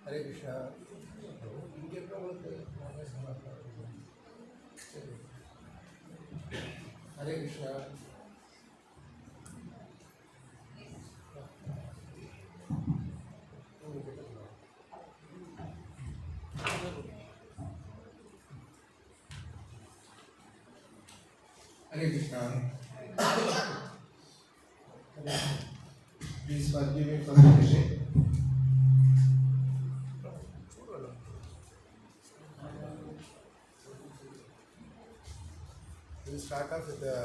Hare Krishna. India Hare Krishna. Hare Krishna. Please forgive me for the mistake. We'll start off with the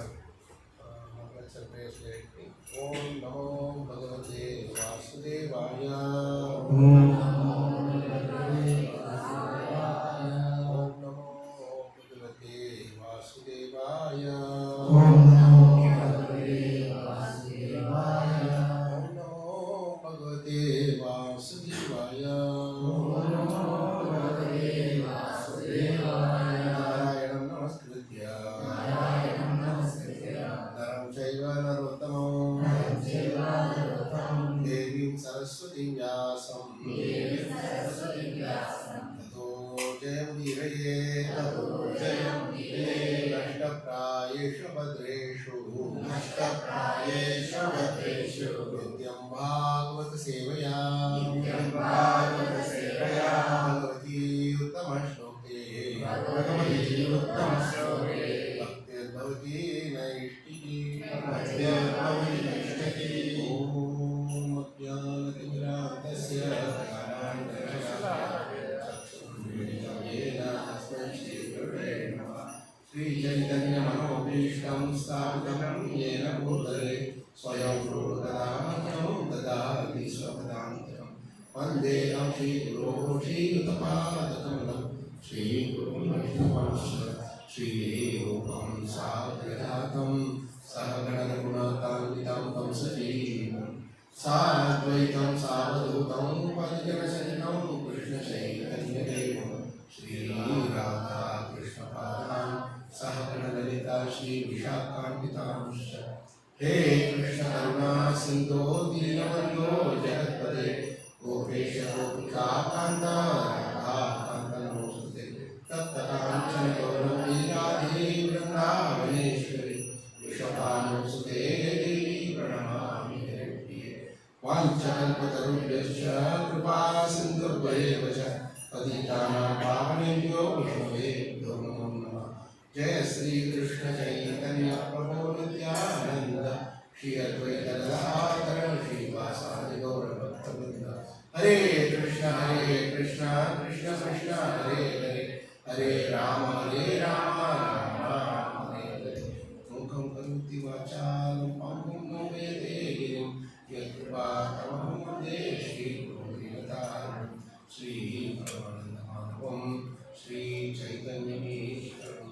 Mangal prayers directly. Om Namo Bhagavate Vasudevaya. Om Namo Bhagavate Vasudevaya. Om Namo Bhagavate Vasudevaya. Om Namo Bhagavate Vasudevaya. Om Namo Bhagavate Vasudevaya. Narayanam Namaskritya. Naram Chaiva Narottamam. Devim Saraswatim Vyasam. Tato Jayamudiraye. Nashtaprayeshu Bhadreshu. Nityam Bhagavata Sevaya. Bhagavati Uttama Shloke. Bhaktir-bhavati naishtiki. Om Ajnana-timirandasya Chakshurmilitam Yena Tasmai Shri-Gurave Namah. Shri Chaitanya-Manobhishtam Sthapitam Yena Bhutale Swayam Rupadam Dadati Swapadantam Vandeham Shri-Guru Shri-Utapadakamlam Shri-Guru Vaishnavamsya Shri-Rupam Sagrajatam Sahagana-Gunatam Tam Sajeevam Sadvaitam Savadutam Parijanasanitam Krishna Chaitanya-Devam Shri-Radha Krishna-Padam Sahagana-Lalita Shri-Vishakam-Pitamsya He Krishna Karuna Sindho Dinabandho Jagatpade Gopesha Gopika Kanta Radha Kanta Namostate Tattakancana Gaurami Radhe Vrindavaneshwari Vishwapanusute Devi Pranamami Haripriye Vanchakalpatarubhyascha Kripa Sindhubhayeva cha Patitanam Pavanebhyo Vaishnavebhyo Namo Namah Jai Sri Krishna Chaitanya Prabhu Nityananda Shri Advaita Gadadhara Shri Vasadi Gaura Bhakta-vrinda Hare Krishna Krishna Krishna Hare Hare Hare Rama Rama Hare Hare Mukhaṁ karoti vācālam pāṁ vede girim yatrupātamaham vande Shri Guruvataram Shri Paramanandamavam Shri Chaitanya-Ishwaram.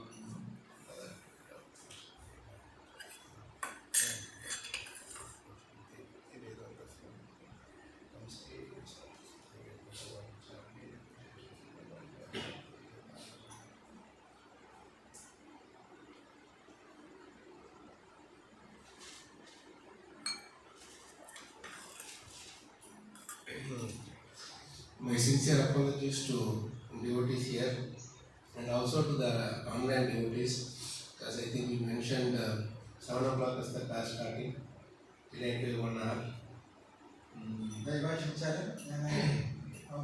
My sincere apologies to devotees here and also to the online devotees, because I think we mentioned 7 o'clock is the class starting. Today until 1 hour. ദയവായി ക്ഷമിച്ചാലും ഞാൻ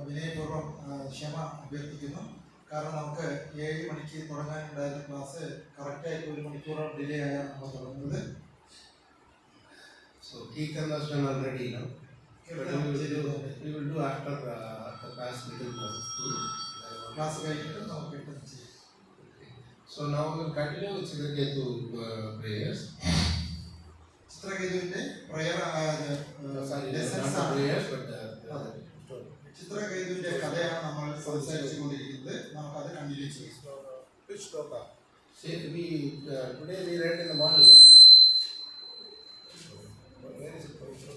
വിനയപൂർവ്വം ക്ഷമ അഭ്യർത്ഥിക്കുന്നു. കാരണം നമുക്ക് 7 മണിക്ക് തുടങ്ങാനുണ്ടായിരുന്ന class കറക്റ്റായിട്ട് 1 മണിക്കൂറോളം ഡിലേ ആയാണ് നമ്മൾ തുടങ്ങുന്നത്. So Kirtan was done already, no? We will do after class little more. Class കഴിഞ്ഞിട്ട് നമുക്ക് കീർത്തനം ചെയ്യാം. So now we will continue with Chitraketu prayers. ചിത്രകേതുവിന്റെ പ്രയർ ചിത്രകേതുവിന്റെ കഥയാണ് നമ്മൾ സംസാരിച്ചു കൊണ്ടിരിക്കുന്നത്. നമുക്കത് കണ്ടിന്യൂ ചെയ്യാം. Which shloka? See, today we read in the morning. Where is it coming from?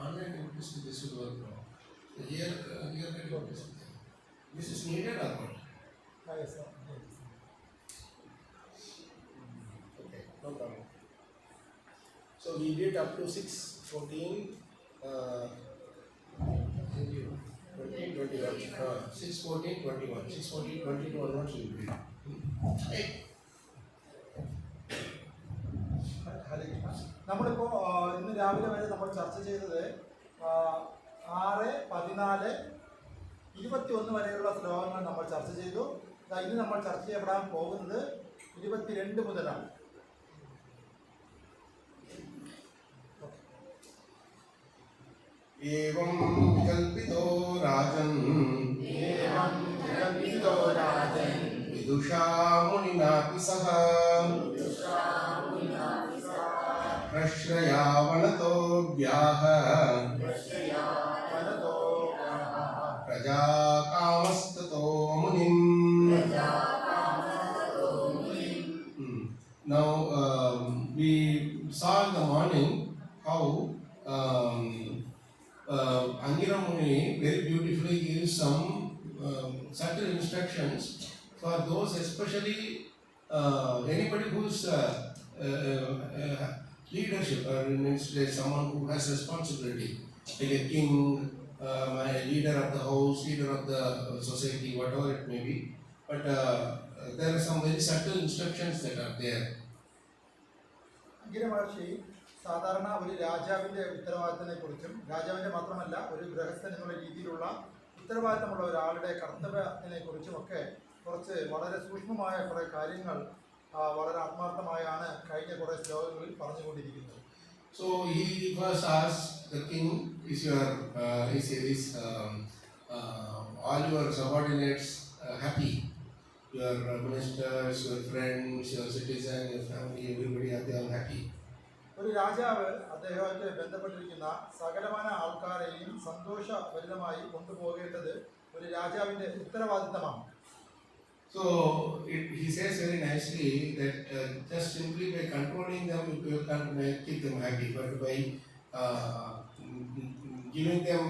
Online notice this will work now. Here this is needed or not? Yes, sir. Okay. we did up to 6, 14, 20, 21. 6, 14, 21. 6, 14, 22 onwards we did. നമ്മളിപ്പോൾ ഇന്ന് രാവിലെ വരെ നമ്മൾ ചർച്ച ചെയ്തത് 6, 14, 21 വരെയുള്ള ശ്ലോകങ്ങൾ നമ്മൾ ചർച്ച ചെയ്തു. ഇന്ന് നമ്മൾ ചർച്ച ചെയ്യപ്പെടാൻ പോകുന്നത് 22 മുതലാണ്. एवं विकल्पितो राजन् विदुषा मुनिनापि सह प्रश्रयावनतोऽव्याह प्रजाकामस्ततो मुनिम्. Now we saw in the morning how Angira Muni very beautifully gives some subtle instructions for those, especially anybody who's leadership, or means like someone who has responsibility, like a king, a leader of the house, leader of the society, whatever it may be. But there are some very subtle instructions that are there. അങ്കിര മഹർഷി സാധാരണ ഒരു രാജാവിൻ്റെ ഉത്തരവാദിത്തത്തെക്കുറിച്ചും രാജാവിൻ്റെ മാത്രമല്ല ഒരു ഗൃഹസ്ഥൻ എന്നുള്ള രീതിയിലുള്ള ഉത്തരവാദിത്തമുള്ള ഒരാളുടെ കർത്തവ്യത്തിനെക്കുറിച്ചും ഒക്കെ കുറച്ച് വളരെ സൂക്ഷ്മമായ കുറേ കാര്യങ്ങൾ വളരെ ആത്മാർത്ഥമായാണ് കഴിഞ്ഞ കുറേ ശ്ലോകങ്ങളിൽ പറഞ്ഞുകൊണ്ടിരിക്കുന്നത്. So he first asked the king, is all your subordinates happy? Your ministers, your friends, your citizens, your family, everybody, are they all happy? ഒരു രാജാവ് അദ്ദേഹത്തെ ബന്ധപ്പെട്ടിരിക്കുന്ന സകലമാന ആൾക്കാരെയും സന്തോഷഭരിതമായി കൊണ്ടുപോകേണ്ടത് ഒരു രാജാവിൻ്റെ ഉത്തരവാദിത്തമാണ്. So he says very nicely that just simply by controlling them you can keep them happy, but by giving them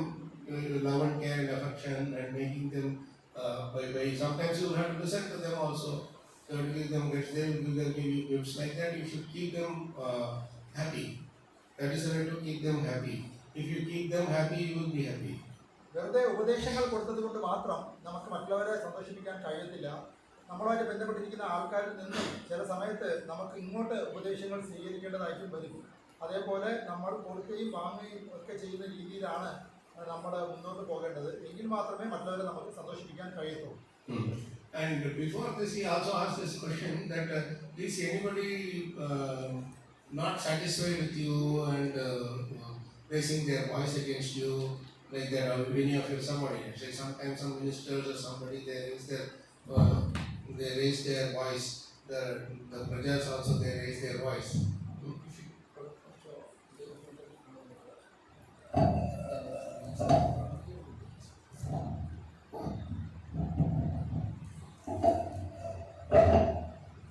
love and care and affection and making them by sometimes you have to listen to them also. So you give them gifts, they will give you gifts, like that you should keep them happy. That is the way to keep them happy. If you keep them happy, you will be happy. വെറുതെ ഉപദേശങ്ങൾ കൊടുത്തത് കൊണ്ട് മാത്രം നമുക്ക് മറ്റുള്ളവരെ സന്തോഷിപ്പിക്കാൻ കഴിയത്തില്ല. നമ്മളുമായിട്ട് ബന്ധപ്പെട്ടിരിക്കുന്ന ആൾക്കാരിൽ നിന്നും ചില സമയത്ത് നമുക്ക് ഇങ്ങോട്ട് ഉപദേശങ്ങൾ സ്വീകരിക്കേണ്ടതായിട്ടും വരും. അതേപോലെ നമ്മൾ കൊടുക്കുകയും വാങ്ങുകയും ഒക്കെ ചെയ്യുന്ന രീതിയിലാണ് നമ്മൾ മുന്നോട്ട് പോകേണ്ടത്. എങ്കിൽ മാത്രമേ മറ്റുള്ളവരെ നമുക്ക് സന്തോഷിപ്പിക്കാൻ കഴിയത്തുള്ളൂ. And before this, he also asked this question that is anybody not satisfied with you and raising their voice against you, like there are many of your subordinates. Like sometimes some ministers or somebody they raise their voice. The prajas also they raise their voice.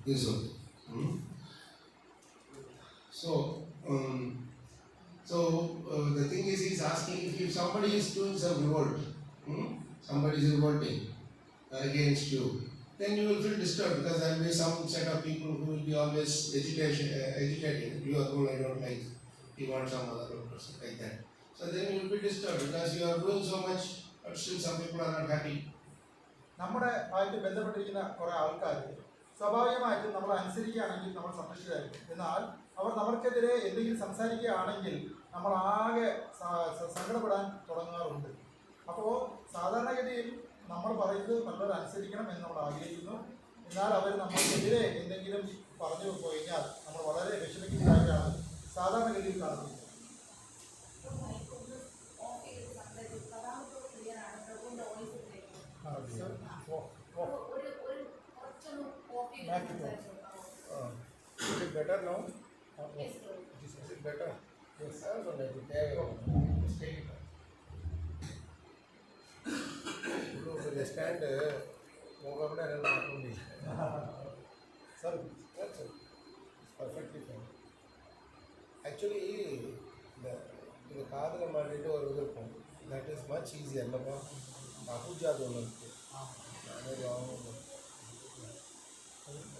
This one. So the thing is, he's asking if somebody is doing some revolt, somebody is revolting against you, then you will feel disturbed because there will be some set of people who will be always agitating. You are going, I don't like, you want some other person, like that. So then you will be disturbed because you are doing so much, but still some people are not happy. നമ്മുടെ ആയിട്ട് ബന്ധപ്പെട്ടിരിക്കുന്ന കുറേ ആൾക്കാർ സ്വാഭാവികമായിട്ടും നമ്മൾ അനുസരിക്കുകയാണെങ്കിൽ നമ്മൾ സന്തുഷ്ടരായിരിക്കും. എന്നാൽ അവർ നമുക്കെതിരെ എന്തെങ്കിലും സംസാരിക്കുകയാണെങ്കിൽ നമ്മൾ ആകെ സങ്കടപ്പെടാൻ തുടങ്ങാറുണ്ട്. അപ്പോൾ സാധാരണഗതിയിൽ നമ്മൾ പറയുന്നത് നല്ലവർ അനുസരിക്കണം എന്ന് നമ്മൾ ആഗ്രഹിക്കുന്നു. എന്നാൽ അവർ നമ്മൾക്കെതിരെ എന്തെങ്കിലും പറഞ്ഞു കഴിഞ്ഞാൽ നമ്മൾ വളരെ വിഷമിക്കുന്നതായിട്ടാണ് സാധാരണഗതിയിൽ കാണുന്നത്. Is it better now? Yes, sir. Is it better? Yes. I also like it. Stay it. The stand, Sorry. that's it. Perfectly fine. Actually, the காதுல மாட்டிட்டு ஒரு இது இருக்கும். That is much easier. நம்ம அபுஜாது ஒன்று இருக்குது.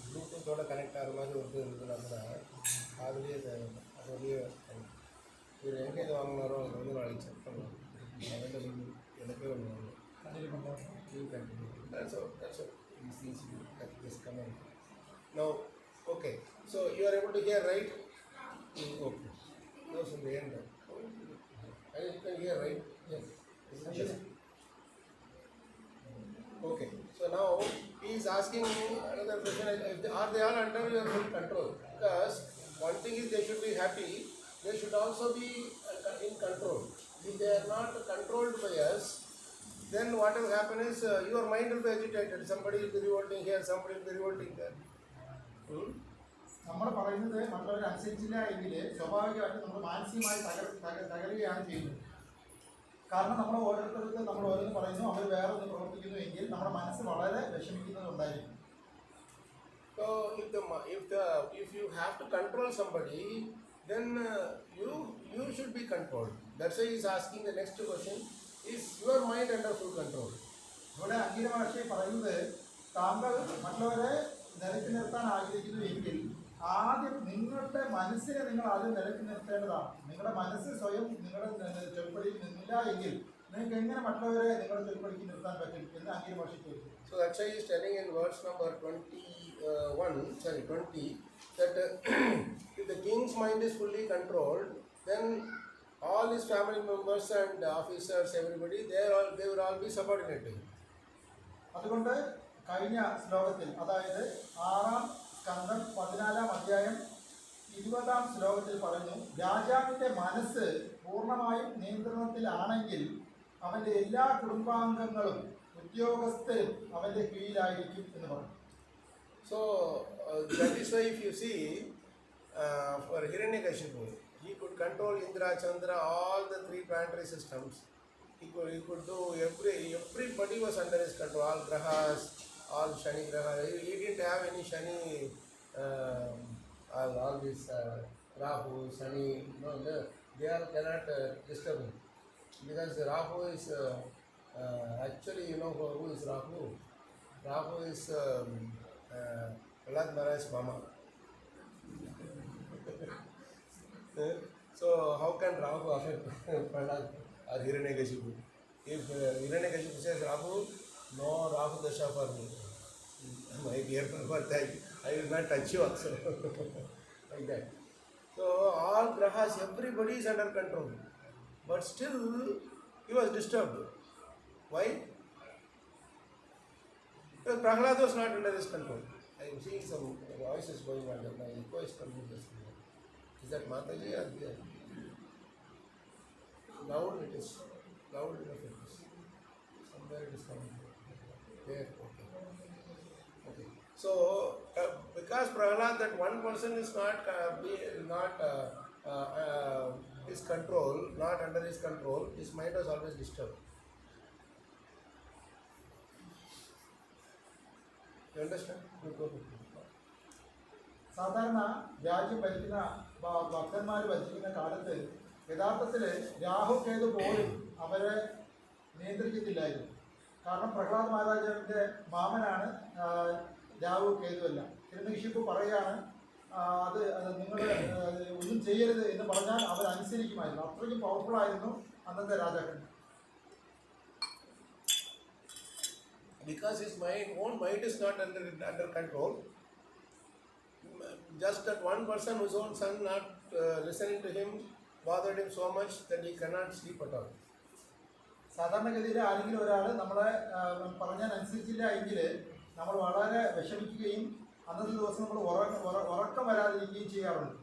ப்ளூடூத்தோட கனெக்ட் ஆகிற மாதிரி ஒரு இது இருந்ததுன்னா கூட அதுலேயே அது வழியே இவர் எங்கே இது வாங்கினாரோ அதை வந்து நாளைக்கு செக் பண்ணலாம் அவைலபிள் எனக்கு ஒன்று வாங்கணும் കണ്ടിന്യൂ பண்ணுறாங்க. you continue. That's all. These things will just come in. Now, okay. So you are able to hear, right? Okay. Those in the end. And you can hear, right? Yes. Okay. So now he is asking another question: are they all under your full control? Because one thing is they should be happy. They should also be in control. If they are not controlled by us, then what will happen is your mind will be agitated. Somebody will be revolting here, somebody will be revolting there. നമ്മൾ പറയുന്നത് മറ്റുള്ളവർ അനുസരിച്ചില്ല എങ്കിൽ സ്വാഭാവികമായിട്ട് നമ്മൾ മാനസികമായി തകരുകയാണ് ചെയ്യുന്നത്. കാരണം നമ്മൾ ഓരോരുത്തർക്ക് നമ്മൾ ഓരോന്ന് പറയുന്നു, അവർ വേറെ ഒന്ന് പ്രവർത്തിക്കുന്നു എങ്കിൽ നമ്മുടെ മനസ്സ് വളരെ വിഷമിക്കുന്നതുണ്ടായിരിക്കും. So if you have to control somebody, then you should be controlled. That's why he is asking the next question: is your mind under full control? ഇവിടെ അംഗീക ഭാഷയിൽ പറയുന്നത് താങ്കൾ മറ്റുള്ളവരെ നിലയ്ക്ക് നിർത്താൻ ആഗ്രഹിക്കുന്നു എങ്കിൽ ആദ്യം നിങ്ങളുടെ മനസ്സിനെ നിങ്ങൾ ആദ്യം നിലയ്ക്ക് നിർത്തേണ്ടതാണ്. നിങ്ങളുടെ മനസ്സ് സ്വയം നിങ്ങളുടെ ചൊൽപ്പടിയിൽ നിന്നില്ല എങ്കിൽ നിങ്ങൾക്ക് എങ്ങനെ മറ്റുള്ളവരെ നിങ്ങളുടെ ചൊൽപ്പടിക്ക് നിർത്താൻ പറ്റും എന്ന് അംഗീക ഭാഷ ചോദിക്കും. So that's why he is telling in verse number 20 that if the king's mind is fully controlled, then all his family members and officers, everybody, they will all be subordinate to him. അതുകൊണ്ട് കഴിഞ്ഞ ശ്ലോകത്തിൽ, അതായത് 6-ാം സ്കന്ധം 14-ാം അധ്യായം 20-ാം ശ്ലോകത്തിൽ പറഞ്ഞു, രാജാവിൻ്റെ മനസ്സ് പൂർണ്ണമായും നിയന്ത്രണത്തിലാണെങ്കിൽ അവൻ്റെ എല്ലാ കുടുംബാംഗങ്ങളും ഉദ്യോഗസ്ഥരും അവൻ്റെ കീഴിലായിരിക്കും എന്ന് പറഞ്ഞു. So that is why if you see for Hiranyakashipu, he could control Indra, Chandra, all the 3 planetary systems. He could do everybody was under his control. All grahas, all Shani graha. He didn't have any Shani. All this Rahu, Shani. No, they all cannot disturb him because Rahu is actually, you know who is Rahu? Rahu is Prahlad Maharaj's mama. So how can Rahu affect Prahlad or Hiranyakashipu? If Hiranyakashipu says Rahu, no Rahu Dasha for me. My dear Prabhupada, I will not touch you also. Like that. So all grahas, everybody is under control. But still he was disturbed. Why? Because Prahlad was not under his control. I am seeing some voices going on. My echo is coming this way. Is that Mataji or there? Loud it is. Loud enough it is. Somewhere it is coming. There. Okay. So because Prahlad, that one person is his control, not under his control, his mind was always disturbed. You understand? സാധാരണ രാജ്യം ഭരിക്കുന്ന ഭക്തന്മാർ ഭരിക്കുന്ന കാലത്ത് യഥാർത്ഥത്തിൽ രാഹു കേതു പോലും അവരെ നിയന്ത്രിക്കത്തില്ലായിരുന്നു. കാരണം പ്രഹ്ലാദ് മഹാരാജാവിൻ്റെ മാമനാണ് രാഹു കേതുവല്ല. ഹിരണ്യകശിപു പറയുകയാണ് അത് നിങ്ങൾ ഒന്നും ചെയ്യരുത് എന്ന് പറഞ്ഞാൽ അവരനുസരിക്കുമായിരുന്നു. അത്രയ്ക്കും പവർഫുള്ളായിരുന്നു അന്നത്തെ രാജാക്കന്മാർ. Because his own mind is not under control. Just that one person, whose own son not listening to him, bothered him so much that he cannot sleep at all. സാധാരണഗതിയിൽ ആരെങ്കിലും ഒരാൾ നമ്മളെ പറഞ്ഞാൽ അനുസരിച്ചില്ല എങ്കിൽ നമ്മൾ വളരെ വിഷമിക്കുകയും അന്നത്തെ ദിവസം നമ്മൾ ഉറക്കം വരാതിരിക്കുകയും ചെയ്യാറുണ്ട്.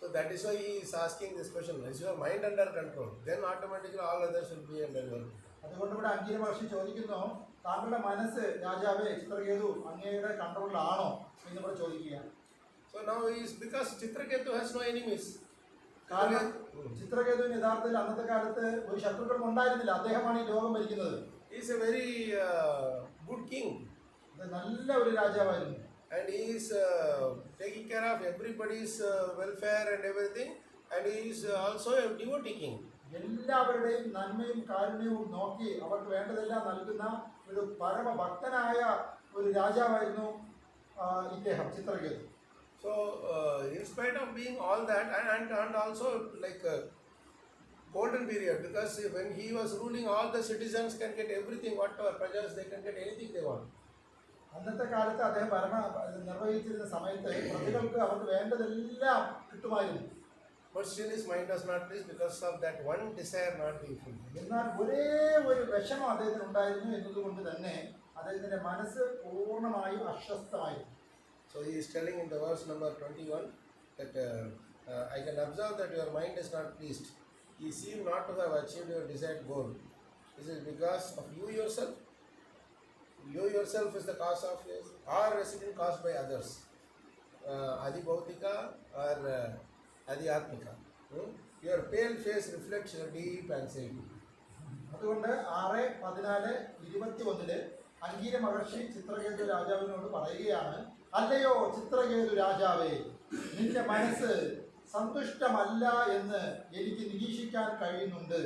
So that is why he is asking this question: is your mind under control? Then automatically all others will be under your control. അതുകൊണ്ട് ഇവിടെ അംഗീക ഭാഷ ചോദിക്കുന്നു, താങ്കളുടെ മനസ്സ് രാജാവേ ചിത്രകേതു അങ്ങയുടെ കൺട്രോളിലാണോ എന്ന് ഇവിടെ ചോദിക്കുകയാണ്. So now he is, because Chitraketu has no enemies. കാരണം ചിത്രകേതുവിന് യഥാർത്ഥത്തിൽ അന്നത്തെ കാലത്ത് ഒരു ശത്രുക്കളും ഉണ്ടായിരുന്നില്ല. അദ്ദേഹമാണ് ഈ ലോകം ഭരിക്കുന്നത്. He is a very good king. നല്ല ഒരു രാജാവായിരുന്നു. And he is taking care of everybody's welfare and everything, and he is also a devotee king. എല്ലാവരുടെയും നന്മയും കാരുണ്യവും നോക്കി അവർക്ക് വേണ്ടതെല്ലാം നൽകുന്ന ഒരു പരമഭക്തനായ ഒരു രാജാവായിരുന്നു ഇദ്ദേഹം Chitraketu. So in spite of being all that, and also like golden period, because when he was ruling, all the citizens can get everything, whatever prajas, they can get anything they want. അന്നത്തെ കാലത്ത് അദ്ദേഹം നിർവഹിച്ചിരുന്ന സമയത്ത് പ്രതികൾക്ക് അവർക്ക് വേണ്ടതെല്ലാം കിട്ടുമായിരുന്നു. But still his mind was not pleased because of that one desire not being fulfilled. എന്നാൽ ഒരേ ഒരു വിഷമം അദ്ദേഹത്തിന് ഉണ്ടായിരുന്നു എന്നതുകൊണ്ട് തന്നെ അദ്ദേഹത്തിന്റെ മനസ്സ് പൂർണ്ണമായും അസ്വസ്ഥമായിരുന്നു. So he is telling in the verse number 21 that I can observe that your mind is not pleased. You seem not to have achieved your desired goal. This is because of you yourself. You yourself is the cause of this, or is it caused by others? Adi Bhautika or Adi Atmika. Your pale face reflects your deep anxiety. അതുകൊണ്ട് 6:14-21 അംഗീര മഹർഷി ചിത്രകേതു രാജാവിനോട് പറയുകയാണ്, അല്ലയോ ചിത്രകേതു രാജാവേ, നിന്റെ മനസ്സ് സന്തുഷ്ടമല്ല എന്ന് എനിക്ക് നിരീക്ഷിക്കാൻ കഴിയുന്നുണ്ട്.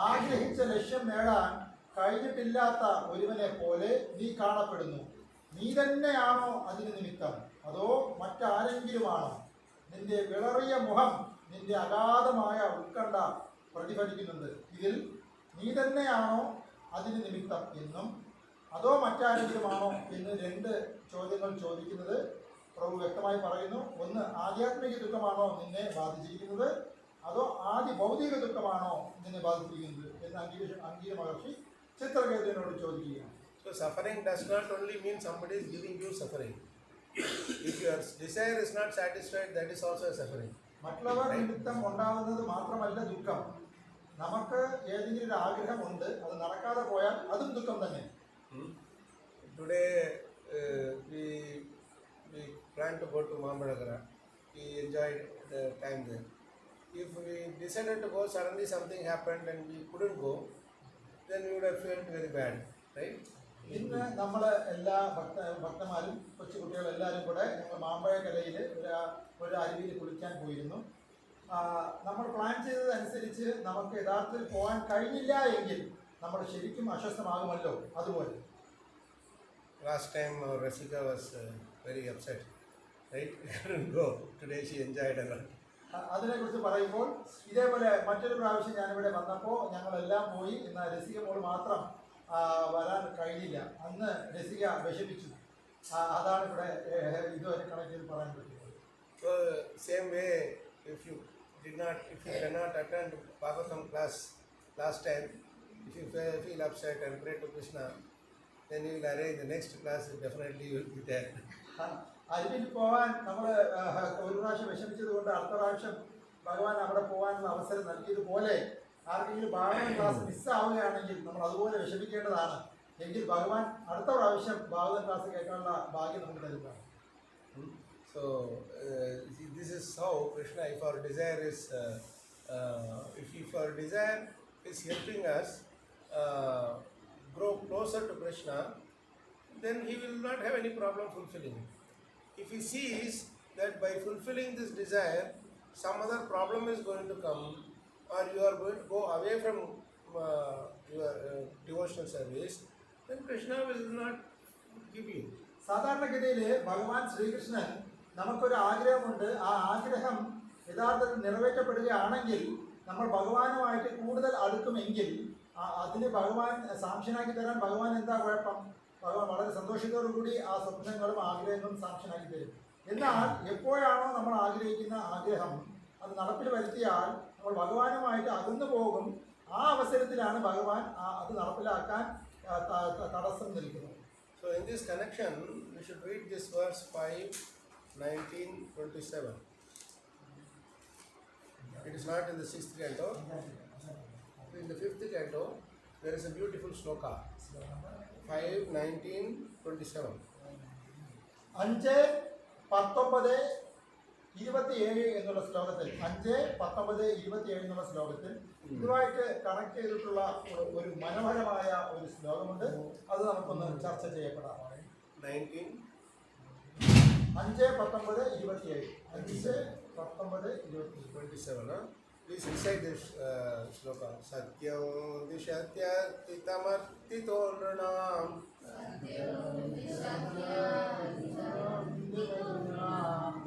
ആഗ്രഹിച്ച ലക്ഷ്യം നേടാൻ കഴിഞ്ഞിട്ടില്ലാത്ത ഒരുവനെ പോലെ നീ കാണപ്പെടുന്നു. നീ തന്നെയാണോ അതിന് നിമിത്തം, അതോ മറ്റാരെങ്കിലുമാണോ? നിന്റെ വിളറിയ മുഖം നിന്റെ അഗാധമായ ഉത്കണ്ഠ പ്രതിഫലിക്കുന്നുണ്ട്. ഇതിൽ നീ തന്നെയാണോ അതിന് നിമിത്തം എന്നും അതോ മറ്റാരെങ്കിലുമാണോ എന്ന് 2 ചോദ്യങ്ങൾ ചോദിക്കുന്നത് പ്രഭു വ്യക്തമായി പറയുന്നു. ഒന്ന്, ആധ്യാത്മിക ദുഃഖമാണോ നിന്നെ ബാധിച്ചിരിക്കുന്നത്, അതോ ആദി ഭൗതിക ദുഃഖമാണോ നിന്നെ ബാധിച്ചിരിക്കുന്നത് എന്ന് അംഗീര മഹർഷി ചിത്രകേതുവിനോട് ചോദിക്കുകയാണ്. So suffering does not only mean somebody is giving you suffering. If your desire is not satisfied, that is also a suffering. മറ്റുള്ളവർ നിമിത്തം ഉണ്ടാകുന്നത് മാത്രമല്ല ദുഃഖം. നമുക്ക് ഏതെങ്കിലും ഒരു ആഗ്രഹമുണ്ട്, അത് നടക്കാതെ പോയാൽ അതും ദുഃഖം തന്നെ. Today we plan to go to Mambalagara. We enjoyed the time there. If we decided to go, suddenly something happened and we couldn't go, then we would have felt very bad, right? ഇന്ന് നമ്മൾ എല്ലാ ഭക്തന്മാരും കൊച്ചുകുട്ടികളും എല്ലാവരും കൂടെ ഞങ്ങൾ മാമ്പഴക്കരയിൽ ഒരു അരുവിയിൽ കുളിക്കാൻ പോയിരുന്നു. നമ്മൾ പ്ലാൻ ചെയ്തതനുസരിച്ച് നമുക്ക് യഥാർത്ഥത്തിൽ പോകാൻ കഴിഞ്ഞില്ല എങ്കിൽ നമ്മൾ ശരിക്കും അസ്വസ്ഥമാകുമല്ലോ. അതുപോലെ Last time our Rasika was very upset, right? We couldn't go. Today she enjoyed a lot. അതിനെക്കുറിച്ച് പറയുമ്പോൾ ഇതേപോലെ മറ്റൊരു പ്രാവശ്യം ഞാനിവിടെ വന്നപ്പോൾ ഞങ്ങളെല്ലാം പോയി, എന്നാൽ രസിക മോൾ മാത്രം വരാൻ കഴിഞ്ഞില്ല. അന്ന് രസിക വിഷമിച്ചു. അതാണ് ഇവിടെ ഇതുവരെ കണക്ക് ചെയ്ത് പറയാൻ പറ്റുന്നത്. So same way, if you cannot attend Bhagavatam class last time, if you feel upset and pray to Krishna, then you will arrange the next class. Definitely you will be there. അരുവിൽ പോകാൻ നമ്മൾ ഒരു പ്രാവശ്യം വിഷമിച്ചത് കൊണ്ട് അടുത്ത പ്രാവശ്യം ഭഗവാൻ അവിടെ പോകാനുള്ള അവസരം നൽകിയതുപോലെ ആർക്കെങ്കിലും ഭാഗവത ക്ലാസ് മിസ്സാവുകയാണെങ്കിൽ നമ്മൾ അതുപോലെ വിഷമിക്കേണ്ടതാണ്. എങ്കിൽ ഭഗവാൻ അടുത്ത പ്രാവശ്യം ഭാഗവത ക്ലാസ് കേൾക്കാനുള്ള ഭാഗ്യം നമുക്ക് തരുന്നതാണ്. So this is how Krishna, if our desire is if our desire is helping us grow closer to Krishna, then he will not have any problem fulfilling it. If he sees that by fulfilling this desire some other problem is going to come, or you are going to go away from your devotional service, then Krishna will not give you. സാധാരണഗതിയിൽ ഭഗവാൻ ശ്രീകൃഷ്ണൻ നമുക്കൊരു ആഗ്രഹമുണ്ട്, ആ ആഗ്രഹം യഥാർത്ഥത്തിൽ നിറവേറ്റപ്പെടുകയാണെങ്കിൽ നമ്മൾ ഭഗവാനുമായിട്ട് കൂടുതൽ അടുക്കുമെങ്കിൽ അതിന് ഭഗവാൻ സാംക്ഷനാക്കി തരാൻ ഭഗവാൻ എന്താ കുഴപ്പം? ഭഗവാൻ വളരെ സന്തോഷത്തോടു കൂടി ആ സ്വപ്നങ്ങളും ആഗ്രഹങ്ങളും സാംക്ഷനാക്കി തരും. എന്നാൽ എപ്പോഴാണോ നമ്മൾ ആഗ്രഹിക്കുന്ന ആഗ്രഹം അത് നടപ്പിൽ വരുത്തിയാൽ നമ്മൾ ഭഗവാനുമായിട്ട് അകന്നു പോകും. ആ അവസരത്തിലാണ് ഭഗവാൻ അത് നടപ്പിലാക്കാൻ തടസ്സം നിൽക്കുന്നത്. So in this connection, we should read this verse 5:19-27. It is not in the 6th canto. In the 5th canto, there is a beautiful sloka. 5:19-27. 5:19-27 എന്നുള്ള ശ്ലോകത്തിൽ 5:19-27 എന്നുള്ള ശ്ലോകത്തിൽ ഇതുമായിട്ട് കണക്ട് ചെയ്തിട്ടുള്ള ഒരു മനോഹരമായ ഒരു ശ്ലോകമുണ്ട്. അത് നമുക്കൊന്ന് ചർച്ച ചെയ്യപ്പെടാം. 5:19-27 5:19-27. Please recite this sloka. Satyam dishatyartitamartito nranam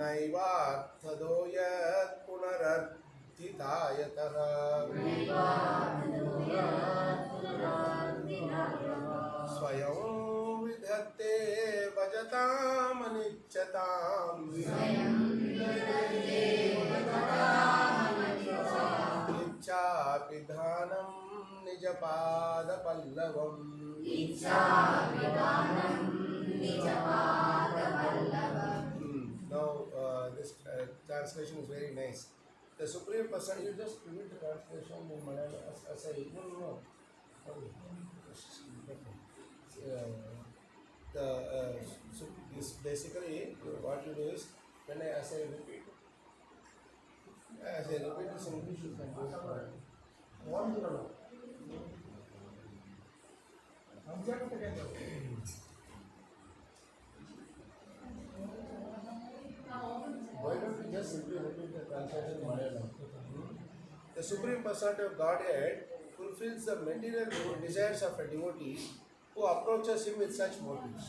naivarthado yat punararthitayatah सतताम अनिच्छताम इच्छापिधानं निजपादपल्लवम् Now this translation is very nice. The Supreme Person, you just read the translation in Malayalam as I no. So this basically what you do is when I repeat this English you can do it. Why don't we just simply repeat the translation in Malayalam? The Supreme Personality of Godhead fulfills the material desires of a devotee who approaches him with such motives.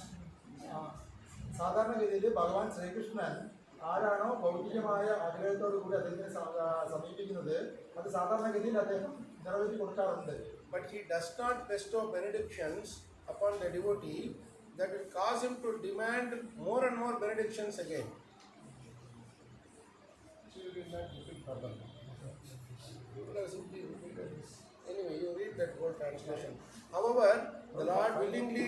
സാധാരണഗതിയിൽ ഭഗവാൻ ശ്രീകൃഷ്ണൻ ആരാണോ ഭൗതികമായ ആഗ്രഹത്തോടു കൂടി അദ്ദേഹത്തെ സമീപിക്കുന്നത് അത് സാധാരണഗതിയിൽ അദ്ദേഹം നിറവേറ്റി കൊടുക്കാറുണ്ട്. But he does not bestow benedictions upon the devotee that will cause him to demand more and more benedictions again. You did not repeat properly. People are simply repeated this. Anyway, you read that whole translation. However, the Lord willingly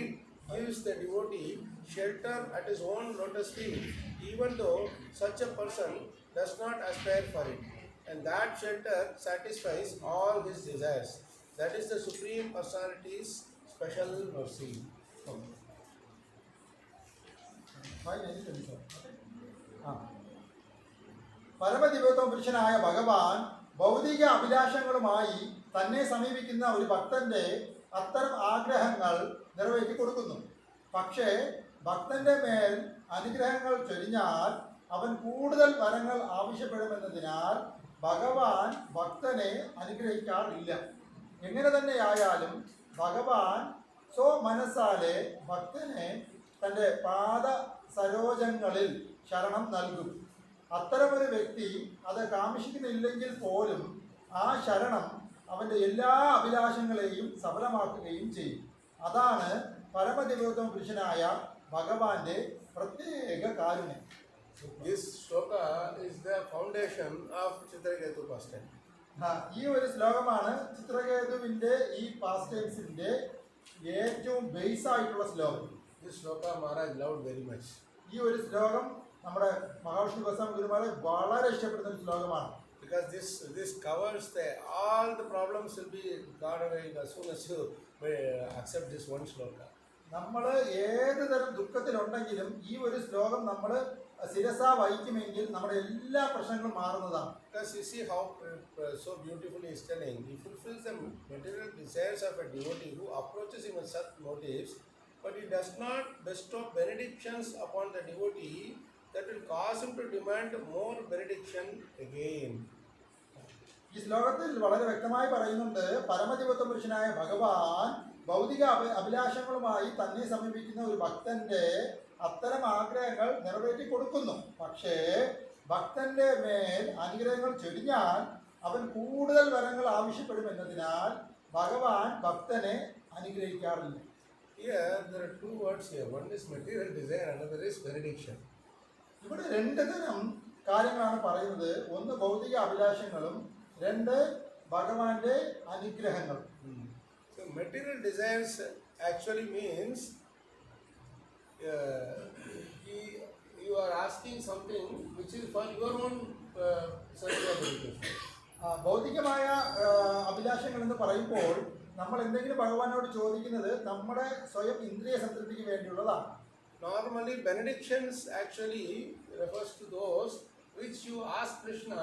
gives the devotee shelter at his own lotus feet, even though such a person does not aspire for it. And that shelter satisfies all his desires. That is the Supreme Personality's special mercy. പരമദിവ്യത്വം പുരുഷനായ ഭഗവാൻ ഭൗതിക അഭിലാഷങ്ങളുമായി തന്നെ സമീപിക്കുന്ന ഒരു ഭക്തന്റെ അത്തരം ആഗ്രഹങ്ങൾ നിറവേറ്റി കൊടുക്കുന്നു. പക്ഷേ ഭക്തന്റെ മേൽ അനുഗ്രഹങ്ങൾ ചൊരിഞ്ഞാൽ അവൻ കൂടുതൽ വരങ്ങൾ ആവശ്യപ്പെടുമെന്നതിനാൽ ഭഗവാൻ ഭക്തനെ അനുഗ്രഹിക്കാറില്ല. എങ്ങനെ തന്നെയായാലും ഭഗവാൻ സ്വമനസ്സാലെ ഭക്തനെ തൻ്റെ പാദ സരോജങ്ങളിൽ ശരണം നൽകും. അത്തരമൊരു വ്യക്തി അത് കാമിഷിക്കുന്നില്ലെങ്കിൽ പോലും ആ ശരണം അവൻ്റെ എല്ലാ അഭിലാഷങ്ങളെയും സഫലമാക്കുകയും ചെയ്യും. അതാണ് പരമദിവ്യത്വം പുരുഷനായ ഭഗവാന്റെ പ്രത്യേക കാരുണ്യം. This shloka is the foundation of Chitraketu pastime. ഈ ഒരു ശ്ലോകമാണ് ചിത്രകേതുവിന്റെ ഈ പാസ്റ്റൈംസിന്റെ ഏറ്റവും ബേസ് ആയിട്ടുള്ള ശ്ലോകം. This shloka Maharaj loved very much. ഈ ഒരു ശ്ലോകം നമ്മുടെ മഹാവിഷ്ണു ഗോസ്വാമി ഗുരുമാരെ വളരെ ഇഷ്ടപ്പെടുന്ന ഒരു ശ്ലോകമാണ്. Because this covers all the problems will be gone away as soon as you accept this one shloka. നമ്മൾ ഏത് തരം ദുഃഖത്തിലുണ്ടെങ്കിലും ഈ ഒരു ശ്ലോകം നമ്മൾ ശിരസ വഹിക്കുമെങ്കിൽ നമ്മുടെ എല്ലാ പ്രശ്നങ്ങളും മാറുന്നതാണ്. Because you see how so beautifully he is telling, he fulfills the material desires of a devotee who approaches him with such motives, but he does not bestow benedictions upon the devotee that will cause him to demand more benediction again. ഈ ശ്ലോകത്തിൽ വളരെ വ്യക്തമായി പറയുന്നുണ്ട്, പരമദിവ്യത്വം പുരുഷനായ ഭഗവാൻ ഭൗതിക അഭിലാഷങ്ങളുമായി തന്നെ സമീപിക്കുന്ന ഒരു ഭക്തന്റെ അത്തരം ആഗ്രഹങ്ങൾ നിറവേറ്റി കൊടുക്കുന്നു. പക്ഷേ ഭക്തന്റെ മേൽ അനുഗ്രഹങ്ങൾ ചൊരിഞ്ഞാൽ അവൻ കൂടുതൽ വരങ്ങൾ ആവശ്യപ്പെടുമെന്നതിനാൽ ഭഗവാൻ ഭക്തനെ അനുഗ്രഹിക്കാറില്ല. Here there are two words here. One is material desire, another is benediction. ഇവിടെ രണ്ട് തരം കാര്യങ്ങളാണ് പറയുന്നത്. ഒന്ന് ഭൗതിക അഭിലാഷങ്ങളും രണ്ട് ഭഗവാന്റെ അനുഗ്രഹങ്ങളും. So material desires actually means you are asking something which is for your own self-gratification. ഭൗതികമായ അഭിലാഷങ്ങൾ എന്ന് പറയുമ്പോൾ നമ്മൾ എന്തെങ്കിലും ഭഗവാനോട് ചോദിക്കുന്നത് നമ്മുടെ സ്വയം ഇന്ദ്രിയ സംതൃപ്തിക്ക് വേണ്ടിയുള്ളതാണ്. Normally benedictions actually refers to those which you ask Krishna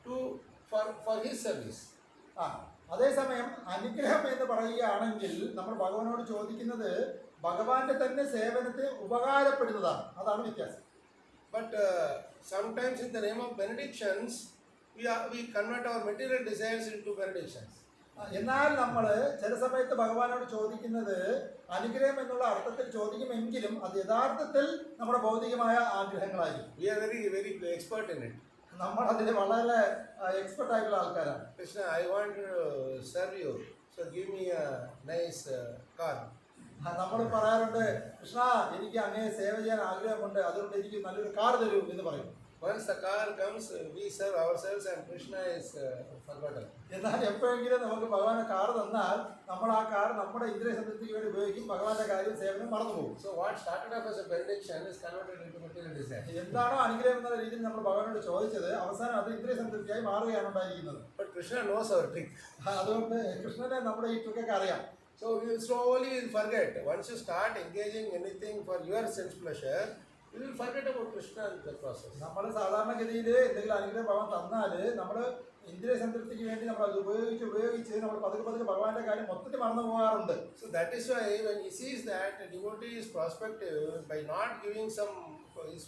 to for his service. അതേസമയം അനുഗ്രഹം എന്ന് പറയുകയാണെങ്കിൽ നമ്മൾ ഭഗവാനോട് ചോദിക്കുന്നത് ഭഗവാന്റെ തന്നെ സേവനത്തെ ഉപകാരപ്പെടുന്നതാണ്. അതാണ് വ്യത്യാസം. But sometimes in the name of benedictions we convert our material desires into benedictions. എന്നാൽ നമ്മൾ ചില സമയത്ത് ഭഗവാനോട് ചോദിക്കുന്നത് അനുഗ്രഹം എന്നുള്ള അർത്ഥത്തിൽ ചോദിക്കുമെങ്കിലും അത് യഥാർത്ഥത്തിൽ നമ്മുടെ ഭൗതികമായ ആഗ്രഹങ്ങളായിരിക്കും. We are very very expert in it. നമ്മൾ അതിൽ വളരെ എക്സ്പെർട്ട് ആയിട്ടുള്ള ആൾക്കാരാണ്. Krishna, I want to serve you, so give me a nice car. നമ്മൾ പറയാറുണ്ട്, കൃഷ്ണ എനിക്ക് അങ്ങേ സേവ ചെയ്യാൻ ആഗ്രഹമുണ്ട്, അതുകൊണ്ട് എനിക്ക് നല്ലൊരു കാർ തരൂ എന്ന് പറയും. Once the car comes, we serve ourselves and Krishna is forgotten. എന്നാൽ എപ്പോഴെങ്കിലും നമുക്ക് ഭഗവാനെ കാർ തന്നാൽ നമ്മൾ ആ കാർ നമ്മുടെ ഇന്ദ്രിയ സംതൃപ്തിക്ക് വേണ്ടി ഉപയോഗിക്കും, ഭഗവാന്റെ കാര്യം സേവനം മറന്നുപോകും. So what started off as a benediction is converted into material desire. എന്താണോ അനുഗ്രഹം എന്ന രീതിയിൽ നമ്മൾ ഭഗവാനോട് ചോദിച്ചത്, അവസാനം അത് ഇന്ദ്രിയ സംതൃപ്തിയായി മാറുകയാണ് ഉണ്ടായിരിക്കുന്നത്. But Krishna knows our trick. അതുകൊണ്ട് കൃഷ്ണനെ നമ്മുടെ ഈ ട്രിക്കൊക്കെ അറിയാം. So you will slowly forget. Once you start engaging anything for your sense pleasure, you will forget about Krishna in the process. നമ്മൾ സാധാരണഗതിയിൽ എന്തെങ്കിലും അനുഗ്രഹം ഭഗവാൻ തന്നാൽ നമ്മൾ ഇന്ദ്രിയ സംതൃപ്തിക്ക് വേണ്ടി നമ്മൾ അത് ഉപയോഗിച്ച് നമ്മൾ പതുക്കെ ഭഗവാന്റെ കാര്യം മൊത്തത്തിൽ മറന്നു പോകാറുണ്ട്. So that is why when he sees that a devotee is prospective by not giving some is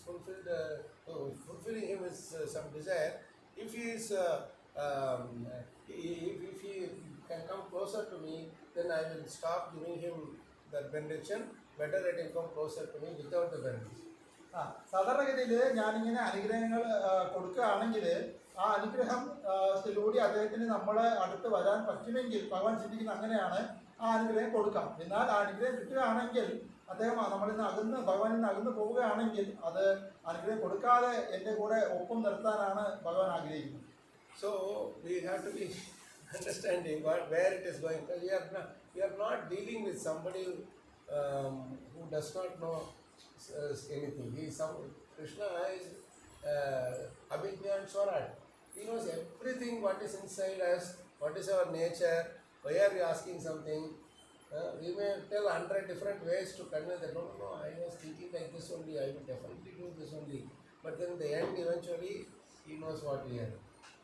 fulfilling him with some desire, if he is if he can come closer to me, then I will stop giving him the benediction. Better let him come closer to me without the benediction. സാധാരണഗതിയിൽ ഞാനിങ്ങനെ അനുഗ്രഹങ്ങൾ കൊടുക്കുകയാണെങ്കിൽ ആ അനുഗ്രഹത്തിലൂടെ അദ്ദേഹത്തിന് നമ്മളെ അടുത്ത് വരാൻ പറ്റുമെങ്കിൽ, ഭഗവാൻ ചിന്തിക്കുന്ന അങ്ങനെയാണ്, ആ അനുഗ്രഹം കൊടുക്കാം. എന്നാൽ ആ അനുഗ്രഹം കിട്ടുകയാണെങ്കിൽ അദ്ദേഹം നമ്മളിൽ നിന്ന് ഭഗവാനിൽ നിന്ന് അകന്ന് പോവുകയാണെങ്കിൽ അത് അനുഗ്രഹം കൊടുക്കാതെ എൻ്റെ കൂടെ ഒപ്പം നിർത്താനാണ് ഭഗവാൻ ആഗ്രഹിക്കുന്നത്. So we have to be understanding where it is going. We are not dealing with somebody who does not know anything. Krishna is Abhijnan Swaraj. He knows everything what is inside us, what is our nature, why are you asking something. We may tell 100 different ways to convey that, no, I was thinking like this only, I will definitely do this only. But then the end eventually, he knows what we are.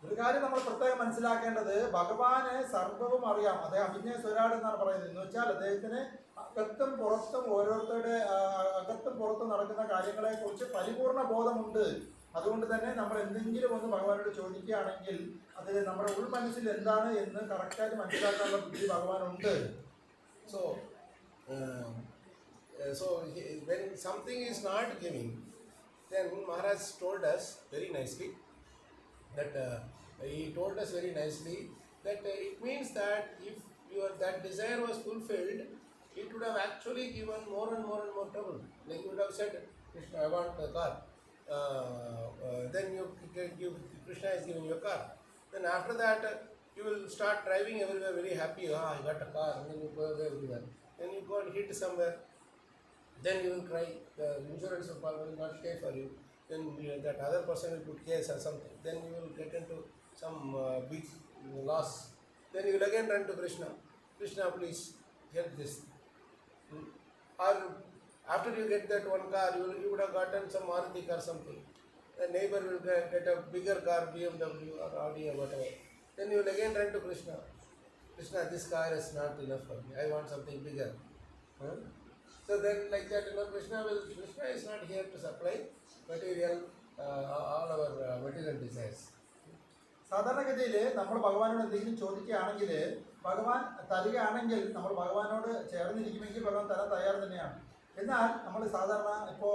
ഒരു കാര്യം നമ്മൾ പ്രത്യേകം മനസ്സിലാക്കേണ്ടത്, ഭഗവാന് സർവ്വവും അറിയാം. അദ്ദേഹം അഭിജ്ഞ സ്വരാട് എന്നാണ് പറയുന്നത്. എന്ന് വെച്ചാൽ അദ്ദേഹത്തിന് അകത്തും പുറത്തും ഓരോരുത്തരുടെ അകത്തും പുറത്തും നടക്കുന്ന കാര്യങ്ങളെ കുറിച്ച് പരിപൂർണ ബോധമുണ്ട്. അതുകൊണ്ട് തന്നെ നമ്മൾ എന്തെങ്കിലും ഒന്ന് ഭഗവാനോട് ചോദിക്കുകയാണെങ്കിൽ അതിൽ നമ്മുടെ ഉൾമനസ്സിൽ എന്താണ് എന്ന് കറക്റ്റായിട്ട് മനസ്സിലാക്കാനുള്ള ബുദ്ധി ഭഗവാനുണ്ട്. So when something is not giving, then Maharaj told us very nicely that it means that if that desire was fulfilled, it would have actually given more and more trouble. Like you would have said, Krishna, I want a car. Then Krishna is giving you a car. Then after that, you will start driving everywhere very happy. I got a car. And then you go everywhere. Then you go and hit somewhere. Then you will cry. The insurance will not pay for you. Then that other person will put case or something. Then you will get into some big loss. Then you will again run to Krishna. Krishna, please help this. Or after you get that one car, you would have gotten some Maruti car or something. The neighbor will get a bigger car, BMW or Audi or whatever. Then you will again run to Krishna. Krishna, this car is not enough for me. I want something bigger. So then like that, Krishna is not here to supply material, all our material desires. സാധാരണഗതിയിൽ നമ്മൾ ഭഗവാനോട് എന്തെങ്കിലും ചോദിക്കുകയാണെങ്കിൽ, ഭഗവാൻ തരികയാണെങ്കിൽ നമ്മൾ ഭഗവാനോട് ചേർന്നിരിക്കുമെങ്കിൽ ഭഗവാൻ തരാൻ തയ്യാറ് തന്നെയാണ്. എന്നാൽ നമ്മൾ സാധാരണ ഇപ്പോൾ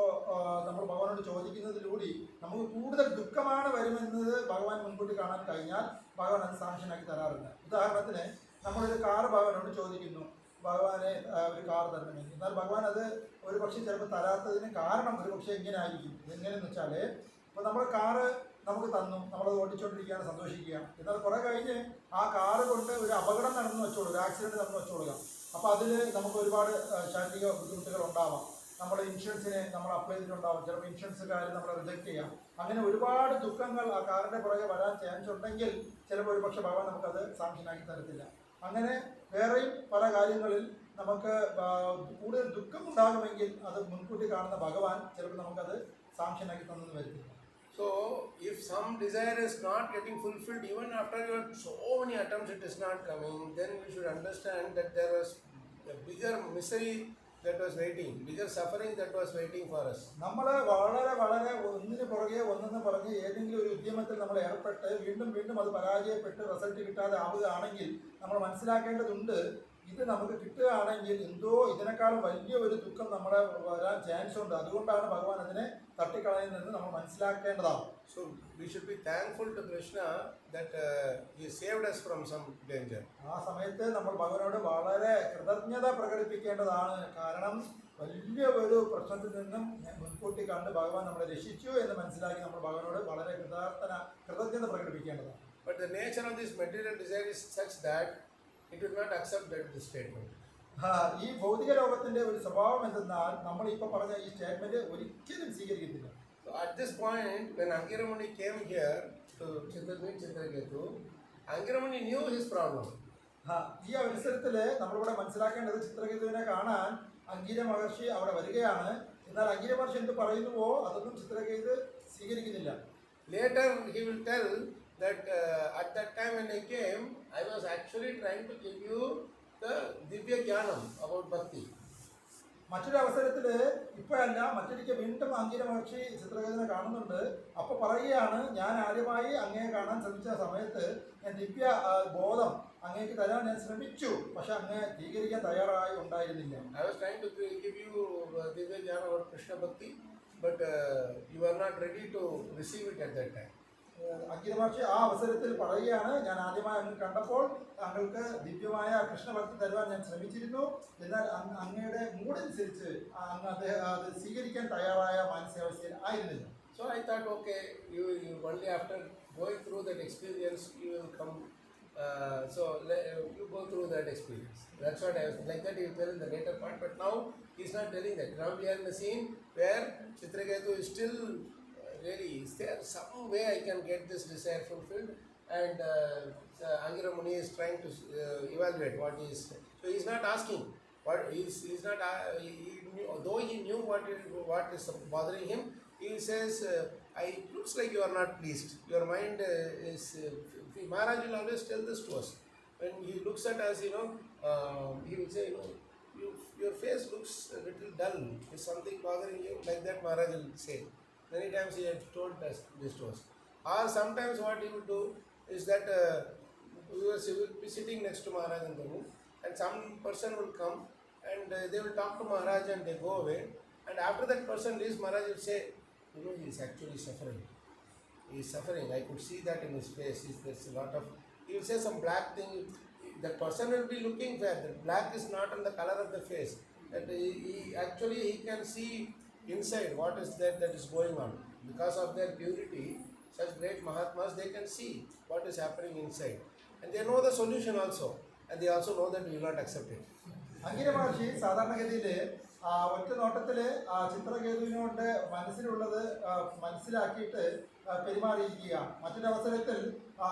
നമ്മൾ ഭഗവാനോട് ചോദിക്കുന്നതിലൂടെ നമുക്ക് കൂടുതൽ ദുഃഖമാണ് വരുമെന്നത് ഭഗവാൻ മുൻകൂട്ടി കാണാൻ കഴിഞ്ഞാൽ ഭഗവാൻ അത് സാങ്ഷനാക്കി തരാറില്ല. ഉദാഹരണത്തിന് നമ്മളൊരു കാർ ഭഗവാനോട് ചോദിക്കുന്നു, ഭഗവാനെ ഒരു കാർ തരണമെങ്കിൽ. എന്നാൽ ഭഗവാൻ അത് ഒരു പക്ഷേ ചിലപ്പോൾ തരാത്തതിന് കാരണം ഒരു പക്ഷേ എങ്ങനെ ആയിരിക്കും. എങ്ങനെയെന്ന് വെച്ചാൽ, ഇപ്പോൾ നമ്മൾ കാറ് നമുക്ക് തന്നു, നമ്മളത് ഓടിച്ചുകൊണ്ടിരിക്കുകയാണ്, സന്തോഷിക്കുക. എന്നാൽ കുറേ കഴിഞ്ഞ് ആ കാറ് കൊണ്ട് ഒരു അപകടം നടന്നു വെച്ചോളൂ, ഒരു ആക്സിഡൻറ്റ് നടന്നു വെച്ചോളുക. അപ്പോൾ അതിൽ നമുക്ക് ഒരുപാട് ശാരീരിക ബുദ്ധിമുട്ടുകൾ ഉണ്ടാവാം. നമ്മുടെ ഇൻഷുറൻസിനെ നമ്മൾ അപ്ലൈ ചെയ്തിട്ടുണ്ടാവും, ചിലപ്പോൾ ഇൻഷുറൻസുകാർ നമ്മളെ റിജക്റ്റ് ചെയ്യാം. അങ്ങനെ ഒരുപാട് ദുഃഖങ്ങൾ ആ കാറിൻ്റെ പുറകെ വരാൻ ചാൻസ് ഉണ്ടെങ്കിൽ ചിലപ്പോൾ ഒരു പക്ഷേ ഭഗവാൻ നമുക്കത് സാങ്ഷനാക്കി തരത്തില്ല. അങ്ങനെ വേറെയും പല കാര്യങ്ങളിൽ നമുക്ക് കൂടുതൽ ദുഃഖം ഉണ്ടാകുമെങ്കിൽ അത് മുൻകൂട്ടി കാണുന്ന ഭഗവാൻ ചിലപ്പോൾ നമുക്കത് സാങ്ഷനാക്കി തന്നെന്ന് വരത്തില്ല. So, if some desire is not getting fulfilled, even after you had so many attempts it is not coming, then you should understand that there was a bigger misery that was waiting, bigger suffering that was waiting for us. നമ്മൾ വളരെ ഒന്നിന് പുറകെ ഒന്നെന്ന് പറഞ്ഞ് ഏതെങ്കിലും ഒരു ഉദ്യമത്തിൽ നമ്മൾ ഏർപ്പെട്ട് വീണ്ടും അത് പരാജയപ്പെട്ട് റിസൾട്ട് കിട്ടാതെ ആവുകയാണെങ്കിൽ നമ്മൾ മനസ്സിലാക്കേണ്ടതുണ്ട്, ഇത് നമുക്ക് കിട്ടുകയാണെങ്കിൽ എന്തോ ഇതിനേക്കാളും വലിയ ഒരു ദുഃഖം നമ്മുടെ വരാൻ ചാൻസ് ഉണ്ട്. അതുകൊണ്ടാണ് ഭഗവാൻ അതിനെ തട്ടിക്കളയുന്നതെന്ന് നമ്മൾ മനസ്സിലാക്കേണ്ടതാണ്. So we should be thankful to Krishna that he saved us from some danger. ആ സമയത്ത് നമ്മൾ ഭഗവാനോട് വളരെ കൃതജ്ഞത പ്രകടിപ്പിക്കേണ്ടതാണ്. കാരണം വലിയ ഒരു പ്രശ്നത്തിൽ നിന്നും മുൻകൂട്ടി കണ്ട് ഭഗവാൻ നമ്മളെ രക്ഷിച്ചു എന്ന് മനസ്സിലാക്കി നമ്മൾ ഭഗവാനോട് വളരെ കൃതജ്ഞത പ്രകടിപ്പിക്കേണ്ടതാണ്. But the nature of this material desire is such that it will not accept that this statement. ഈ ഭൗതിക ലോകത്തിന്റെ ഒരു സ്വഭാവം എന്തെന്നാൽ നമ്മൾ ഇപ്പോൾ പറഞ്ഞ ഈ സ്റ്റേറ്റ്മെന്റ് ഒരിക്കലും സ്വീകരിക്കത്തില്ല. So at this point, when Angira Muni came here to Chitraketu, Angira Muni knew his problem. ഈ അവസരത്തിൽ നമ്മളിവിടെ മനസ്സിലാക്കേണ്ടത് ചിത്രകേതുവിനെ കാണാൻ അംഗീര മഹർഷി അവിടെ വരികയാണ്. എന്നാൽ അംഗീര മഹർഷി എന്ത് പറയുന്നുവോ അതൊന്നും ചിത്രകേതു സ്വീകരിക്കുന്നില്ല. Later he will tell that at that time when I came, I was actually trying to give you the Divya Jnanam about Bhakti. മറ്റൊരു അവസരത്തിൽ ഇപ്പോഴല്ല മറ്റൊരിക്കൽ വീണ്ടും അംഗീര മഹർഷി ചിത്രകേതുവിനെ കാണുന്നുണ്ട്. അപ്പോൾ പറയുകയാണ്, ഞാൻ ആദ്യമായി അങ്ങയെ കാണാൻ ശ്രമിച്ച സമയത്ത് ഞാൻ ദിവ്യ ബോധം അങ്ങേക്ക് തരാൻ ഞാൻ ശ്രമിച്ചു, പക്ഷെ അങ്ങ് സ്വീകരിക്കാൻ തയ്യാറായി ഉണ്ടായിരുന്നില്ല. I was trying to give you Divya Jnanam about Krishna Bhakti, but you were not ready to receive it at that time. അംഗീര മഹർഷി ആ അവസരത്തിൽ പറയുകയാണ്, ഞാൻ ആദ്യമായി അങ്ങ് കണ്ടപ്പോൾ താങ്കൾക്ക് ദിവ്യമായ കൃഷ്ണഭക്തി തരുവാൻ ഞാൻ ശ്രമിച്ചിരുന്നു, എന്നാൽ അങ്ങയുടെ മൂടനുസരിച്ച് അങ്ങ് അത് സ്വീകരിക്കാൻ തയ്യാറായ മാനസികാവസ്ഥയിൽ ആയിരുന്നില്ല. So I thought, okay, you only after going through that experience you will come. So you go through that experience. That's what I was like that. He will tell in the later part, but now he is not telling that. Now we are in the scene where Chitraketu is still really, is there some way I can get this desire fulfilled? And Angira Muni is trying to evaluate what is. So he is not asking. What he's not. He knew, though he knew what is bothering him, he says, "It looks like you are not pleased. Your mind is." Maharaj will always tell this to us. When he looks at us, he will say, your face looks a little dull. Is something bothering you? Like that, Maharaj will say. Many times he had told us this to us. Or sometimes what he would do is that we will be sitting next to Maharaj in the room, and some person will come and they will talk to Maharaj and they go away. And after that person leaves, Maharaj will say, he is actually suffering. He is suffering. I could see that in his face. There's a lot of. He will say some black thing. That person will be looking fair. The black is not on the color of the face. That he can see inside what is there that is going on. Because of their purity, such great Mahatmas, they can see what is happening inside. And they know the solution also. And they also know that we will not accept it. അംഗീര മഹർഷി സാധാരണഗതിയിൽ ഒറ്റ നോട്ടത്തിൽ ചിത്രകേതുവിനോട് മനസ്സിലുള്ളത് മനസ്സിലാക്കിയിട്ട് പെരുമാറിയിരിക്കുക. മറ്റൊരവസരത്തിൽ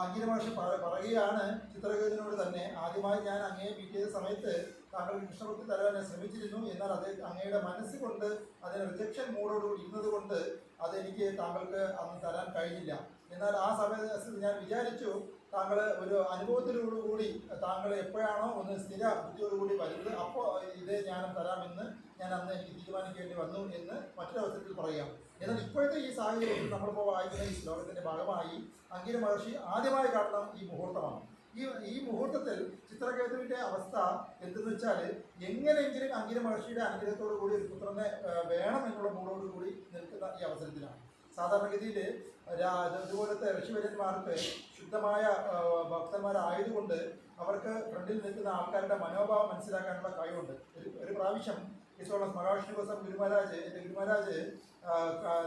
അംഗീര മഹർഷി പറയുകയാണ് ചിത്രകേതുവിനോട് തന്നെ, ആദ്യമായി ഞാൻ അങ്ങയെ മീറ്റ് ചെയ്ത സമയത്ത് താങ്കൾ കൃഷ്ണഭക്തി തരാൻ ശ്രമിച്ചിരുന്നു, എന്നാൽ അത് അങ്ങയുടെ മനസ്സുകൊണ്ട് അതിന് റിജക്ഷൻ മൂഡോടുകൂടി ഇരുന്നത് കൊണ്ട് അതെനിക്ക് താങ്കൾക്ക് അന്ന് തരാൻ കഴിഞ്ഞില്ല. എന്നാൽ ആ സമയത്ത് ഞാൻ വിചാരിച്ചു താങ്കൾ ഒരു അനുഭവത്തിലോടുകൂടി താങ്കൾ എപ്പോഴാണോ ഒന്ന് സ്ഥിര ബുദ്ധിയോടുകൂടി വരുന്നത് അപ്പോൾ ഇതേ ജ്ഞാനം തരാമെന്ന് ഞാൻ അന്ന് എനിക്ക് തീരുമാനിക്കേണ്ടി വന്നു എന്ന് മറ്റൊരവസരത്തിൽ പറയാം. എന്നാൽ ഇപ്പോഴത്തെ ഈ സാഹചര്യത്തിൽ നമ്മളിപ്പോൾ വായിക്കുന്ന ഈ ശ്ലോകത്തിൻ്റെ ഭാഗമായി അംഗീര മഹർഷി ആദ്യമായി കാണുന്ന ഈ മുഹൂർത്തമാണ്. ഈ മുഹൂർത്തത്തിൽ ചിത്രകേതുവിൻ്റെ അവസ്ഥ എന്തെന്ന് വെച്ചാൽ എങ്ങനെയെങ്കിലും അംഗീര മഹർഷിയുടെ അനുഗ്രഹത്തോടു കൂടി ഒരു പുത്രനെ വേണം എന്നുള്ള മൂടോടുകൂടി നിൽക്കുന്ന ഈ അവസരത്തിലാണ്. സാധാരണഗതിയിൽ ഇതുപോലത്തെ ഋഷിവര്യന്മാർക്ക് ശുദ്ധമായ ഭക്തന്മാരായതുകൊണ്ട് അവർക്ക് ഫ്രണ്ടിൽ നിൽക്കുന്ന ആൾക്കാരുടെ മനോഭാവം മനസ്സിലാക്കാനുള്ള കഴിവുണ്ട്. ഒരു പ്രാവശ്യം ഈശ്വരസ് മഹാവിഷ്ണുവസം ഗുരുമഹാരാജ്, എൻ്റെ ഗുരുമഹാരാജ്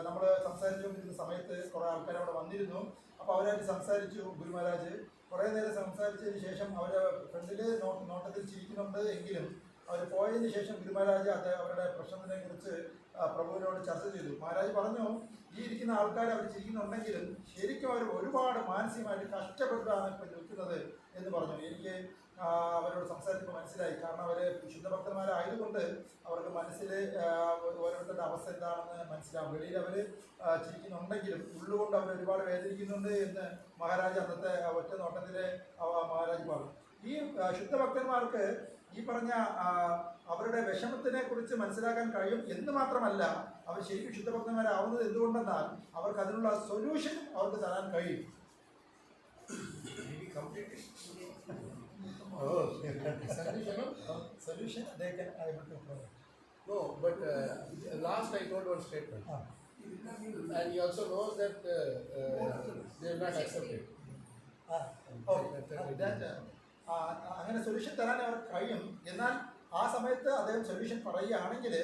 നമ്മൾ സംസാരിച്ചുകൊണ്ടിരുന്ന സമയത്ത് കുറേ ആൾക്കാർ അവിടെ വന്നിരുന്നു. അപ്പോൾ അവരായിട്ട് സംസാരിച്ചു. ഗുരുമഹാരാജ് കുറേ നേരം സംസാരിച്ചതിന് ശേഷം അവർ ഫ്രണ്ടിൽ നോട്ടത്തിൽ ചിരിക്കുന്നുണ്ട് എങ്കിലും അവർ പോയതിന് ശേഷം ഗുരുമഹാരാജ് അവരുടെ പ്രശ്നത്തിനെ കുറിച്ച് പ്രഭുവിനോട് ചർച്ച ചെയ്തു. മഹാരാജ് പറഞ്ഞു, ഈ ഇരിക്കുന്ന ആൾക്കാർ അവർ ചിരിക്കുന്നുണ്ടെങ്കിലും ശരിക്കും അവർ ഒരുപാട് മാനസികമായിട്ട് കഷ്ടപ്പെട്ടാണ് ഇപ്പോൾ നിൽക്കുന്നത് എന്ന് പറഞ്ഞു. എനിക്ക് അവരോട് സംസാരിച്ചപ്പോൾ മനസ്സിലായി. കാരണം അവർ ശുദ്ധഭക്തന്മാരായതുകൊണ്ട് അവർക്ക് മനസ്സിൽ ഓരോരുത്തരുടെ അവസ്ഥ എന്താണെന്ന് മനസ്സിലാവും. വെളിയിൽ അവർ ചിരിക്കുന്നുണ്ടെങ്കിലും ഉള്ളുകൊണ്ട് അവർ ഒരുപാട് വേദനിക്കുന്നുണ്ട് എന്ന് മഹാരാജ് അന്നത്തെ ഒറ്റ നോട്ടത്തിൽ മഹാരാജ് പറഞ്ഞു. ഈ ശുദ്ധഭക്തന്മാർക്ക് ഈ പറഞ്ഞ അവരുടെ വിഷമത്തിനെ കുറിച്ച് മനസ്സിലാക്കാൻ കഴിയും എന്ന് മാത്രമല്ല, അവർ ശരിക്കും ശുദ്ധഭക്തന്മാരാവുന്നത് എന്തുകൊണ്ടെന്നാൽ അവർക്ക് അതിനുള്ള സൊല്യൂഷൻ അവർക്ക് തരാൻ കഴിയും. Maybe completed. Oh, solution, no? Solution they can able to provide. No, but last I told one statement. Ah. And he also knows that they will not accept it. അങ്ങനെ സൊല്യൂഷൻ തരാൻ അവർ കഴിയും. എന്നാൽ ആ സമയത്ത് അദ്ദേഹം സൊല്യൂഷൻ പറയുകയാണെങ്കിൽ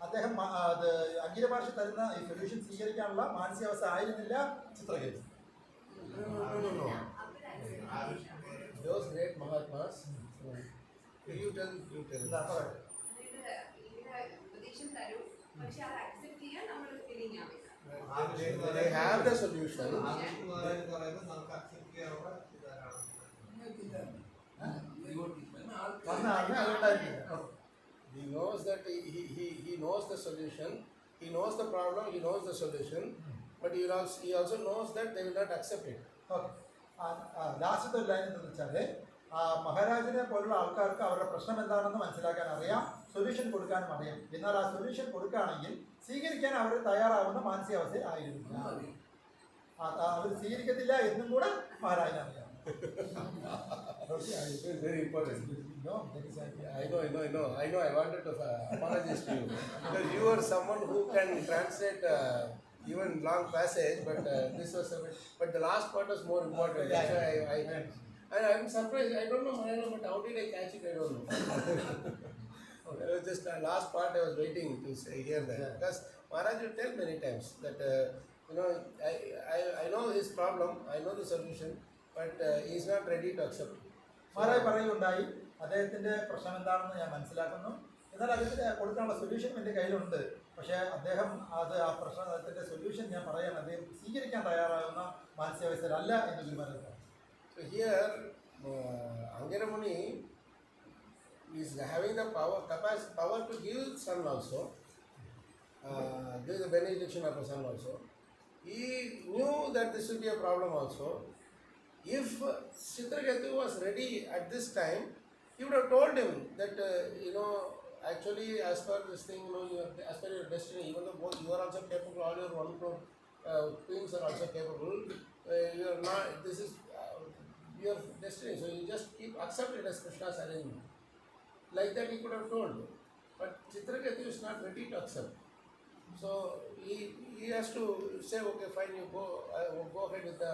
അദ്ദേഹം അത് അഖിലഭാഷ തരുന്ന ഈ സൊല്യൂഷൻ സ്വീകരിക്കാനുള്ള മാനസികാവസ്ഥ ആയിരുന്നില്ല Chitraketu. No. Those great Mahatmas, you tell. എന്താ പറയുക? ഉപദേശം തരും, പക്ഷെ അത് അക്സെപ്റ്റ് ചെയ്യാൻ നമ്മൾ ഫീലിംഗ് ആവില്ല. They have the solution. വന്ന ആളിനെ അതുകൊണ്ടായിരിക്കില്ല. He knows that he knows the solution. He knows the problem. He knows the solution. But he also knows that they will not accept it. Okay, ലാസ്റ്റത്തെ ഒരു line എന്താണെന്ന് വെച്ചാൽ മഹാരാജിനെ പോലുള്ള ആൾക്കാർക്ക് അവരുടെ പ്രശ്നം എന്താണെന്ന് മനസ്സിലാക്കാൻ അറിയാം, സൊല്യൂഷൻ കൊടുക്കാനും അറിയാം. എന്നാൽ ആ സൊല്യൂഷൻ കൊടുക്കുകയാണെങ്കിൽ സ്വീകരിക്കാൻ അവർ തയ്യാറാവുന്ന മാനസികാവസ്ഥ ആയിരുന്നില്ല. അവർ സ്വീകരിക്കത്തില്ല എന്നും കൂടെ മഹാരാജിനെ അറിയാം. It's very important. No, that is I know. I wanted to apologize to you because you are someone who can translate even long passage, but this was a bit. But the last part was more important. That's why and I'm surprised. I don't know Malayalam, but how did I catch it? I don't know. It was just the last part I was waiting to hear that because Maharaj will tell many times that I know his problem, I know the solution, but he is not ready to accept it. Maharaj പറയുകയുണ്ടായി, അദ്ദേഹത്തിൻ്റെ പ്രശ്നം എന്താണെന്ന് ഞാൻ മനസ്സിലാക്കുന്നു, എന്നാൽ അദ്ദേഹത്തിന് കൊടുക്കാനുള്ള solution എൻ്റെ കയ്യിലുണ്ട്. പക്ഷേ അദ്ദേഹം ആ പ്രശ്നത്തിൻ്റെ സൊല്യൂഷൻ ഞാൻ പറയാൻ അദ്ദേഹം സ്വീകരിക്കാൻ തയ്യാറാകുന്ന മാനസികാവസ്ഥയിലല്ല എന്ന് ഗുരുമാരൻ പറഞ്ഞു. So here, Angiramuni is having the power to give son also, give the benediction of a son also. He knew that this would be a problem also. If Chitraketu was ready at this time, he would have told him that, actually as per this thing, as per your destiny, even though both you are also capable, all your 1 crore twins are also capable, you are not, this is your destiny, so you just accept it as Krishna's arrangement. Like that he could have told. But Chitraketu is not ready to accept. So he has to say, okay, fine, you go ahead with the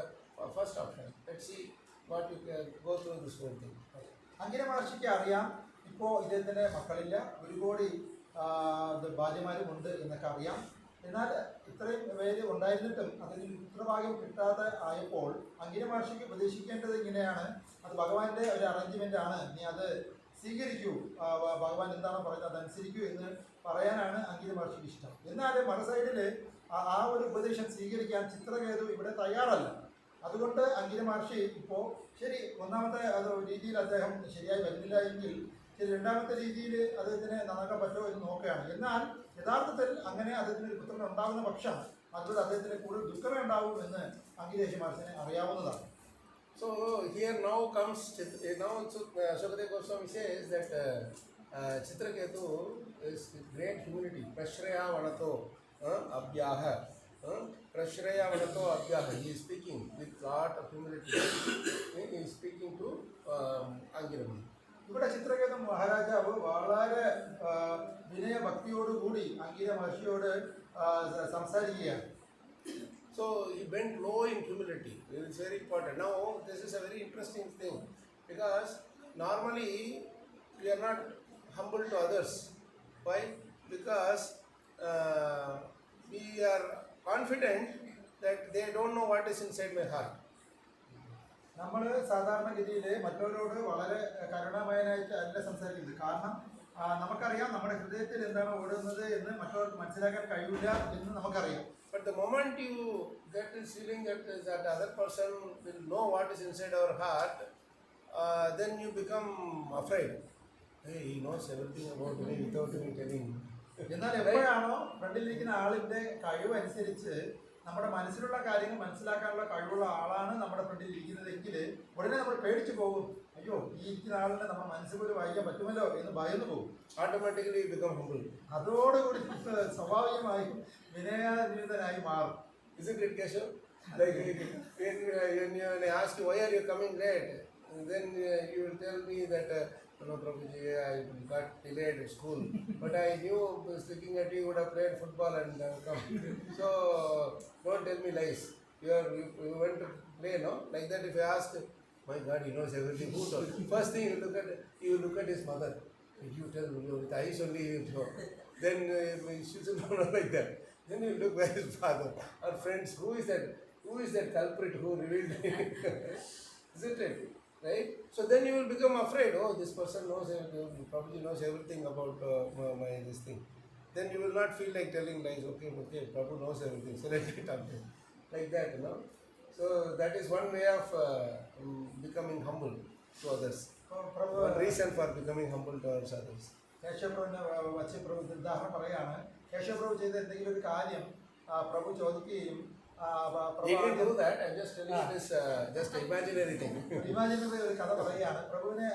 first option. Let's see what you can go through this whole thing. അങ്കിര മഹർഷിക്ക് അറിയാം ഇപ്പോൾ ഇദ്ദേഹത്തിന് മക്കളില്ല, 1 കോടി ഭാര്യമാരുമുണ്ട് എന്നൊക്കെ അറിയാം. എന്നാൽ ഇത്രയും പേര് ഉണ്ടായിരുന്നിട്ടും അതിന് പുത്രഭാഗ്യം കിട്ടാതെ ആയപ്പോൾ അങ്കിര മഹർഷിക്ക് ഉപദേശിക്കേണ്ടത് ഇങ്ങനെയാണ്, അത് ഭഗവാന്റെ ഒരു അറേഞ്ച്മെൻ്റ് ആണ്, നീ അത് സ്വീകരിക്കൂ, ഭഗവാൻ എന്താണോ പറയുന്നത് അതനുസരിക്കൂ എന്ന് പറയാനാണ് അങ്കിര മഹർഷിക്ക് ഇഷ്ടം. എന്നാൽ മറു സൈഡിൽ ആ ഒരു ഉപദേശം സ്വീകരിക്കാൻ ചിത്രകേതു ഇവിടെ തയ്യാറല്ല. അതുകൊണ്ട് അങ്കിര മഹർഷി ഇപ്പോൾ ശരി, ഒന്നാമത്തെ അത് രീതിയിൽ അദ്ദേഹം ശരിയായി വരുന്നില്ല എങ്കിൽ ശരി, 2ാമത്തെ രീതിയിൽ അദ്ദേഹത്തിന് നന്നാക്കാൻ പറ്റുമോ എന്ന് നോക്കുകയാണ്. എന്നാൽ യഥാർത്ഥത്തിൽ അങ്ങനെ അദ്ദേഹത്തിന് ഒരു പുത്രൻ ഉണ്ടാകുന്ന പക്ഷം അതുകൊണ്ട് അദ്ദേഹത്തിന് കൂടുതൽ ദുഃഖമേ ഉണ്ടാവും എന്ന് അങ്കിരേഷ് മഹർഷിനെ അറിയാവുന്നതാണ്. So here now comes Sukadeva Goswami says that Chitraketu is with great humility. Prashraya Vanato Abhyaha. Prashraya Vanato Abhyaha. He is speaking with lot of humility. He is speaking to Angiramuni. ഇവിടെ ചിത്രകേതു മഹാരാജാവ് വളരെ വിനയഭക്തിയോടുകൂടി അങ്കിര മഹർഷിയോട് സംസാരിക്കുകയാണ്. So he bent low in humility. It is very important. Now this is a very interesting thing because normally we are not humble to others. Why? Because we are confident that they don't know what is inside my heart. നമ്മൾ സാധാരണഗതിയിൽ മറ്റവരോട് വളരെ കരുണാമയനായിട്ട് അല്ല സംസാരിക്കുന്നത്. കാരണം നമുക്കറിയാം നമ്മുടെ ഹൃദയത്തിൽ എന്താണ് ഓടുന്നത് എന്ന് മറ്റവർക്ക് മനസ്സിലാക്കാൻ കഴിയില്ല എന്ന് നമുക്കറിയാം. But the moment you get this feeling that other person will know what is inside our heart, then you become afraid. Hey, he knows everything about me without me telling. എന്നാൽ എപ്പോഴാണോ ഫ്രണ്ടിലിരിക്കുന്ന ആളിൻ്റെ കഴിവ് അനുസരിച്ച് നമ്മുടെ മനസ്സിലുള്ള കാര്യങ്ങൾ മനസ്സിലാക്കാനുള്ള കഴിവുള്ള ആളാണ് നമ്മുടെ ഫ്രണ്ടിൽ ഇരിക്കുന്നതെങ്കിൽ ഉടനെ നമ്മൾ പേടിച്ചു പോകും. അയ്യോ, ഈ ഇരിക്കുന്ന ആളിനെ നമ്മുടെ മനസ്സ് പോലും വായിക്കാൻ പറ്റുമല്ലോ എന്ന് ഭയന്നു പോകും. Automatically you become humble. അതോടുകൂടി സ്വാഭാവികമായും വിനയാന്വിതനായി മാറും. Isn't it, Keshav? Like when I ask you why are you coming late, and then you will tell me that no Prabhuji, I got delayed at school, but I knew looking at you would have played football and come. So don't tell me lies. You went to play, no? Like that if you ask, my God, he knows everything. Who told? First thing you look at his mother. You tell me with eyes only you know. Then she should know like that. Then you look where his father or friends. Who is that? Who is that culprit who revealed it? Isn't it? Right? So then you will become afraid. Oh, this person knows everything. Probably knows everything about my this thing. Then you will not feel like telling lies. Okay, Prabhu knows everything. So let me talk to him. Like that, you know. So that is one way of becoming humble to others. Prabhu One reason for becoming humble towards others. കേശവപ്രഭുവിനെ വച്ച് പ്രഭു ഉദാഹരണം പറയാണ്. കേശവപ്രഭു ചെയ്ത എന്തെങ്കിലും ഒരു കാര്യം പ്രഭു ചോദിക്കുകയും He didn't do that. I'm just telling you this just imaginary thing. Imaginary ഒരു കഥ പറയുകയാണ്. പ്രഭുവിനെ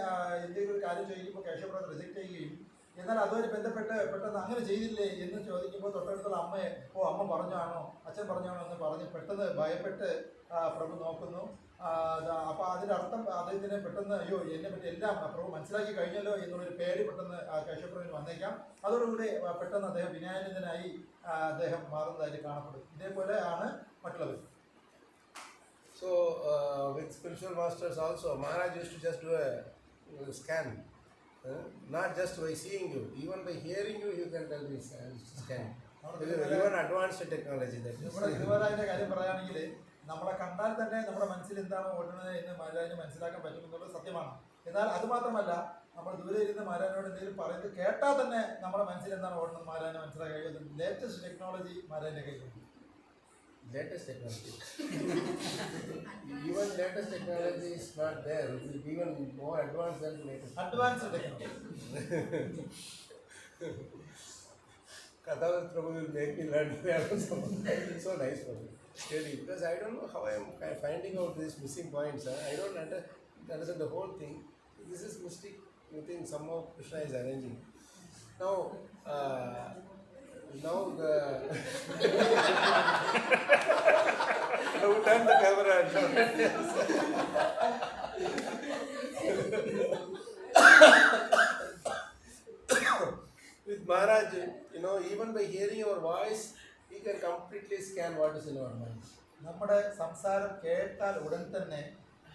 എന്തെങ്കിലും ഒരു കാര്യം ചോദിക്കുമ്പോൾ കേശവപ്രഭു റിജക്ട് ചെയ്യുകയും എന്നാൽ അതുമായി ബന്ധപ്പെട്ട് പെട്ടെന്ന് അങ്ങനെ ചെയ്തില്ലേ എന്ന് ചോദിക്കുമ്പോൾ തൊട്ടടുത്തുള്ള അമ്മയെ അമ്മ പറഞ്ഞാണോ അച്ഛൻ പറഞ്ഞാണോ എന്ന് പറഞ്ഞ് പെട്ടെന്ന് ഭയപ്പെട്ട് പ്രഭു നോക്കുന്നു. അപ്പോൾ അതിൻ്റെ അർത്ഥം അദ്ദേഹത്തിന് പെട്ടെന്ന് അയ്യോ എന്നെ പറ്റി എല്ലാം പ്രഭു മനസ്സിലാക്കി കഴിഞ്ഞല്ലോ എന്നുള്ളൊരു പേടി പെട്ടെന്ന് കേശവപ്രഭുവിന് വന്നേക്കാം. അതോടുകൂടി പെട്ടെന്ന് അദ്ദേഹം വിനയാനന്ദനായി അദ്ദേഹം മാറുന്നതായിട്ട് കാണപ്പെടും. ഇതേപോലെ ആണ് മറ്റുള്ളവർ. So with spiritual masters also, Maharaj used to just do a scan. Not just by seeing you, even by hearing you, you can tell me scan. Even advanced technology that is. നമ്മുടെ ഗുരുവായൂരിന്റെ കാര്യം പറയുകയാണെങ്കിൽ നമ്മളെ കണ്ടാൽ തന്നെ നമ്മുടെ മനസ്സിൽ എന്താണ് ഓടുന്നത് എന്ന് മഹാരാജിന് മനസ്സിലാക്കാൻ പറ്റുമെന്നുള്ളത് സത്യമാണ്. എന്നാൽ അതുമാത്രമല്ല നമ്മൾ ദൂരെ ഇരുന്ന് മഹാരാജിനോട് എന്തെങ്കിലും പറയുന്നത് കേട്ടാൽ തന്നെ നമ്മുടെ മനസ്സിൽ എന്താണ് ഓടുന്നത് മഹാരാജിനെ മനസ്സിലാക്കാൻ കഴിയും. ലേറ്റസ്റ്റ് ടെക്നോളജി മഹാരാജിന്റെ കയ്യിലുണ്ട്. Latest technology. Even latest technology is not there. It will be even more advanced than latest. Advanced technology. Katha Prabhu will make me learn. So nice for me. Really, because I don't know how I am finding out these missing points. I don't understand the whole thing. This is mystic. You think somehow Krishna is arranging. Now the now turn the camera and with Maharaj, even by hearing our voice, he can completely scan what is in our mind. നമ്മുടെ സംസാരം കേട്ടാൽ ഉടൻ തന്നെ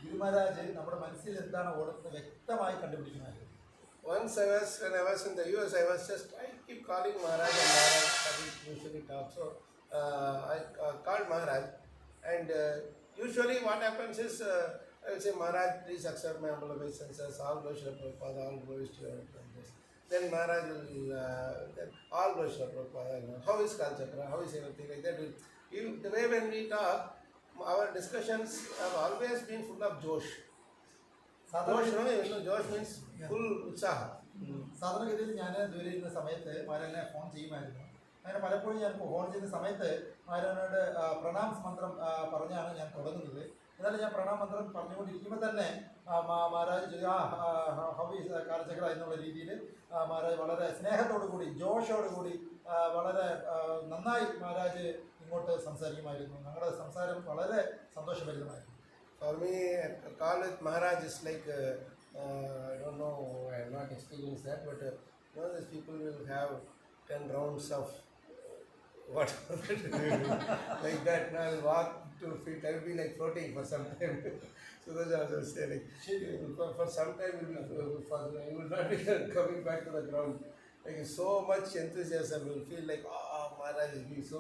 ഗുരുമഹാരാജ് നമ്മുടെ മനസ്സിൽ എന്താണ് ഓടുന്നത് വ്യക്തമായി കണ്ടുപിടിക്കുന്നത്. Once when I was in the US, I keep calling Maharaj and Maharaj usually talk. So I called Maharaj and usually what happens is I will say, Maharaj, please accept my humble obeisances, all glories to Prabhupada, all glories to your this. Then Maharaj will, then all glories to Prabhupada, how is Kalchakra, how is everything like that. The way when we talk, our discussions have always been full of Josh. Josh means full Utsaha. സാധാരണഗതിയിൽ ഞാൻ ദൂരെ ഇരുന്ന സമയത്ത് മാരനെ phone ചെയ്യുമായിരുന്നു. അങ്ങനെ പലപ്പോഴും ഞാൻ phone ചെയ്യുന്ന സമയത്ത് മാരനോട് പ്രണാം മന്ത്രം പറഞ്ഞാണ് ഞാൻ തുടങ്ങുന്നത്. എന്നാലും ഞാൻ പ്രണാം മന്ത്രം പറഞ്ഞുകൊണ്ടിരിക്കുമ്പോൾ തന്നെ മഹാരാജ് ഹൗസ് കാലചക്ര എന്നുള്ള രീതിയിൽ മഹാരാജ് വളരെ സ്നേഹത്തോടു കൂടി ജോഷോടു കൂടി വളരെ നന്നായി മഹാരാജ് ഇങ്ങോട്ട് സംസാരിക്കുമായിരുന്നു. ഞങ്ങളുടെ സംസാരം വളരെ സന്തോഷഭരിതമായിരുന്നു. For me, a call with Maharaj is like, I don't know, I have not experienced that, but these people will have 10 rounds of whatever like that. Now I will walk 2 feet, I will be like floating for some time. So that's what I was saying. Like, for some time you will not be coming back to the ground. Like so much enthusiasm, you will feel like, Maharaj is giving so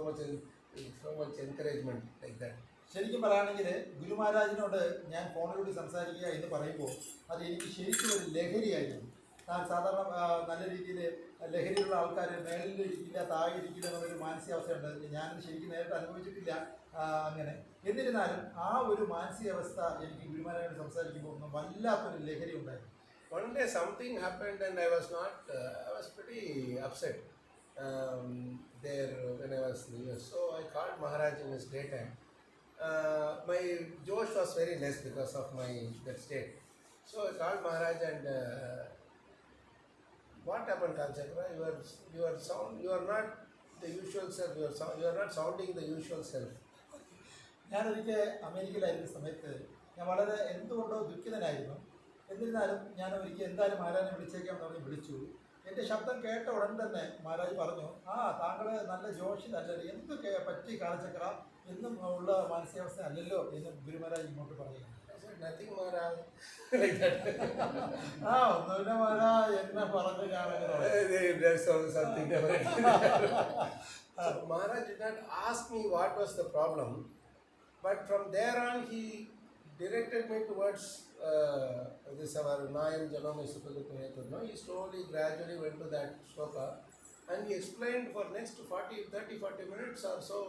much encouragement like that. ശരിക്കും പറയുകയാണെങ്കിൽ ഗുരുമഹാരാജിനോട് ഞാൻ ഫോണിലൂടെ സംസാരിക്കുക എന്ന് പറയുമ്പോൾ അത് എനിക്ക് ശരിക്കും ഒരു ലഹരിയായിരുന്നു. ഞാൻ സാധാരണ നല്ല രീതിയിൽ ലഹരിയുള്ള ആൾക്കാർ മേളിൽ ഇരിക്കില്ല താഴെ ഇരിക്കില്ല എന്നുള്ളൊരു മാനസികാവസ്ഥയുണ്ട്. ഞാനത് ശരിക്കും നേരിട്ട് അനുഭവിച്ചിട്ടില്ല അങ്ങനെ. എന്നിരുന്നാലും ആ ഒരു മാനസികാവസ്ഥ എനിക്ക് ഗുരുമഹാരാജിനോട് സംസാരിക്കുമ്പോൾ വല്ലാത്തൊരു ലഹരി ഉണ്ടായിരുന്നു. One day something happened and I was pretty upset there when I was in the US. So I called Maharaj in his daytime. My Josh was very less because of that state. So I called Maharaj and what happened, Kalchakra? You are not the usual self. You are not sounding the usual self. ഞാനൊരിക്കൽ അമേരിക്കയിലായിരുന്ന സമയത്ത് ഞാൻ വളരെ എന്തുകൊണ്ടോ ദുഃഖിതനായിരുന്നു. എന്നിരുന്നാലും ഞാൻ ഒരിക്കൽ എന്തായാലും മഹാരാജനെ വിളിച്ചേക്കാമെന്ന് പറഞ്ഞ് വിളിച്ചു. എൻ്റെ ശബ്ദം കേട്ട ഉടൻ തന്നെ മഹാരാജ് പറഞ്ഞു, താങ്കൾ നല്ല ജോഷിലല്ലല്ലോ, എന്ത് പറ്റി കാലചക്ര, എന്നും ഉള്ള മാനസികാവസ്ഥ അല്ലല്ലോ എന്ന് ഗുരുമഹാരാജ് ഇങ്ങോട്ട് പറയുക. Nothing Maharaj like that. ഒന്നുമില്ല മഹാരാജ് എന്നെ പറഞ്ഞു There's something different. So Maharaj did not ask me what was the problem, but from there on he directed me towards this our Nayam Janami Sukhadukha. He slowly, gradually went to that shloka and he explained for next 30-40 minutes or so.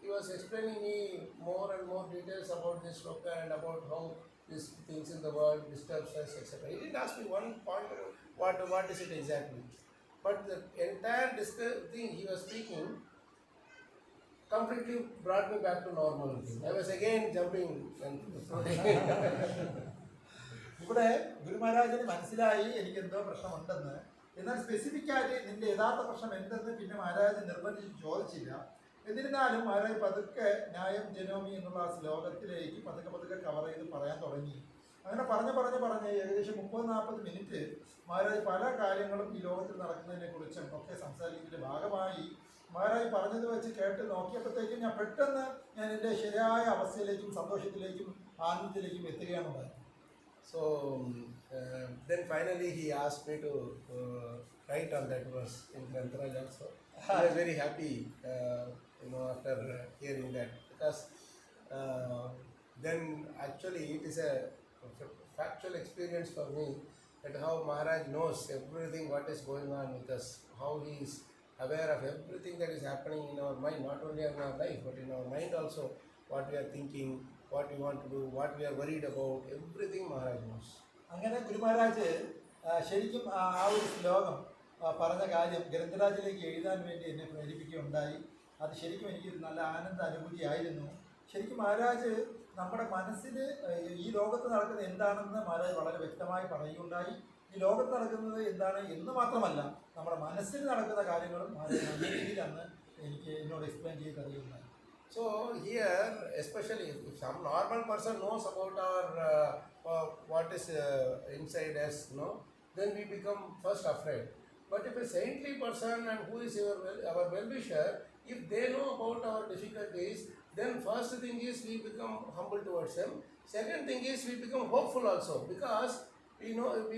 He was explaining me more and more details about this shloka and about how these things in the world disturbs us, etc. He didn't ask me one point what is it exactly. But the entire thing he was speaking completely brought me back to normality. I was again jumping and ഇവിടെ ഗുരുമഹാരാജിന് മനസ്സിലായി എനിക്കെന്തോ പ്രശ്നമുണ്ടെന്ന്. എന്നാൽ സ്പെസിഫിക്കായിട്ട് നിന്റെ യഥാർത്ഥ പ്രശ്നം എന്തെന്ന് പിന്നെ മഹാരാജ് നിർബന്ധിച്ച് ചോദിച്ചില്ല. എന്നിരുന്നാലും മഹാരാജ് പതുക്കെ ന്യായം ജനോമി എന്നുള്ള ആ ശ്ലോകത്തിലേക്ക് പതുക്കെ കവർ ചെയ്ത് പറയാൻ തുടങ്ങി. അങ്ങനെ പറഞ്ഞ് ഏകദേശം 30-40 മിനിറ്റ് മഹാരാജ് പല കാര്യങ്ങളും ഈ ലോകത്തിൽ നടക്കുന്നതിനെ കുറിച്ചും ഒക്കെ സംസാരിക്കുന്നതിൻ്റെ ഭാഗമായി മഹാരാജ് പറഞ്ഞത് വെച്ച് കേട്ട് നോക്കിയപ്പോഴത്തേക്കും ഞാൻ പെട്ടെന്ന് എൻ്റെ ശരിയായ അവസ്ഥയിലേക്കും സന്തോഷത്തിലേക്കും ആനന്ദത്തിലേക്കും എത്തുകയാണ് ഉണ്ടായത്. So then finally he asked me to write on that verse in Grantaraj also. I was very happy, after hearing that, because then actually it is a factual experience for me that how Maharaj knows everything what is going on with us, how he is aware of everything that is happening in our mind, not only in our life but in our mind also, what we are thinking, what we want to do, what we are worried about, everything Maharaj knows. അങ്ങനെ ഗുരുമഹാരാജ് ശരിക്കും ആ ഒരു ശ്ലോകം പറഞ്ഞ കാര്യം ഗ്രന്ഥരാജിലേക്ക് എഴുതാൻ വേണ്ടി എന്നെ പ്രേരിപ്പിക്കുകയുണ്ടായി. അത് ശരിക്കും എനിക്കൊരു നല്ല ആനന്ദ അനുഭൂതിയായിരുന്നു. ശരിക്കും മഹാരാജ് നമ്മുടെ മനസ്സിൽ ഈ ലോകത്ത് നടക്കുന്നത് എന്താണെന്ന് മഹാരാജ് വളരെ വ്യക്തമായി പറയുകയുണ്ടായി. ഈ ലോകത്ത് നടക്കുന്നത് എന്താണ് എന്ന് മാത്രമല്ല, നമ്മുടെ മനസ്സിൽ നടക്കുന്ന കാര്യങ്ങളും മഹാരാജ് നല്ല രീതിയിൽ അന്ന് എന്നോട് എക്സ്പ്ലെയിൻ ചെയ്ത് തരികയുണ്ടായി. So here, especially if some normal person knows about our what is inside us, then we become first afraid. But if a saintly person and who is our well-wisher, if they know about our difficulties, then first thing is we become humble towards them. Second thing is we become hopeful also, because we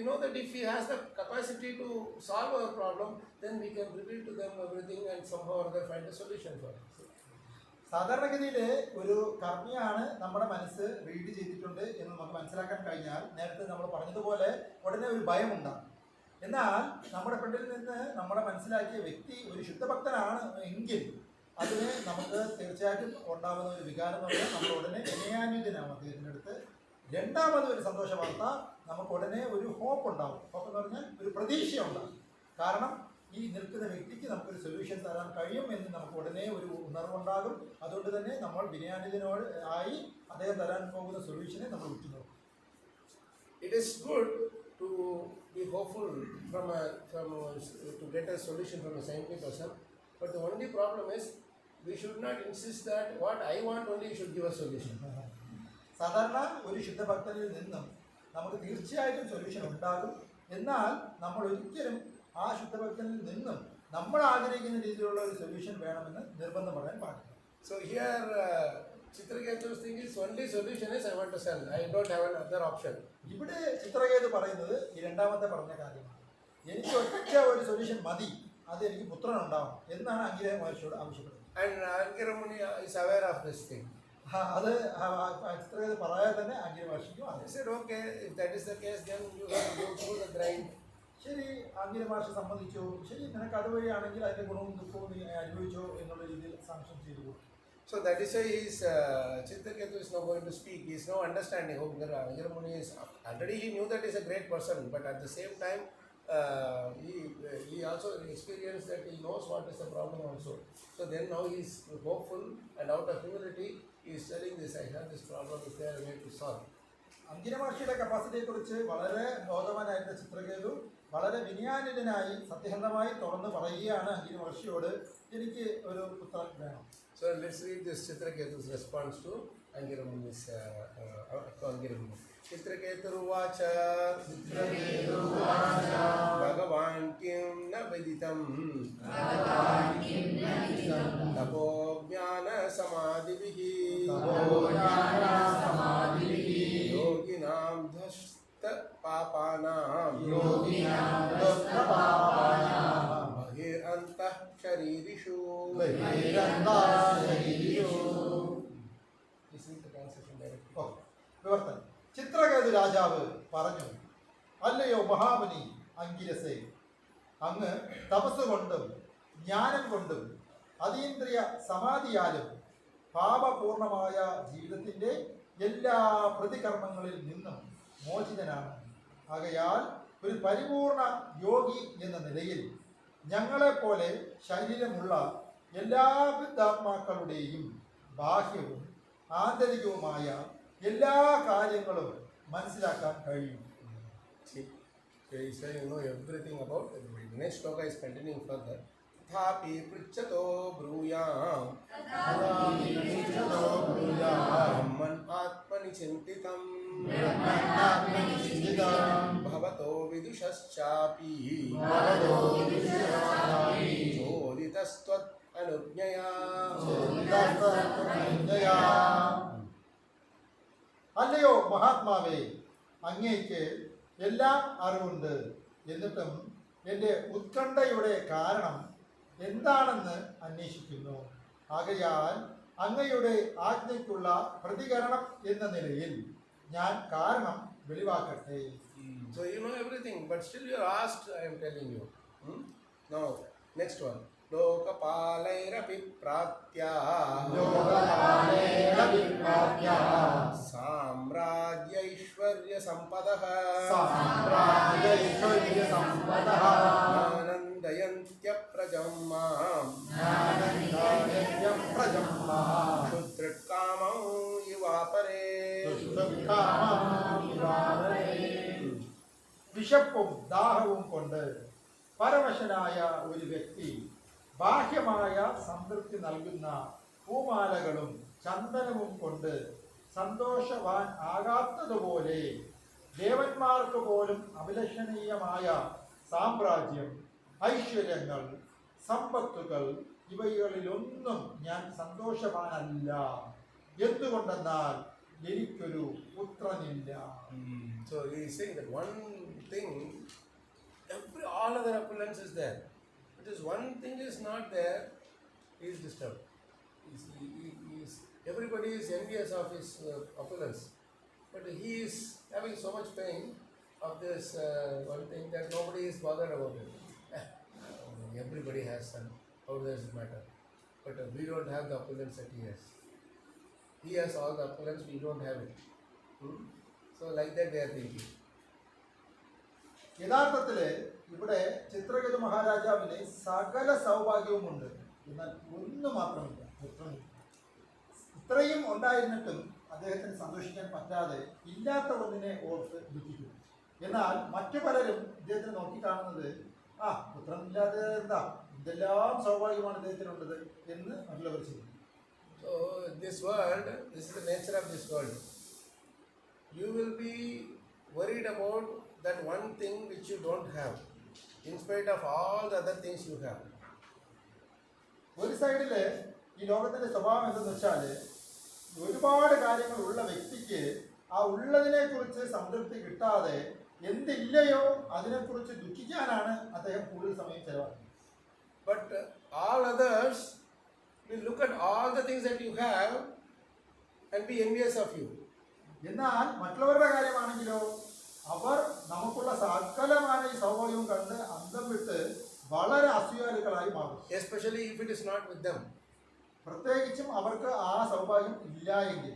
know that if he has the capacity to solve our problem, then we can reveal to them everything and somehow or other find a solution for it. സാധാരണഗതിയിൽ ഒരു കർമ്മിയാണ് നമ്മുടെ മനസ്സ് read ചെയ്തിട്ടുണ്ട് എന്ന് നമുക്ക് മനസ്സിലാക്കാൻ കഴിഞ്ഞാൽ നേരത്തെ നമ്മൾ പറഞ്ഞതുപോലെ ഉടനെ ഒരു ഭയമുണ്ടാകും. എന്നാൽ നമ്മുടെ ഫ്രണ്ടിൽ നിന്ന് നമ്മളെ മനസ്സിലാക്കിയ വ്യക്തി ഒരു ശുദ്ധഭക്തനാണ് എങ്കിൽ അതിന് നമുക്ക് തീർച്ചയായിട്ടും ഉണ്ടാകുന്ന ഒരു വികാരം എന്ന് പറഞ്ഞാൽ നമ്മൾ ഉടനെ വിനയാന്വിതനാണ് അദ്ദേഹത്തിൻ്റെ അടുത്ത്. രണ്ടാമത് ഒരു സന്തോഷ വാർത്ത, നമുക്ക് ഉടനെ ഒരു ഹോപ്പ് ഉണ്ടാകും. ഹോപ്പ് എന്ന് പറഞ്ഞാൽ ഒരു പ്രതീക്ഷയുണ്ടാകും. കാരണം ഈ നിൽക്കുന്ന വ്യക്തിക്ക് നമുക്കൊരു സൊല്യൂഷൻ തരാൻ കഴിയും എന്ന് നമുക്ക് ഉടനെ ഒരു ഉണർവുണ്ടാകും. അതുകൊണ്ട് തന്നെ നമ്മൾ വിനയാന്വിതനോട് ആയി അദ്ദേഹം തരാൻ പോകുന്ന സൊല്യൂഷനെ നമ്മൾ ഉറ്റുനോക്കും. It is good to be hopeful to get a solution from a saintly person, but the only problem is we should not insist that what I want only you should give a solution. സാധാരണ ഒരു ശുദ്ധഭക്തനിൽ നിന്നും നമുക്ക് തീർച്ചയായിട്ടും solution ഉണ്ടാകും. എന്നാൽ നമ്മൾ ഒരിക്കലും ആ ശുദ്ധഭക്തനിൽ നിന്നും നമ്മൾ ആഗ്രഹിക്കുന്ന രീതിയിലുള്ള ഒരു സൊല്യൂഷൻ വേണമെന്ന് നിർബന്ധം പറയാൻ പാടില്ല. So here Chitraketu's thing is only solution is I want to sell. I don't have another option. ഇവിടെ ചിത്രകേതു പറയുന്നത് ഈ രണ്ടാമത്തെ പറഞ്ഞ കാര്യമാണ്. എനിക്ക് ഒറ്റ ഒരു സൊല്യൂഷൻ മതി, അത് എനിക്ക് പുത്രൻ ഉണ്ടാവണം എന്നാണ് അംഗിര മഹർഷിയോട് ആവശ്യപ്പെടുന്നത്. And Angira Muni is aware of this thing. അത് ചിത്രകേതു പറയാതെ തന്നെ അംഗിര മഹർഷിക്കും He said, okay, if that is the case, then you have to go through the grind. ശരി, അംഗിര മഹർഷി സമ്മതിച്ചു. ശരി, നിനക്ക് അതുവഴിയാണെങ്കിൽ അതിൻ്റെ ഗുണവും ദുഃഖവും നീ അനുഭവിച്ചോ എന്നുള്ള രീതിയിൽ സാങ്ഷൻ ചെയ്തു. So that is why Chitraketu is now going to speak. He is now understanding who Angira Muni is. Already he knew that he is a great person, but at the same time he also experienced that he knows what is the problem also. So then now he is hopeful, and out of humility he is telling this, I have this problem, is there a way to solve? അംഗിര മഹർഷിയുടെ കപ്പാസിറ്റിയെക്കുറിച്ച് വളരെ ബോധവാനായിരുന്ന ചിത്രകേതു വളരെ വിനയാന്വിതനായി സത്യസന്ധമായി തുറന്ന് പറയുകയാണ് അംഗിര മഹർഷിയോട്, എനിക്ക് ഒരു പുത്രൻ വേണം. So let's read this Chitraketu's response to Angiramuni's Angiramuni. Chitraketuruvacha Bhagavan kim na viditam Tapo jnana samadhivihi Yoginam dhasta papanam Bahir antah sharirishu. This is the translation directly. വിവർത്തനം. ചിത്രകേതു രാജാവ് പറഞ്ഞു, അല്ലയോ മഹാമുനി അങ്കിരസേ, അങ്ങ് തപസ് കൊണ്ടും ജ്ഞാനം കൊണ്ടും അതീന്ദ്രിയ സമാധിയാലും പാപപൂർണമായ ജീവിതത്തിൻ്റെ എല്ലാ പ്രതികർമ്മങ്ങളിൽ നിന്നും മോചിതനാണ്. ആകയാൽ ഒരു പരിപൂർണ യോഗി എന്ന നിലയിൽ ഞങ്ങളെപ്പോലെ ശരീരമുള്ള എല്ലാ ബുദ്ധാത്മാക്കളുടെയും ബാഹ്യവും ആന്തരികവുമായ എല്ലാ കാര്യങ്ങളും മനസ്സിലാക്കാൻ കഴിയും. See, so he said, you know everything about everybody. The next sloka is continuing further. Thapi prichato bruyam Brahman atmani chintitam Bhavato vidushaschapi Choditastvat anujñaya. അല്ലയോ മഹാത്മാവേ, അങ്ങേക്ക് എല്ലാം അറിവുണ്ട്. എന്നിട്ടും എൻ്റെ ഉത്കണ്ഠയുടെ കാരണം എന്താണെന്ന് അന്വേഷിക്കുന്നു. ആകയാൽ അങ്ങയുടെ ആജ്ഞയ്ക്കുള്ള പ്രതികരണം എന്ന നിലയിൽ ഞാൻ കാരണം വെളിവാക്കട്ടെ. So you know everything, but still you are asked, I am telling you. Now, next one. Lokapalairapi pratya Samrajyaishvarya sampadaha Anandayantya prajamam Shudritkamam yuvapare. വിശപ്പും ദാഹവും കൊണ്ട് പരവശനായ ഒരു വ്യക്തി ബാഹ്യമായ സംതൃപ്തി നൽകുന്ന പൂമാലകളും ചന്ദനവും കൊണ്ട് സന്തോഷവാൻ ആകാത്തതുപോലെ ദേവന്മാർക്ക് പോലും അഭിലഷണീയമായ സാമ്രാജ്യം, ഐശ്വര്യങ്ങൾ, സമ്പത്തുകൾ ഇവകളിലൊന്നും ഞാൻ സന്തോഷവാനല്ല. എന്തുകൊണ്ടെന്നാൽ എനിക്കൊരു പുത്രനില്ല. So he is saying that one thing, all other opulence is there. But this one thing is not there, he is disturbed. Everybody is envious of his opulence. But he is having so much pain of this one thing that nobody is bothered about it. Everybody has some. How does it matter? But we don't have the opulence that he has. He has all the opulence, we don't have it. So like that they are thinking. യഥാർത്ഥത്തില് ഇവിടെ ചിത്രകേതു മഹാരാജാവിന് സകല സൗഭാഗ്യവുമുണ്ട്, എന്നാൽ ഒന്ന് മാത്രമില്ല, പുത്രനില്ല. ഇത്രയും ഉണ്ടായിരുന്നിട്ടും അദ്ദേഹത്തിന് സന്തോഷിക്കാൻ പറ്റാതെ ഇല്ലാത്ത ഒന്നിനെ ഓർത്ത് ദുഃഖിക്കുന്നു. എന്നാൽ മറ്റു പലരും ഇദ്ദേഹത്തിന് നോക്കിക്കാണുന്നത്, പുത്രനില്ലാതെ എന്താ, എന്തെല്ലാം സൗഭാഗ്യമാണ് ഇദ്ദേഹത്തിനുള്ളത് എന്ന് മറ്റുള്ളവർ ചെയ്യും. So this world, this is the nature of this world. You will be worried about that one thing which you don't have, in spite of all the other things you have. ഒരു സൈഡില് ഈ ലോകത്തിന്റെ സ്വഭാവം എന്തെന്ന് വെച്ചാൽ, ഒരുപാട് കാര്യങ്ങൾ ഉള്ള വ്യക്തിക്ക് ആ ഉള്ളതിനെ കുറിച്ച് സംതൃപ്തി കിട്ടാതെ എന്തില്ലയോ അതിനെക്കുറിച്ച് ദുഃഖിക്കാനാണ് അദ്ദേഹം കൂടുതൽ സമയം ചെലവാക്കുന്നത്. But all others will look at all the things that you have and be envious of you. എന്നാൽ മറ്റുള്ളവരുടെ കാര്യമാണെങ്കിലോ, അവർ നമുക്കുള്ള സകലമായ സൗഭാഗ്യവും കണ്ട് അന്തം വിട്ട് വളരെ അസൂയാലുക്കളായി മാറും. Especially if it is not with them. പ്രത്യേകിച്ചും അവർക്ക് ആ സൗഭാഗ്യം ഇല്ല എങ്കിൽ.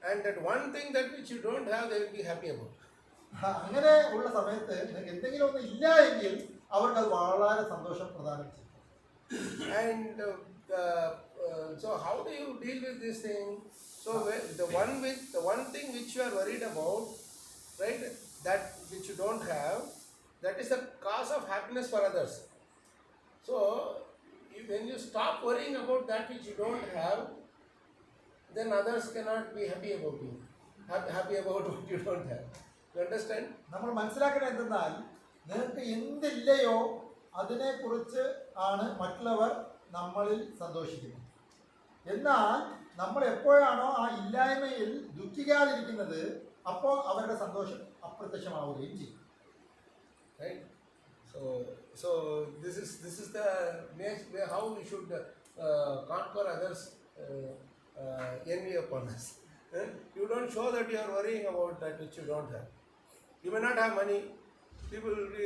And that one thing that which you don't have, they will be happy about. അങ്ങനെ ഉള്ള സമയത്ത് നിങ്ങൾക്ക് എന്തെങ്കിലും ഒന്നും ഇല്ല എങ്കിൽ അവർക്ക് അത് വളരെ സന്തോഷം പ്രദാനം ചെയ്യും. And so how do you deal with this thing? So the one thing which you are worried about, right, that which you don't have, that is the cause of happiness for others. So when you stop worrying about that which you don't have, then others cannot be happy about you, happy about what you don't have. You understand? നമ്മൾ മനസ്സിലാക്കണം എന്തെന്നാൽ നിങ്ങൾക്ക് എന്തില്ലയോ അതിനെക്കുറിച്ച് ആണ് മറ്റുള്ളവർ നമ്മളിൽ സന്തോഷിക്കുന്നത്. എന്നാൽ നമ്മൾ എപ്പോഴാണോ ആ ഇല്ലായ്മയിൽ ദുഃഖിക്കാതിരിക്കുന്നത് അപ്പോൾ അവരുടെ സന്തോഷം അപ്രത്യക്ഷമാവുകയും ചെയ്യും. Right? So this is the next way how we should conquer others envy upon us. You don't show that you are worrying about that which you don't have. You may not have money. People will be,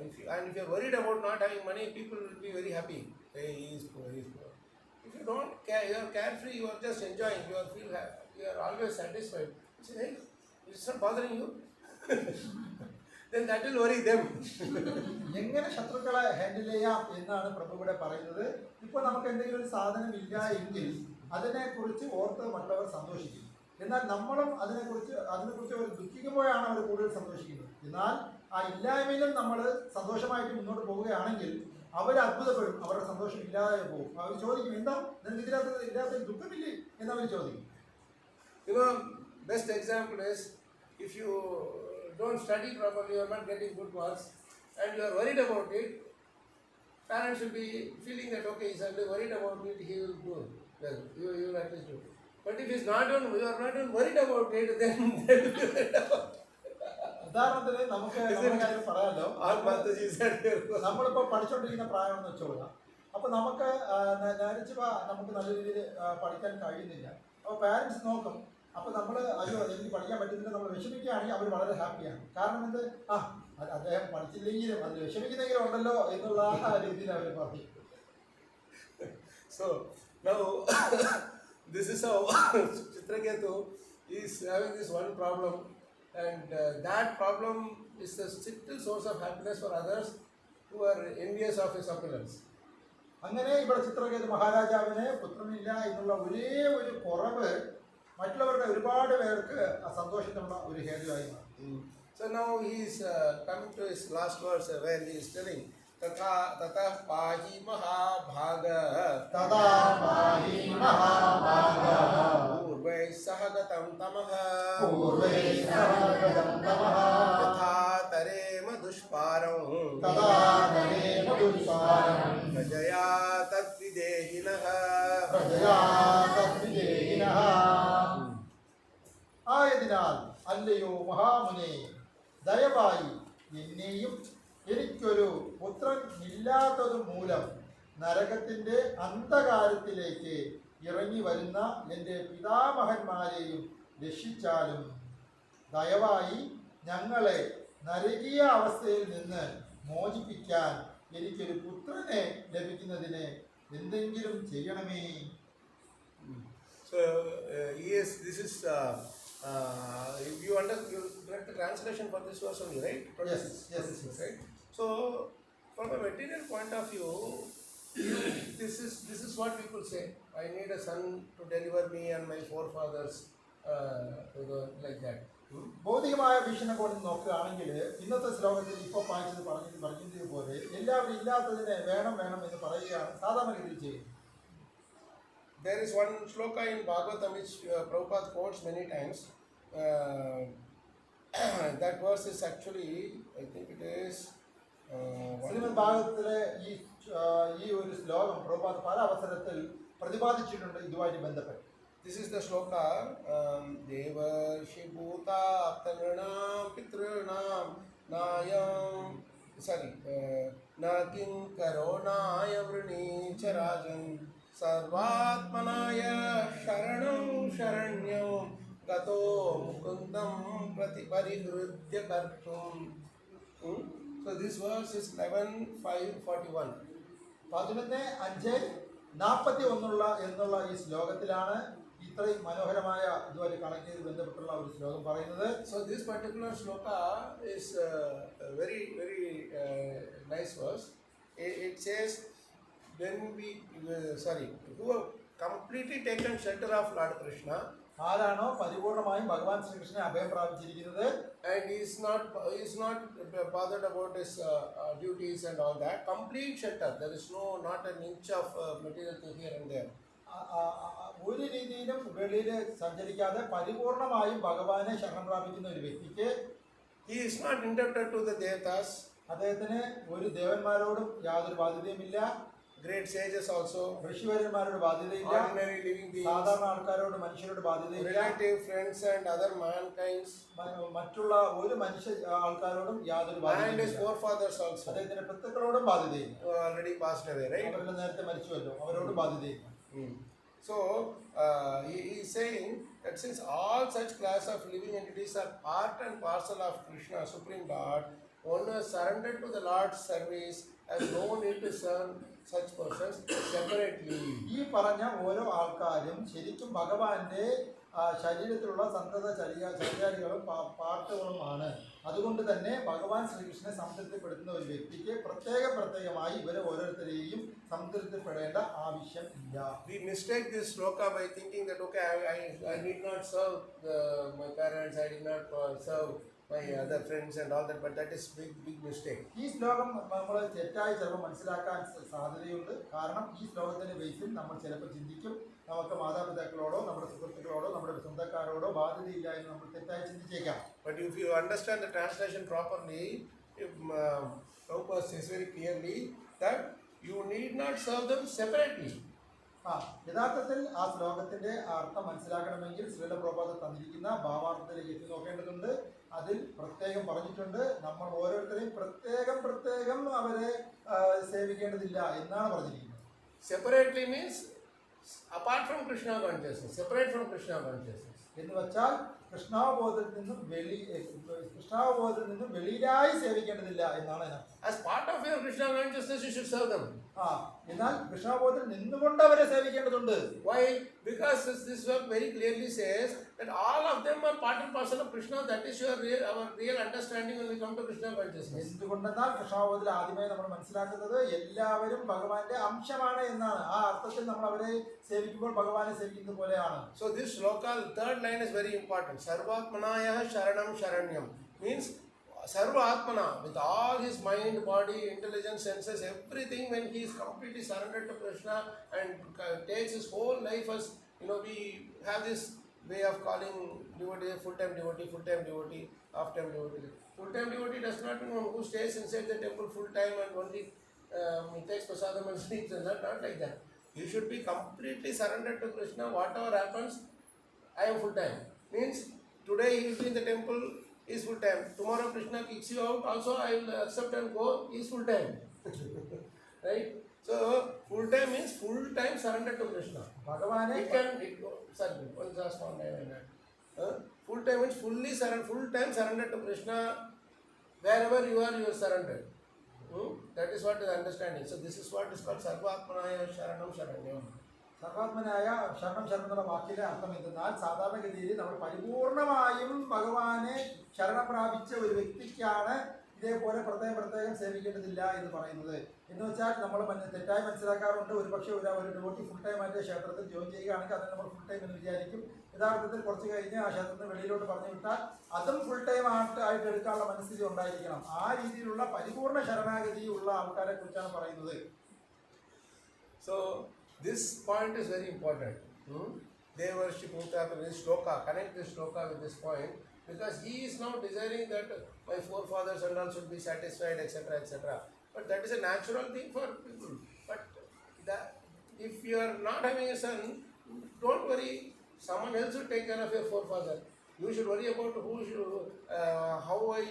if you are worried about not having money, people will be very happy. Hey, he is poor, he is poor. If you don't care, you are carefree, you are just enjoying, you are always satisfied. You say, hey, it's not bothering you. Then that will worry them. എങ്ങനെ ശത്രുക്കളെ handle ചെയ്യാം എന്നാണ് പ്രഭു ഇവിടെ പറയുന്നത്. ഇപ്പോൾ നമുക്ക് എന്തെങ്കിലും ഒരു സാധനം ഇല്ല എങ്കിൽ അതിനെക്കുറിച്ച് ഓർത്ത് മറ്റുള്ളവർ സന്തോഷിക്കും. എന്നാൽ നമ്മളും അതിനെക്കുറിച്ച് ഒരു ദുഃഖിക്കുമ്പോഴാണ് അവർ കൂടുതൽ സന്തോഷിക്കുന്നത്. എന്നാൽ ആ ഇല്ലായ്മയിലും നമ്മൾ സന്തോഷമായിട്ട് മുന്നോട്ട് പോവുകയാണെങ്കിൽ അവർ അത്ഭുതപ്പെടും, അവരുടെ സന്തോഷം ഇല്ലാതെ പോകും. അവർ ചോദിക്കും, എന്താ നിനക്ക് ഇല്ലാത്ത ദുഃഖമില്ലേ എന്നവർ ചോദിക്കും. Best example is if you don't study properly, you are not getting good marks, and you are worried about it. Parents will be feeling that okay, he is only worried about it, he will do well. You will at least do. But if you are not worried about it, then they will be worried about it. ഉദാഹരണത്തിന് നമുക്ക് കാര്യം പറയാമല്ലോ. നമ്മളിപ്പോൾ പഠിച്ചുകൊണ്ടിരിക്കുന്ന പ്രായം എന്ന് വെച്ചോളാം. അപ്പോൾ നമുക്ക് നമുക്ക് നല്ല രീതിയിൽ പഠിക്കാൻ കഴിയുന്നില്ല. അപ്പോൾ പാരൻസ് നോക്കും. അപ്പോൾ നമ്മൾ അയ്യോ എനിക്ക് പഠിക്കാൻ പറ്റുന്നില്ല നമ്മൾ വിഷമിക്കുകയാണെങ്കിൽ അവർ വളരെ ഹാപ്പിയാണ്. കാരണം എന്ത്, അദ്ദേഹം പഠിച്ചില്ലെങ്കിലും അത് വിഷമിക്കുന്നെങ്കിലും ഉണ്ടല്ലോ എന്നുള്ള രീതിയിൽ അവർ പറയും. So now this is how Chitraketu is having this one problem, and that problem is the simple source of happiness for others who are envious of his opulence. അങ്ങനെ ഇവിടെ ചിത്രകേതു മഹാരാജാവിന് പുത്രനില്ല എന്നുള്ള ഒരേ ഒരു കുറവ് മറ്റുള്ളവരുടെ ഒരുപാട് പേർക്ക് സന്തോഷത്തിനുള്ള ഒരു ഹേതുവായി മാറി. So now he is coming to his last verse where he is telling Tata pahi mahabhaga Purvai sahagatam tamaha Yatha tarema dushparam Prajaya tadvidehinaha ആയതിനാൽ അല്ലയോ മഹാമുനെ, ദയവായി എന്നെയും എനിക്കൊരു പുത്രൻ ഇല്ലാത്തതു മൂലം നരകത്തിൻ്റെ അന്ധകാരത്തിലേക്ക് ഇറങ്ങി വരുന്ന എൻ്റെ പിതാമഹന്മാരെയും രക്ഷിച്ചാലും ദയവായി ഞങ്ങളെ നരകീയ അവസ്ഥയിൽ നിന്ന് മോചിപ്പിക്കാൻ എനിക്കൊരു പുത്രനെ ലഭിക്കുന്നതിന് എന്തെങ്കിലും ചെയ്യണമേ. So yes, this is you read the translation for this verse only, right? Yes. Right. So from a material point of view, this is what people say. I need a son to deliver me and my forefathers, like that. ഭൗതികമായ വീക്ഷണകോണിൽ നോക്കുകയാണെങ്കിൽ ഇന്നത്തെ ശ്ലോകത്തിൽ ഇപ്പോൾ പറഞ്ഞതുപോലെ എല്ലാവരും ഇല്ലാത്തതിനെ വേണം എന്ന് പറയുകയാണ് സാധാരണഗതിയിൽ ചെയ്യുന്നത്. There is one shloka in Bhagavatam which Prabhupada quotes many times. That verse is actually, I think it is Shrimad ഭാഗവതത്തിലെ ഈ ഒരു ശ്ലോകം പ്രഭുപാദ് പല അവസരത്തിൽ പ്രതിപാദിച്ചിട്ടുണ്ട് ഇതുമായിട്ട് ബന്ധപ്പെട്ട്. This is the shloka Devarshi Bhuta Aptanam Pitranam Nayam Nakin Karonaya Vrni Charajan Sarvatmanaya Sharanam Sharanyam Gato Mukundam Pratiparihrudya Kartum. So this verse is 11:541. 11:5:41 എന്നുള്ള ഈ ശ്ലോകത്തിലാണ് ഇത്രയും മനോഹരമായ ഇതുവരെ കണക്ട് ചെയ്ത് ബന്ധപ്പെട്ടുള്ള ഒരു ശ്ലോകം പറയുന്നത്. So this particular shloka is a very nice verse. It says when we who have completely taken shelter of Lord Krishna ആരാണോ പരിപൂർണമായും ഭഗവാൻ ശ്രീകൃഷ്ണനെ അഭയം പ്രാപിച്ചിരിക്കുന്നത്, and he is not bothered about his duties and all that, complete shelter, there is not an inch of material thing here and there. ഒരു രീതിയിലും വെളിയിൽ സഞ്ചരിക്കാതെ പരിപൂർണമായും ഭഗവാനെ ശരണം പ്രാപിക്കുന്ന ഒരു വ്യക്തിക്ക്, He is not indebted to the devatas, അദ്ദേഹത്തിന് ഒരു ദേവന്മാരോടും യാതൊരു ബാധ്യതയുമില്ല, great sages also, ഋഷിവര്യന്മാരോട് ബാധ്യതയില്ല, ordinary living beings, സാധാരണ ആൾക്കാരോട് മനുഷ്യരോട് ബാധ്യതയില്ല, relative friends and other mankinds, മറ്റുള്ള ഒരു മനുഷ്യ ആൾക്കാരോടും യാതൊരു and his ബാധ്യതയില്ല. forefathers also, അദ്ദേഹത്തിന്റെ പിതൃക്കളോടും ബാധ്യതയില്ല, who already passed away, right? അവരെല്ലാം നേരത്തെ മരിച്ചുവല്ലോ, അവരോടും ബാധ്യതയില്ല. So he is saying that since all such class of living entities are part and parcel of Krishna, Supreme Lord, one has surrendered to the Lord's service, has no need to serve such persons separately. ഈ പറഞ്ഞ ഓരോ ആൾക്കാരും ശരിക്കും ഭഗവാന്റെ ശരീരത്തിലുള്ള സന്തത ചര്യാരികളും പാർട്ടുകളുമാണ്. അതുകൊണ്ട് തന്നെ ഭഗവാൻ ശ്രീകൃഷ്ണനെ സംതൃപ്തിപ്പെടുത്തുന്ന ഒരു വ്യക്തിക്ക് പ്രത്യേകമായി ഇവരെ ഓരോരുത്തരെയും സംതൃപ്തിപ്പെടേണ്ട ആവശ്യം ഇല്ല. We mistake this shloka by thinking that okay, I need not serve my parents, I did not serve my other friends and all that, but that is big mistake. ഈ ശ്ലോകം നമ്മൾ തെറ്റായി ചിലപ്പോൾ മനസ്സിലാക്കാൻ സാധ്യതയുണ്ട്. കാരണം ഈ ശ്ലോകത്തിന്റെ ബേസിൽ നമ്മൾ ചിലപ്പോൾ ചിന്തിക്കും നമുക്ക് മാതാപിതാക്കളോടോ നമ്മുടെ സുഹൃത്തുക്കളോടോ നമ്മുടെ സ്വന്തക്കാരോടോ ബാധ്യതയില്ല എന്ന് നമ്മൾ തെറ്റായി ചിന്തിച്ചേക്കാം. But if you understand the translation properly, Prabhupada says very clearly that you need not serve them separately. യഥാർത്ഥത്തിൽ ആ ശ്ലോകത്തിന്റെ അർത്ഥം മനസ്സിലാക്കണമെങ്കിൽ ശ്രീല പ്രഭുപാദ തന്നിരിക്കുന്ന ഭാവാർത്ഥത്തിലേക്ക് എത്തി നോക്കേണ്ടതുണ്ട്. അതിൽ പ്രത്യേകം പറഞ്ഞിട്ടുണ്ട് നമ്മൾ ഓരോരുത്തരെയും പ്രത്യേകം അവരെ സേവിക്കേണ്ടതില്ല എന്നാണ് പറഞ്ഞിരിക്കുന്നത്. Separately means apart from Krishna consciousness, separate from Krishna consciousness. എന്ന് വെച്ചാൽ കൃഷ്ണാവബോധത്തിൽ നിന്നും വെളിയിലായി സേവിക്കേണ്ടതില്ല എന്നാണ് അതിനർത്ഥം. As part of your Krishna consciousness, you should serve them. എന്നാൽ കൃഷ്ണാവബോധത്തിൽ നിന്നുകൊണ്ട് അവരെ സേവിക്കേണ്ടതുണ്ട്. Why? Because this verse very clearly says that all of them are part and parcel of Krishna. That is our real understanding when we come to Krishna consciousness. എന്തുകൊണ്ടെന്നാൽ കൃഷ്ണാവബോധത്തിൽ ആദ്യമായി നമ്മൾ മനസ്സിലാക്കുന്നത് എല്ലാവരും ഭഗവാന്റെ അംശമാണ് എന്നാണ്. ആ അർത്ഥത്തിൽ നമ്മൾ അവരെ സേവിക്കുമ്പോൾ ഭഗവാനെ സേവിക്കുന്നത് പോലെയാണ്. So this shloka, third line is very important. Sarvatmanaya sharanam sharanyam means Sarva Atmana, with all his mind, body, intelligence, senses, everything, when he is completely surrendered to Krishna and takes his whole life as, we have this way of calling devotee full-time devotee, half-time devotee. Full-time devotee does not mean one who stays inside the temple full-time and only takes prasadam and sleeps, and not like that. You should be completely surrendered to Krishna. Whatever happens, I am full-time. Means today he will be in the temple, he is full-time. Tomorrow Krishna kicks you out, also I will accept and go, he is full-time. Right? So full-time means full-time surrender to Krishna. ഭഗവാനെ Full-time means full-time surrender to Krishna. Wherever you are surrendered. That is what is understanding. So this is what is called Sarvatmanaya Sharanam Sharanyam. സർവാത്മനായ ശരണം എന്നുള്ള വാക്കിലെ അർത്ഥം എന്തെന്നാൽ സാധാരണഗതിയിൽ നമ്മൾ പരിപൂർണമായും ഭഗവാനെ ശരണം പ്രാപിച്ച ഒരു വ്യക്തിക്കാണ് ഇതേപോലെ പ്രത്യേകം സേവിക്കേണ്ടതില്ല എന്ന് പറയുന്നത്. എന്ന് വെച്ചാൽ നമ്മൾ തെറ്റായി മനസ്സിലാക്കാറുണ്ട്. ഒരു പക്ഷേ ഒരു ഡിവോട്ടി ഫുൾ ടൈം ആയിട്ട് ക്ഷേത്രത്തിൽ ജോയിൻ ചെയ്യുകയാണെങ്കിൽ അതിന് നമ്മൾ ഫുൾ ടൈം എന്ന് വിചാരിക്കും. യഥാർത്ഥത്തിൽ കുറച്ച് കഴിഞ്ഞ് ആ ക്ഷേത്രത്തിന് വെളിയിലോട്ട് പറഞ്ഞു വിട്ടാൽ അതും ഫുൾ ടൈം ആയിട്ട് എടുക്കാനുള്ള മനസ്ഥിതി ഉണ്ടായിരിക്കണം. ആ രീതിയിലുള്ള പരിപൂർണ ശരണാഗതിയുള്ള ആൾക്കാരെ കുറിച്ചാണ് പറയുന്നത്. So this point is very important. Devarshi Putaka, this shloka, connect this shloka with this point, because he is now desiring that my forefathers and all should be satisfied, etc., etc. But that is a natural thing for people. But if you are not having a son, don't worry, someone else will take care of your forefather. You should worry about how I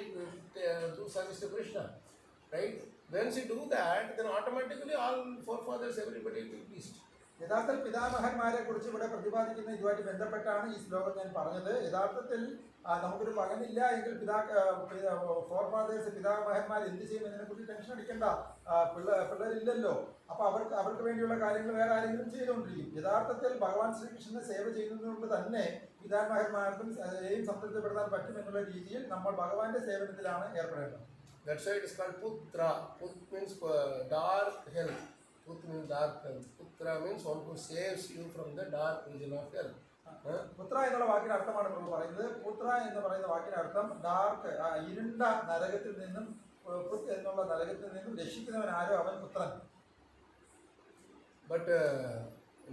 do service to Krishna, right? Once you do that, then automatically all forefathers, everybody will be pleased. യഥാർത്ഥത്തിൽ പിതാമഹന്മാരെ കുറിച്ച് ഇവിടെ പ്രതിപാദിക്കുന്ന ഇതുമായിട്ട് ബന്ധപ്പെട്ടാണ് ഈ ശ്ലോകം ഞാൻ പറഞ്ഞത്. യഥാർത്ഥത്തിൽ നമുക്കൊരു മകനില്ല എങ്കിൽ ഫോർഫാദേഴ്സ് പിതാമഹന്മാർ എന്ത് ചെയ്യും എന്നതിനെക്കുറിച്ച് ടെൻഷൻ അടിക്കേണ്ട. പിള്ളേരില്ലല്ലോ, അപ്പോൾ അവർക്ക് വേണ്ടിയുള്ള കാര്യങ്ങൾ വേറെ ആരെങ്കിലും ചെയ്തുകൊണ്ടിരിക്കും. യഥാർത്ഥത്തിൽ ഭഗവാൻ ശ്രീകൃഷ്ണനെ സേവ ചെയ്യുന്നതുകൊണ്ട് തന്നെ പിതാമഹന്മാർക്കും സംതൃപ്തിപ്പെടുത്താൻ പറ്റും എന്നുള്ള രീതിയിൽ നമ്മൾ ഭഗവാന്റെ സേവനത്തിലാണ് ഏർപ്പെടേണ്ടത്. That's why it is called Putra. Put means dark hell. Put means dark hell. Putra means one who saves you from the dark region of hell. പുത്ര എന്നുള്ള വാക്കിന്റെ അർത്ഥമാണ് പ്രഭു പറയുന്നത്. പുത്ര എന്ന് പറയുന്ന വാക്കിന്റെ അർത്ഥം ഡാർക്ക്, ഇരുണ്ട നരകത്തിൽ നിന്നും പുത് എന്നുള്ള നരകത്തിൽ നിന്നും രക്ഷിക്കുന്നവൻ ആരോ അവൻ പുത്രൻ. But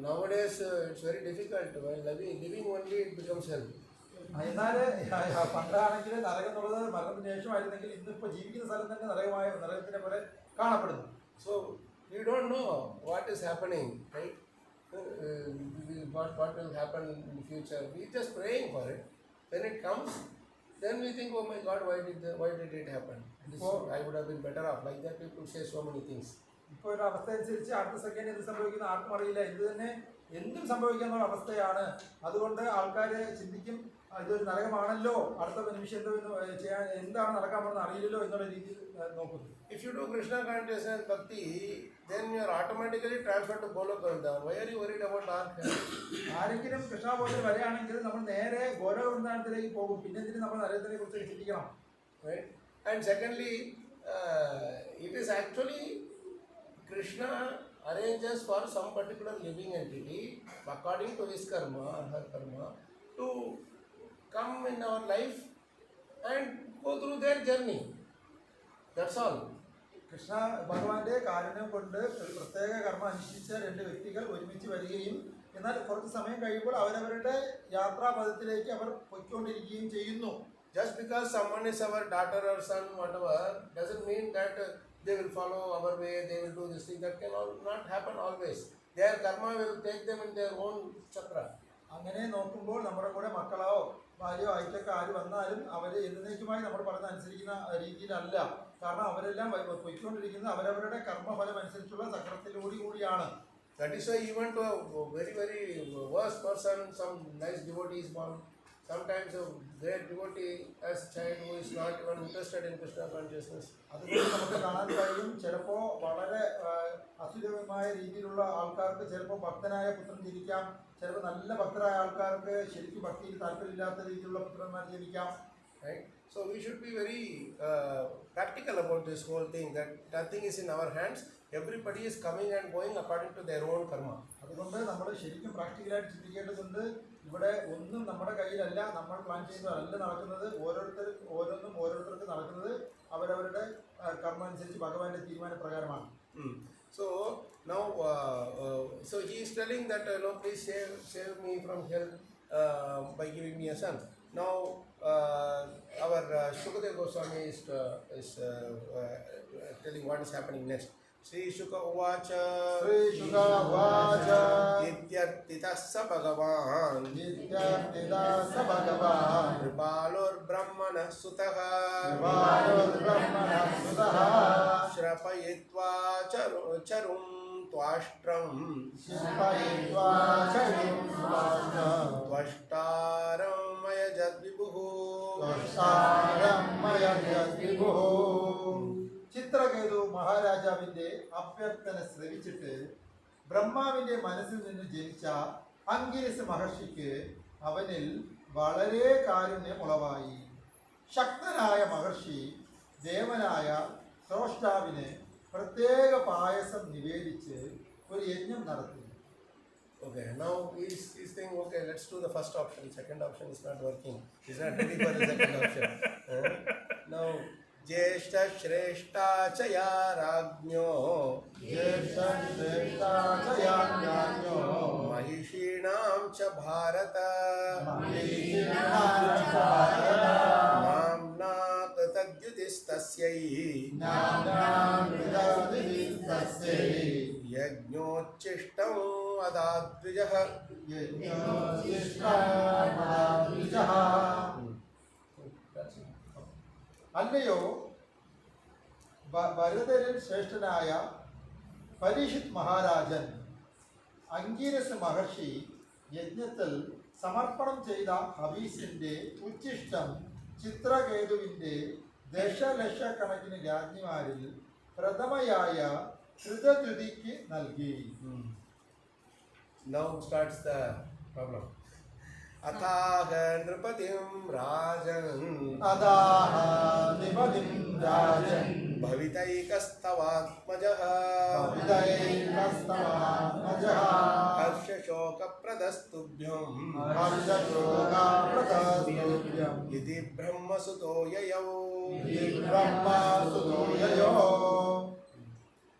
nowadays it's very difficult. While living only it becomes hell. എന്നാൽ പണ്ടാണെങ്കിൽ നരകം എന്നുള്ളത് മരണത്തിന് ശേഷമായിരുന്നെങ്കിൽ ഇന്നിപ്പോൾ ജീവിക്കുന്ന സ്ഥലം തന്നെ നരകത്തിനെ പോലെ കാണപ്പെടുന്നു. So we don't know what is happening, right? What will happen in the future? We just praying for it. When it comes, then we think, oh my God, why did it happen? I would have been better off. Like that, people say so many things. ഇപ്പോൾ ഒരു അവസ്ഥ അനുസരിച്ച് അടുത്ത second എന്ത് സംഭവിക്കുന്ന ആർക്കും അറിയില്ല. ഇത് തന്നെ എന്തും സംഭവിക്കാനുള്ള അവസ്ഥയാണ്. അതുകൊണ്ട് ആൾക്കാർ ചിന്തിക്കും, ഇതൊരു നരകമാണല്ലോ, അടുത്ത നിമിഷം എന്തോ ചെയ്യാൻ എന്താണ് നടക്കാൻ പോകുന്നത് അറിയില്ലല്ലോ എന്നുള്ള രീതിയിൽ നോക്കുന്നു. If you do Krishna consciousness bhakti, then you are automatically transferred to Goloka Vrindavan. Why are you worried about dark? ആരെങ്കിലും കൃഷ്ണബോധത്തിൽ വരികയാണെങ്കിൽ നമ്മൾ നേരെ ഗോലോക വൃന്ദാവനത്തിലേക്ക് പോകും. പിന്നെ എന്തിനും നമ്മൾ നരകത്തിനെ കുറിച്ച് ചിന്തിക്കണം. Right? And secondly, it is actually Krishna arranges for some particular living entity according to his karma or her karma to come in our life and go through their journey. That's all. Krishna ഭഗവാന്റെ കാരുണ്യം കൊണ്ട് ഒരു പ്രത്യേക കർമ്മം അനുഷ്ഠിച്ച രണ്ട് വ്യക്തികൾ ഒരുമിച്ച് വരികയും എന്നാൽ കുറച്ച് സമയം കഴിയുമ്പോൾ അവരവരുടെ യാത്രാപഥത്തിലേക്ക് അവർ പൊയ്ക്കൊണ്ടിരിക്കുകയും ചെയ്യുന്നു. Just because someone is our daughter or son, whatever, doesn't mean that they will follow our way, they will do this thing. That can not happen always. Their karma will take them in their own chakra. അങ്ങനെ നോക്കുമ്പോൾ നമ്മുടെ കൂടെ മക്കളോ ഭാര്യയോ ആയിട്ടൊക്കെ ആര് വന്നാലും അവർ എന്നേക്കുമായി നമ്മൾ പറഞ്ഞ അനുസരിക്കുന്ന രീതിയിലല്ല. കാരണം അവരെല്ലാം പൊയ്ക്കൊണ്ടിരിക്കുന്നത് അവരവരുടെ കർമ്മഫലം അനുസരിച്ചുള്ള ചക്രത്തിലൂടെ കൂടിയാണ്. That is why even to a very, very worst person, some nice devotee is born. Sometimes a great devotee as a child who is not even interested in Krishna consciousness. അതുകൊണ്ട് നമുക്ക് കാണാൻ കഴിയും, ചിലപ്പോൾ വളരെ അസുരമായ രീതിയിലുള്ള ആൾക്കാർക്ക് ചിലപ്പോൾ ഭക്തനായ പുത്രൻ ജനിക്കാം. ചിലപ്പോൾ നല്ല ഭക്തരായ ആൾക്കാർക്ക് ശരിക്കും ഭക്തിയിൽ താല്പര്യമില്ലാത്ത രീതിയിലുള്ള പുത്രന്മാർ ജനിക്കാം. Right? So we should be very practical about this whole thing, that nothing is in our hands. Everybody is coming and going according to their own karma. അതുകൊണ്ട് നമ്മൾ ശരിക്കും പ്രാക്ടിക്കലായിട്ട് ചിന്തിക്കേണ്ടതുണ്ട്. ഇവിടെ ഒന്നും നമ്മുടെ കയ്യിലല്ല, നമ്മൾ പ്ലാൻ ചെയ്യുന്നതല്ല നടക്കുന്നത്. ഓരോരുത്തർക്ക് നടക്കുന്നത് അവരവരുടെ കർമ്മം അനുസരിച്ച് ഭഗവാന്റെ തീരുമാനപ്രകാരമാണ്. So now, so he is telling that no, please save me from hell by giving me a son. Now our Shukadeva Goswami is telling what is happening next. Sri Shuka Uvacha Ityartitah sa Bhagavan Kripalur Brahmana Sutaha Shrapayitva Charum Twashtram Twashtaram Maya Jadvibuhu. Chitraketu മഹാരാജാവിന്റെ അഭ്യർത്ഥന ശ്രവിച്ചിട്ട് ബ്രഹ്മാവിന്റെ മനസ്സിൽ നിന്ന് ജനിച്ച അങ്കിരസ് മഹർഷിക്ക് അവനിൽ വളരെ കാരുണ്യം ഉളവായി. ശക്തനായ മഹർഷി ദേവനായ സ്രഷ്ടാവിന് പ്രത്യേക പായസം നിവേദിച്ച് ഒരു യജ്ഞം നടത്തി. Okay, now he's saying, okay, let's do the first option. Second option is not working. He's not ready for the second option. Now, Jeshta Shreshta Chaya Rajnyo Mahishinam Cha Bharata Namna Tadyudhistasyai Yajñochishtam Adadvijah. അല്ലയോ ഭരതരിൽ ശ്രേഷ്ഠനായ പരീക്ഷിത് മഹാരാജൻ, അങ്കിരസ് മഹർഷി യജ്ഞത്തിൽ സമർപ്പണം ചെയ്ത ഹവീസിന്റെ ഉച്ഛിഷ്ടം ചിത്രകേതുവിന്റെ ദശലക്ഷക്കണക്കിന് രാജ്ഞിമാരിൽ പ്രഥമയായ കൃതദ്യുതിക്ക് നൽകി. Now starts the problem. Athaha nripatim rajan അതാഹ നിപതിം Rajan भवितैकस्तवात्मजः भवितैकस्तवात्मजः हर्षशोकप्रदस्तुभ्यं हर्षशोकाप्रदस्तुभ्यम् इति ब्रह्मसुतो ययौ. ബ്രഹ്മസുതോയയോ.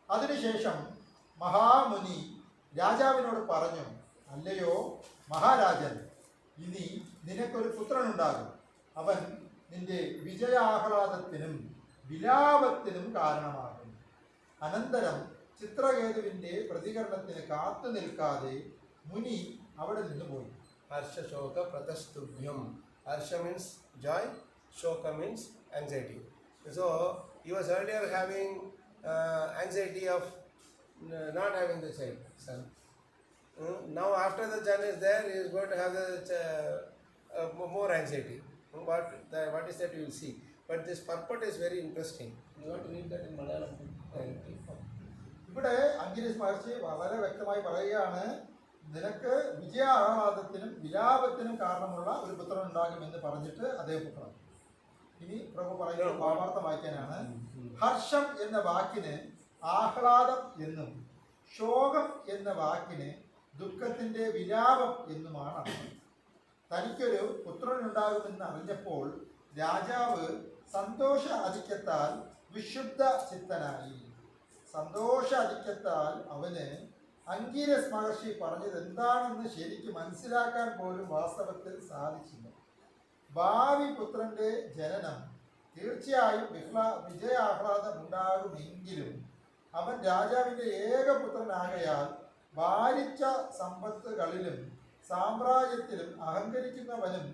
അതിനുശേഷം മഹാമുനി രാജാവിനോട് പറഞ്ഞു, അല്ലയോ മഹാരാജൻ, ഇനി നിനക്കൊരു പുത്രനുണ്ടാകും. അവൻ നിന്റെ വിജയാഹ്ലാദത്തിനും വിലാപത്തിനും കാരണമാകും. അനന്തരം ചിത്രകേതുവിൻ്റെ പ്രതികരണത്തിന് കാത്തു നിൽക്കാതെ മുനി അവിടെ നിന്ന് പോയി. हर्षशोकप्रदस्तुभ्यं. Harsha means joy, shoka means anxiety. So he was earlier having anxiety of not having the child, son. Now after the son is there, he is going to have more anxiety. What is that, you will see. But this purport is very interesting. You want to read that in Malayalam? ഇവിടെ അങ്കിരീഷ് മഹർഷി വളരെ വ്യക്തമായി പറയുകയാണ്, നിനക്ക് വിജയാഹ്ലാദത്തിനും വിലാപത്തിനും കാരണമുള്ള ഒരു പുത്രൻ ഉണ്ടാകും എന്ന് പറഞ്ഞിട്ട് അതേ പുത്രൻ. ഇനി പ്രഭു പറയുന്നത് ഭാവാർത്ഥം വായിക്കാനാണ്. ഹർഷം എന്ന വാക്കിന് ആഹ്ലാദം എന്നും ശോകം എന്ന വാക്കിന് ദുഃഖത്തിൻ്റെ വിലാപം എന്നുമാണ് അർത്ഥം. തനിക്കൊരു പുത്രനുണ്ടാകുമെന്ന് അറിഞ്ഞപ്പോൾ രാജാവ് സന്തോഷ അധിക്യത്താൽ വിശുദ്ധ ചിത്തനായി. സന്തോഷ അധിക്യത്താൽ അവന് അങ്കിരസ് മഹർഷി പറഞ്ഞത് എന്താണെന്ന് ശരിക്ക് മനസ്സിലാക്കാൻ പോലും വാസ്തവത്തിൽ സാധിച്ചില്ല. ഭാവി പുത്രന്റെ ജനനം തീർച്ചയായും വിജയാഹ്ലാദം ഉണ്ടാകുമെങ്കിലും അവൻ രാജാവിൻ്റെ ഏകപുത്രനാകയാൽ ഭാരിച്ച സമ്പത്തുകളിലും സാമ്രാജ്യത്തിലും അഹങ്കരിക്കുന്നവനും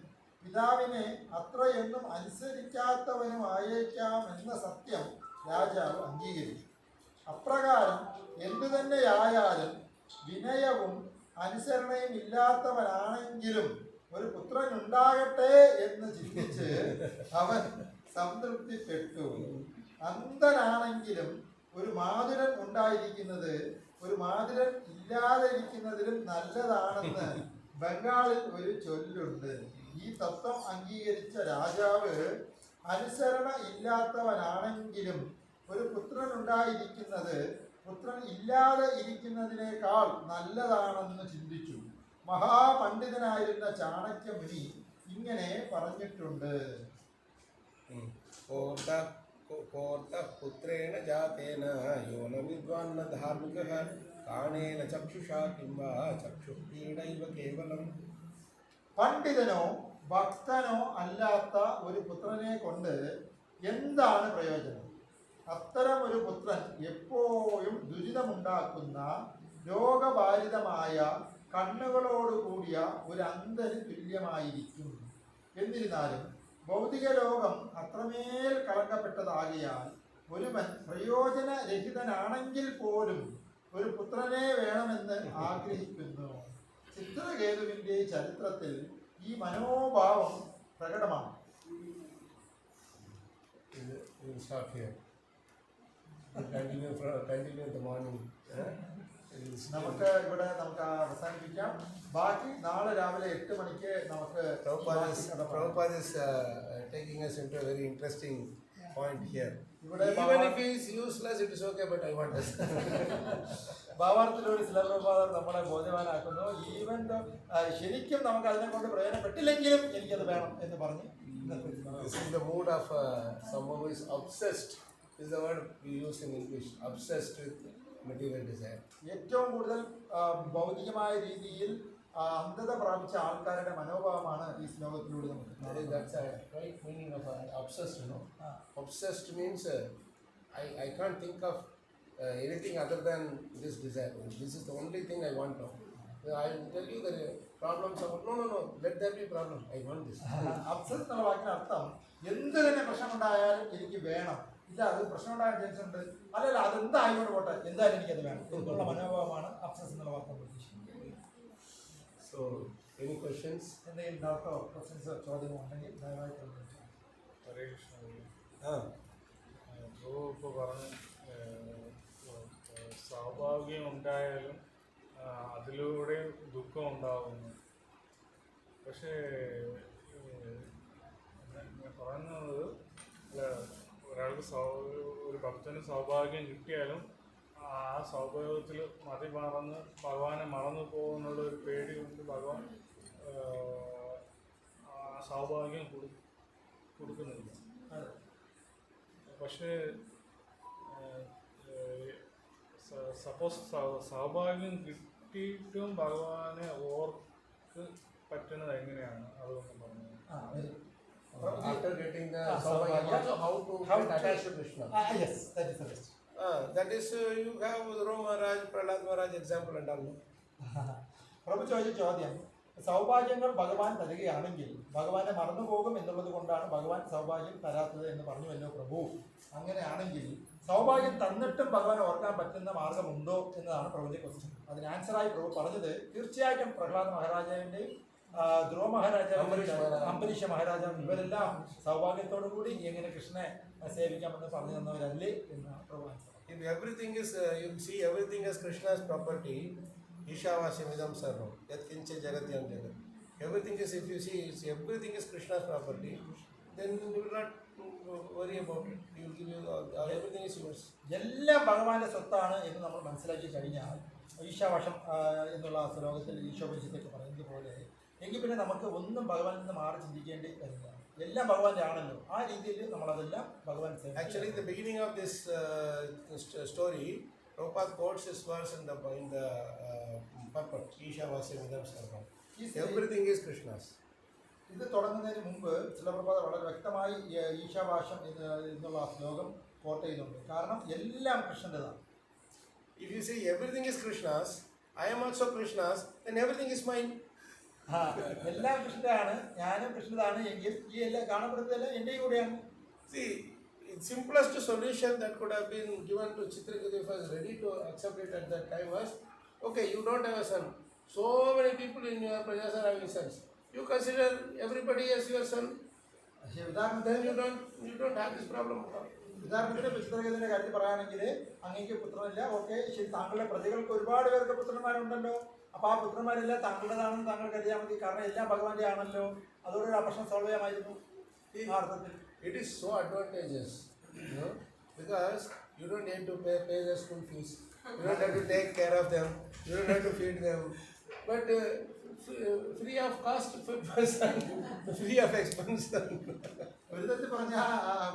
പിതാവിനെ അത്രയൊന്നും അനുസരിക്കാത്തവനുമായേക്കാമെന്ന സത്യം രാജാവ് അംഗീകരിച്ചു. അപ്രകാരം എന്തു തന്നെയായാലും വിനയവും അനുസരണയും ഇല്ലാത്തവനാണെങ്കിലും ഒരു പുത്രൻ ഉണ്ടാകട്ടെ എന്ന് ചിന്തിച്ച് അവൻ സംതൃപ്തിപ്പെട്ടു. അന്ധനാണെങ്കിലും ഒരു മാതുരൻ ഉണ്ടായിരിക്കുന്നത് ഒരു മാതുരൻ ഇല്ലാതെ ഇരിക്കുന്നതിലും നല്ലതാണെന്ന് ബംഗാളിൽ ഒരു ചൊല്ലുണ്ട്. ഈ തത്വം അംഗീകരിച്ച രാജാവ് അനുസരണ ഇല്ലാത്തവനാണെങ്കിലും ഒരു പുത്രൻ ഉണ്ടായിരിക്കുന്നത് പുത്രൻ ഇല്ലാതെ ഇരിക്കുന്നതിനേക്കാൾ നല്ലതാണെന്ന് ചിന്തിച്ചു. മഹാപണ്ഡിതനായിരുന്ന ചാണക്യമുനി ഇങ്ങനെ പറഞ്ഞിട്ടുണ്ട്. पुत्रेण जातेन यो न विद्वान्न धार्मिकः काणेन चक्षुषा किं वा चक्षुष्पीडैव केवलम्. പണ്ഡിതനോ ഭക്തനോ അല്ലാത്ത ഒരു പുത്രനെ കൊണ്ട് എന്താണ് പ്രയോജനം? അത്തരം ഒരു പുത്രൻ എപ്പോഴും ദുരിതമുണ്ടാക്കുന്ന രോഗബാധിതമായ കണ്ണുകളോടുകൂടിയ ഒരു അന്ധന് തുല്യമായിരിക്കും. എന്നിരുന്നാലും ഭൗതിക ലോകം അത്രമേൽ കളങ്കപ്പെട്ടതാകിയാൽ ഒരുവൻ പ്രയോജനരഹിതനാണെങ്കിൽ പോലും ഒരു പുത്രനെ വേണമെന്ന് ആഗ്രഹിക്കുന്നു. ചിത്രകേതുവിൻ്റെ ചരിത്രത്തിൽ ഈ മനോഭാവം പ്രകടമാണ്. We'll stop here. We'll continue the morning. നമുക്ക് ഇവിടെ അവസാനിപ്പിക്കാം. ബാക്കി നാളെ രാവിലെ 8 മണിക്ക് നമുക്ക് Prabhupada is taking us into a very interesting point here. ഇവിടെ Even if he is useless, it is okay, but I want us. ഭാവാർത്ഥത്തിലൂടെ ശിലപ്രഭാതം നമ്മളെ ബോധ്യവാനാക്കുന്നു. ഈവൻ ശരിക്കും നമുക്ക് അതിനെ കൊണ്ട് പ്രയോജനപ്പെട്ടില്ലെങ്കിലും എനിക്കത് വേണം എന്ന് പറഞ്ഞ് This is the mood of someone who is obsessed. This is the word we use in English. Obsessed with material desire. ഏറ്റവും കൂടുതൽ ഭൗതികമായ രീതിയിൽ അന്ധത പ്രാപിച്ച ആൾക്കാരുടെ മനോഭാവമാണ് ഈ ശ്ലോകത്തിലൂടെ നമുക്ക്. That's a right meaning of obsessed, you know. Obsessed means I can't think of anything other than this desire. This is the only thing I want now. I will tell you the problems of no, let there be problem. I want this. അബ്സസ് എന്നുള്ള വാക്കിന് അർത്ഥം എന്ത് തന്നെ പ്രശ്നമുണ്ടായാലും എനിക്ക് വേണം. ഇല്ല, അത് പ്രശ്നമുണ്ടായ chance ഉണ്ട്, അല്ലല്ല അതെന്തായിക്കോട്ടെ പോട്ടെ, എന്തായാലും എനിക്കത് വേണം എന്നുള്ള മനോഭാവമാണ് അബ്സസ് എന്നുള്ള വാക്ക് ഉദ്ദേശിക്കുന്നത്. So, any questions? എന്തെങ്കിലും ഡൗട്ടോ ക്വസ്റ്റ്യൻസോ ചോദ്യമോ ഉണ്ടെങ്കിൽ ദയവായിട്ട് ഹരേ കൃഷ്ണ. ഇപ്പോൾ പറഞ്ഞു സൗഭാഗ്യം ഉണ്ടായാലും അതിലൂടെ ദുഃഖം ഉണ്ടാവുന്നു. പക്ഷേ പറയുന്നത് ഒരാൾക്ക് ഒരു ഭക്തന് സൗഭാഗ്യം കിട്ടിയാലും ആ സൗഭാഗ്യത്തിൽ മറന്ന് ഭഗവാനെ മറന്നു പോകുന്നുള്ള ഒരു പേടി കൊണ്ട് ഭഗവാൻ ആ സൗഭാഗ്യം കൊടുക്കുന്നില്ല. അതെ. പക്ഷേ സപ്പോസ് സൗഭാഗ്യം കിട്ടിയിട്ടും ഭഗവാനെ ഓർക്ക് പറ്റുന്നത് എങ്ങനെയാണ് അതൊന്നും പറഞ്ഞത്. ആ, വരും. After getting the Saubhagya, Saubhagya, also how to get attached to Krishna. Yes, that is the best. That is, you have Dhruva Maharaj, Prahlad Maharaj example and all. പ്രഭു ചോദിച്ച ചോദ്യം, സൗഭാഗ്യങ്ങൾ ഭഗവാൻ തരികയാണെങ്കിൽ ഭഗവാനെ മറന്നുപോകും എന്നുള്ളത് കൊണ്ടാണ് ഭഗവാൻ സൗഭാഗ്യം തരാത്തത് എന്ന് പറഞ്ഞുവല്ലോ പ്രഭു. അങ്ങനെയാണെങ്കിൽ സൗഭാഗ്യം തന്നിട്ടും ഭഗവാനെ ഓർക്കാൻ പറ്റുന്ന മാർഗമുണ്ടോ എന്നതാണ് പ്രഭുവിന്റെ ക്വസ്റ്റ്യൻ. അതിന് ആൻസറായി പ്രഭു പറഞ്ഞത് തീർച്ചയായിട്ടും പ്രഹ്ലാദ് മഹാരാജാവിന്റെയും ധ്രുവ മഹാരാജാവിന്റെയും അംബരീഷ മഹാരാജാവ് ഇവരെല്ലാം സൗഭാഗ്യത്തോടു കൂടി എങ്ങനെ കൃഷ്ണനെ സേവിക്കാമെന്ന് പറഞ്ഞു തന്നവരല്ലേ എന്നാണ് പ്രഭു answer. If everything is, you see everything as Krishna's property, Ishavasimidam Sarvam, Yat Kinche Jagatyam Jagat. Everything is, if you see, everything is Krishna's property, then you will not worry about it. He will give you, everything is yours. എല്ലാം ഭഗവാന്റെ സ്വത്താണ് എന്ന് നമ്മൾ മനസ്സിലാക്കി കഴിഞ്ഞാൽ ഈശാവശം എന്നുള്ള ശ്ലോകത്തിൽ ഈശോപനിഷത്തൊക്കെ പറയുന്നത് പോലെ എങ്കിൽ പിന്നെ നമുക്ക് ഒന്നും ഭഗവാനിൽ നിന്ന് മാറി ചിന്തിക്കേണ്ടി വരില്ല. എല്ലാം ഭഗവാന്റെ ആണല്ലോ. ആ രീതിയിൽ നമ്മളതെല്ലാം ഭഗവാൻ. Actually, the beginning of this story, Prabhupada quotes this verse in the purport, Ishavasimidam Sarvam. Everything is Krishna's. ഇത് തുടങ്ങുന്നതിന് മുമ്പ് ചിലപ്രഭാത വളരെ വ്യക്തമായി ഈശാവാശം എന്നുള്ള ആ ശ്ലോകം കോട്ട് ചെയ്യുന്നുണ്ട്. കാരണം എല്ലാം കൃഷ്ണൻ്റെതാണ്. If you say everything is Krishna's, I am also Krishna's, then everything is mine. എല്ലാം കൃഷ്ണൻ്റെയാണ്, ഞാനും കൃഷ്ണതാണ് എങ്കിൽ ഈ എല്ലാം കാണപ്പെടുന്നതെല്ലാം എൻ്റെ കൂടെയാണ്. See, the simplest solution that could have been given to Chitraketu if he was ready to accept it at that time was, okay, you don't have a son. So many people in your prajas are having sons. You consider everybody as your son, പക്ഷേ ഉദാഹരണത്തിന് then you don't have this problem at all. ഉദാഹരണത്തിന് ചിത്രകേതുവിന്റെ കാര്യം പറയുകയാണെങ്കിൽ അങ്ങേക്ക് പുത്രനില്ല, okay ശരി, താങ്കളുടെ പ്രതികൾക്ക് ഒരുപാട് പേർക്ക് പുത്രന്മാരുണ്ടല്ലോ, അപ്പോൾ ആ പുത്രന്മാരെല്ലാം താങ്കളുടേതാണെന്ന് താങ്കൾ കരുതിയാൽ മതി. കാരണം എല്ലാം ഭഗവാന്റെ ആണല്ലോ. അതോടെ ആ പ്രശ്നം സോൾവ് ചെയ്യാമായിരുന്നു ആ അർത്ഥത്തിൽ. It is so advantageous, because you don't need to pay their school fees. You don't have to take care of them. You don't have to feed them. But free of cost person, free of expense. ഒരു തരത്തിൽ പറഞ്ഞാൽ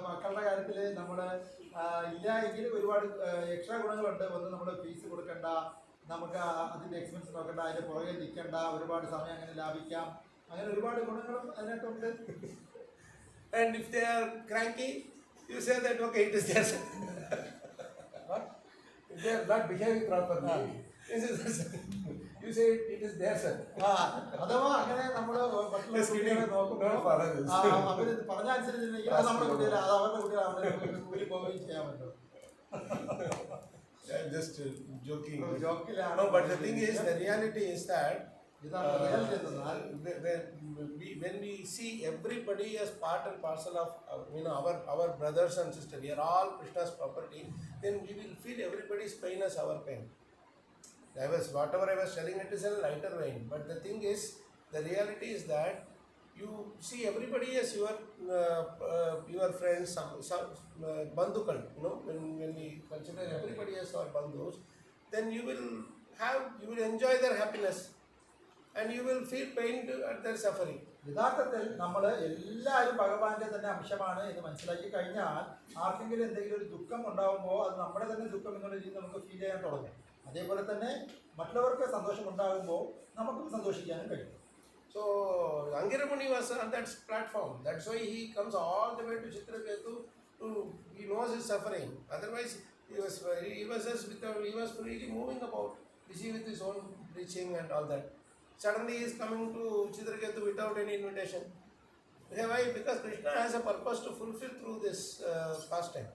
മക്കളുടെ കാര്യത്തിൽ നമ്മൾ ഇല്ല എങ്കിൽ ഒരുപാട് extra ഗുണങ്ങളുണ്ട്. ഒന്ന് നമ്മൾ ഫീസ് കൊടുക്കണ്ട, നമുക്ക് അതിൻ്റെ എക്സ്പെൻസ് നോക്കണ്ട, അതിൻ്റെ പുറകെ നിൽക്കണ്ട, ഒരുപാട് സമയം അങ്ങനെ ലാഭിക്കാം. അങ്ങനെ ഒരുപാട് ഗുണങ്ങളും അതിനകത്തുണ്ട്. And if they are cranky, you say that okay, it is their son. If they are not behaving properly, you say it is their son. അഥവാ അങ്ങനെ നമ്മൾ മറ്റുള്ള കുട്ടികളെ നോക്കുമ്പോൾ അവർ പറഞ്ഞ അനുസരിച്ചില്ലെങ്കിൽ അത് നമ്മുടെ കുട്ടികളെ, അത് അവരുടെ കുട്ടികളെ കൂലി പോവുകയും ചെയ്യാമല്ലോ. Just joking. ജോക്കിലാണ്. No, but the thing is, the reality is that ഇതാണ് റിയാലിറ്റി എന്നാൽ when we see everybody as part and parcel of our brothers and sisters, we are all Krishna's property, then we will feel everybody's pain as our pain. Whatever I was telling, it is a lighter vein, but the thing is, the reality is that you see everybody as your friends, some bandhukal, when we consider everybody as our bandhus, then you will enjoy their happiness and you will feel pain at their suffering. യഥാർത്ഥത്തിൽ നമ്മൾ എല്ലാവരും ഭഗവാന്റെ തന്നെ അംശമാണ് എന്ന് മനസ്സിലാക്കി കഴിഞ്ഞാൽ ആർക്കെങ്കിലും എന്തെങ്കിലും ഒരു ദുഃഖം ഉണ്ടാകുമ്പോൾ അത് നമ്മുടെ തന്നെ ദുഃഖം എന്നുള്ള രീതിയിൽ നമുക്ക് ഫീൽ ചെയ്യാൻ തുടങ്ങും. അതേപോലെ തന്നെ മറ്റുള്ളവർക്ക് സന്തോഷം ഉണ്ടാകുമ്പോൾ നമുക്കും സന്തോഷിക്കാനും കഴിയും. So Angira Muni was on that platform. That's why he comes all the way to Chitraketu he knows his suffering. Otherwise he was freely moving about, busy with his own preaching and all that. Suddenly he is coming to Chitraketu without any invitation. Why? Because Krishna has a purpose to fulfill through this pastime.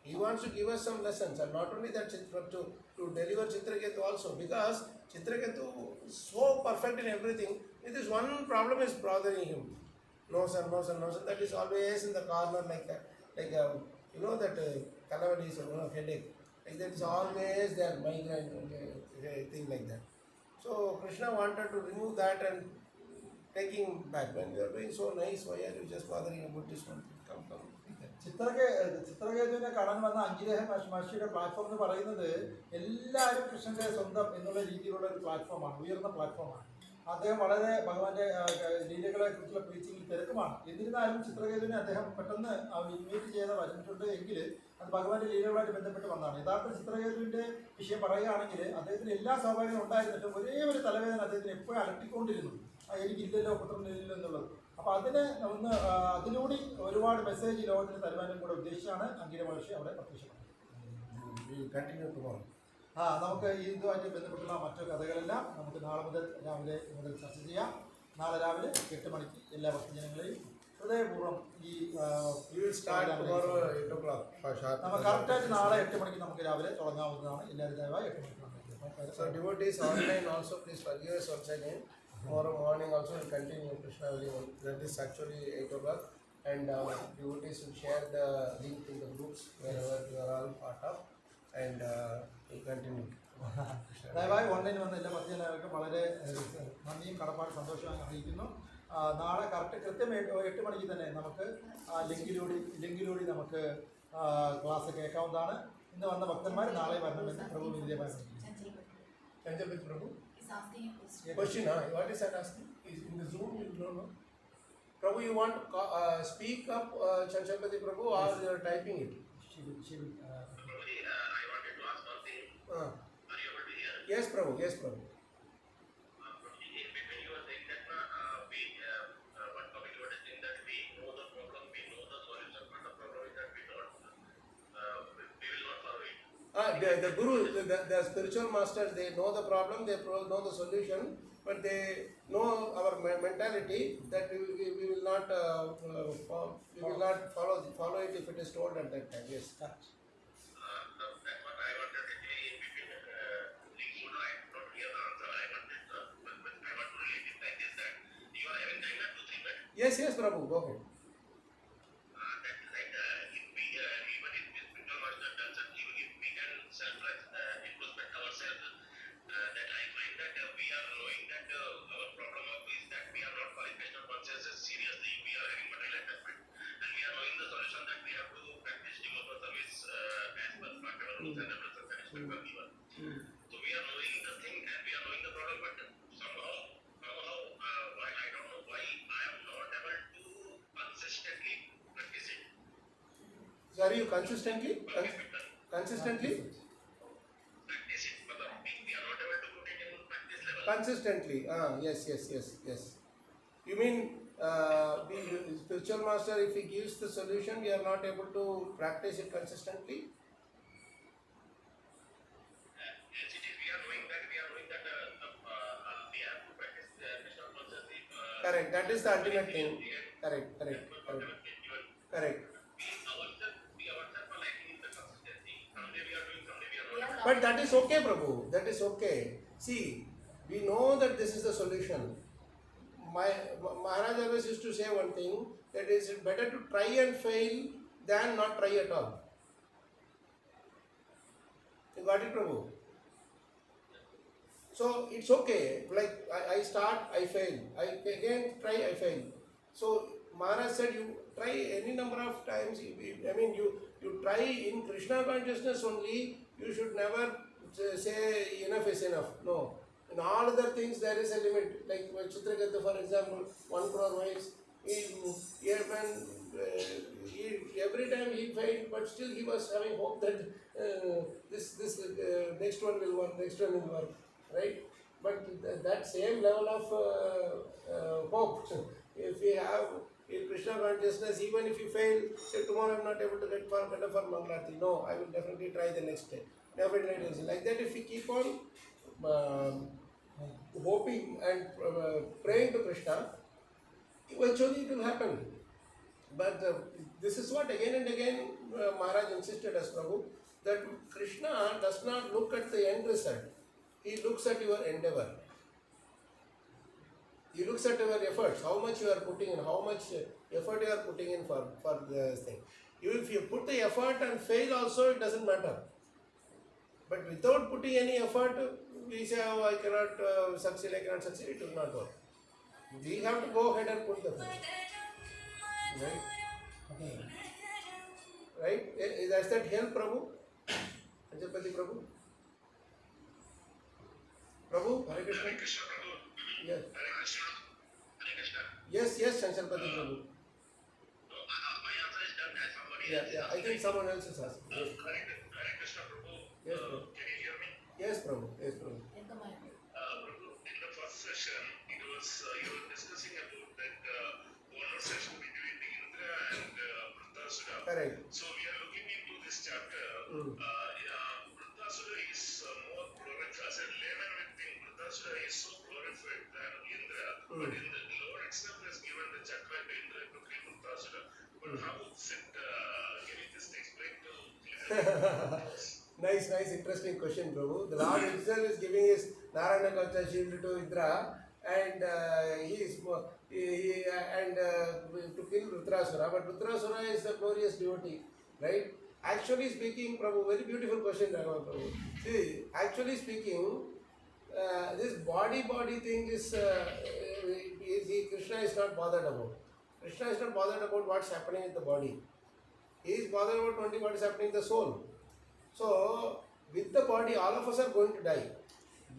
He wants to give us some lessons, and not only that, to deliver Chitraketu also, because Chitraketu is so perfect in everything. It is one problem is bothering him. No son. That is always in the corner like that. Like that Kalavadi is headache. Like that is always there, migraine, thing like that. So Krishna wanted to remove that and taking back. When you are doing so nice, why are you just bothering about this one? Come. Like that. ചിത്രകേതുവിനെ കാണാൻ വന്ന അങ്കിലേഹ മഹർഷിയുടെ platform എന്ന് പറയുന്നത് എല്ലാവരും കൃഷ്ണന്റെ സ്വന്തം എന്നുള്ള രീതിയിലുള്ള ഒരു പ്ലാറ്റ്ഫോമാണ്, ഉയർന്ന പ്ലാറ്റ്ഫോമാണ്. അദ്ദേഹം വളരെ ഭഗവാന്റെ ലീലകളെ കുറിച്ചുള്ള പ്രീച്ചിങ്ങിൽ തിരക്കുമാണ്. എന്നിരുന്നാലും ചിത്രകേതുവിനെ അദ്ദേഹം പെട്ടെന്ന് ഇൻവൈറ്റ് ചെയ്ത് വന്നിട്ടുണ്ട് എങ്കിൽ അത് ഭഗവാന്റെ ലീലകളുമായിട്ട് ബന്ധപ്പെട്ട് വന്നതാണ്. യഥാർത്ഥ ചിത്രകേതുവിന്റെ വിഷയം പറയുകയാണെങ്കിൽ അദ്ദേഹത്തിന് എല്ലാ സൗഭാഗ്യവും ഉണ്ടായിരുന്നിട്ടും ഒരേ ഒരു തലവേദന അദ്ദേഹത്തിന് എപ്പോഴും അലട്ടിക്കൊണ്ടിരുന്നു. എനിക്കില്ലല്ലോ പുത്രനില്ലല്ലോ എന്നുള്ളത്. അപ്പോൾ അതിലൂടെ ഒരുപാട് മെസ്സേജ് ലോകത്തിന് തരുവാനും കൂടെ ഉദ്ദേശിച്ചാണ് അങ്കില മഹർഷി അവിടെ പ്രത്യക്ഷപ്പെട്ടത്. നമുക്ക് ഇതുമായിട്ട് ബന്ധപ്പെട്ടുള്ള മറ്റു കഥകളെല്ലാം നമുക്ക് നാളെ മുതൽ രാവിലെ മുതൽ ചർച്ച ചെയ്യാം. നാളെ രാവിലെ 8 മണിക്ക് എല്ലാ ഭക്തജനങ്ങളെയും ഹൃദയപൂർവ്വം ഈ നമ്മൾ കറക്റ്റായിട്ട് നാളെ 8 മണിക്ക് നമുക്ക് രാവിലെ തുടങ്ങാവുന്നതാണ്. എല്ലാവരും ദയവായി 8 മണിക്ക് So devotees online also, please forgive us once again. Tomorrow morning also will continue Krishna Vali. That is actually 8 o'clock. And devotees will share the link in the groups wherever you are all part of. And we'll continue. ദയവായി ഓൺലൈനിൽ വന്ന എല്ലാ ഭക്തജനങ്ങൾക്കും വളരെ നന്ദിയും കടപ്പാടും സന്തോഷവും അറിയിക്കുന്നു. നാളെ കൃത്യം 8 മണിക്ക് തന്നെ നമുക്ക് ലിങ്കിലൂടെ നമുക്ക് ക്ലാസ് കേൾക്കാവുന്നതാണ്. ഇന്ന് വന്ന ഭക്തന്മാർ നാളെ വരണമെന്ന് പ്രഭു വിദ്യമായി Chandrapati Prabhu? He's asking a question. Question, what is that asking? Is in the Zoom, you don't know? Prabhu, you want to speak up, Chandrapati Prabhu, or you are typing it? She will, I wanted to ask one thing. Are you able to hear? Yes, Prabhu, yes, Prabhu. In between you were saying that one topic you were saying that we know the problem, we know the solution, but the problem is that we will not follow it. The guru, the spiritual masters, they know the problem, they know the solution, but they know our mentality that we will not follow it if it is told at that time. Yes. That's what I wanted actually in between. I don't hear the answer. I wanted, but I want to relate it like this that you are having time to think that. Yes, Prabhu, go ahead. That's like if we even if this spiritual master tells us even if we can introspect ourselves, that I find that we are knowing that our problem is that we are not following Krishna consciousness seriously. We are having material attachment, and we are knowing the solution that we have to practice devotional service as per whatever rules and regulations that is given. So we are knowing the thing and we are knowing the problem, but somehow why I don't know why I am not able to consistently practice it. So are you consistently? Consistently? Practice it, but we are not able to put it in practice level. Consistently. Yes. You mean the spiritual master, if he gives the solution, we are not able to practice it consistently? Yes, it is. We are knowing that we have to practice Krishna consciously. Correct. That is the ultimate thing. Correct. Correct. Correct. We ourselves are lacking in the consistency. Someday we are doing, someday we are not. But that is okay, Prabhu. That is okay. See, we know that this is the solution. Maharaj always used to say one thing, that it is better to try and fail than not try at all. You got it, Prabhu? So it's okay. Like I start, I fail. I again try, I fail. So Maharaj said you try any number of times. You try in Krishna consciousness only. You should never say enough is enough. No. In all other things there is a limit. Like Chitraketu, for example, 1 crore wives. Every time he failed, but still he was having hope that this next one will work, right? But that same level of hope, if we have in Krishna consciousness, even if you fail, say tomorrow I am not able to get better for Mangalarti, no, I will definitely try the next day. Definitely, like that, if we keep on hoping and praying to Krishna, eventually it will happen. But this is what again and again Maharaj insisted as Prabhu, that Krishna does not look at the end result. He looks at your endeavor. He looks at your efforts, how much you are putting in, how much effort you are putting in for this thing. If you put the effort and fail also, it doesn't matter. But without putting any effort, we say, oh, I cannot succeed, it will not work. We have to go ahead and put the effort. Right? Okay. Right? Does that help, Prabhu? Anjalpati Prabhu? Prabhu, Hare Krishna. Hare Krishna, Prabhu. Yes. Hare Krishna. Hare Krishna. Yes, Anjalpati Prabhu. No, my answer is done. As somebody else is Yeah. I asking. think someone else is asking. Yes. Hare Krishna, Prabhu. Yes, Prabhu. Can you hear me? Yes, Prabhu. Prabhu, in the first session, it was you were discussing about that conversation between the Indra and Vrittasura. Correct. So we are looking into this chapter. Vrittasura is more glorified. As a layman would think, Vrittasura is so glorified than Indra. But in the Lord itself has given the chakra to Indra to kill Vrittasura. But how is it? Can you just explain to Nice, interesting question, Prabhu. The Lord himself is giving his Narayana Kavacha shield to Indra, and to kill Vrittasura. But Vrittasura is a glorious devotee, right? Actually speaking, Prabhu, very beautiful question, Raghavan Prabhu. See, actually speaking, this body thing is Krishna is not bothered about. Krishna is not bothered about what's happening in the body. He is bothered about only what is happening in the soul. So, with the body, all of us are going to die.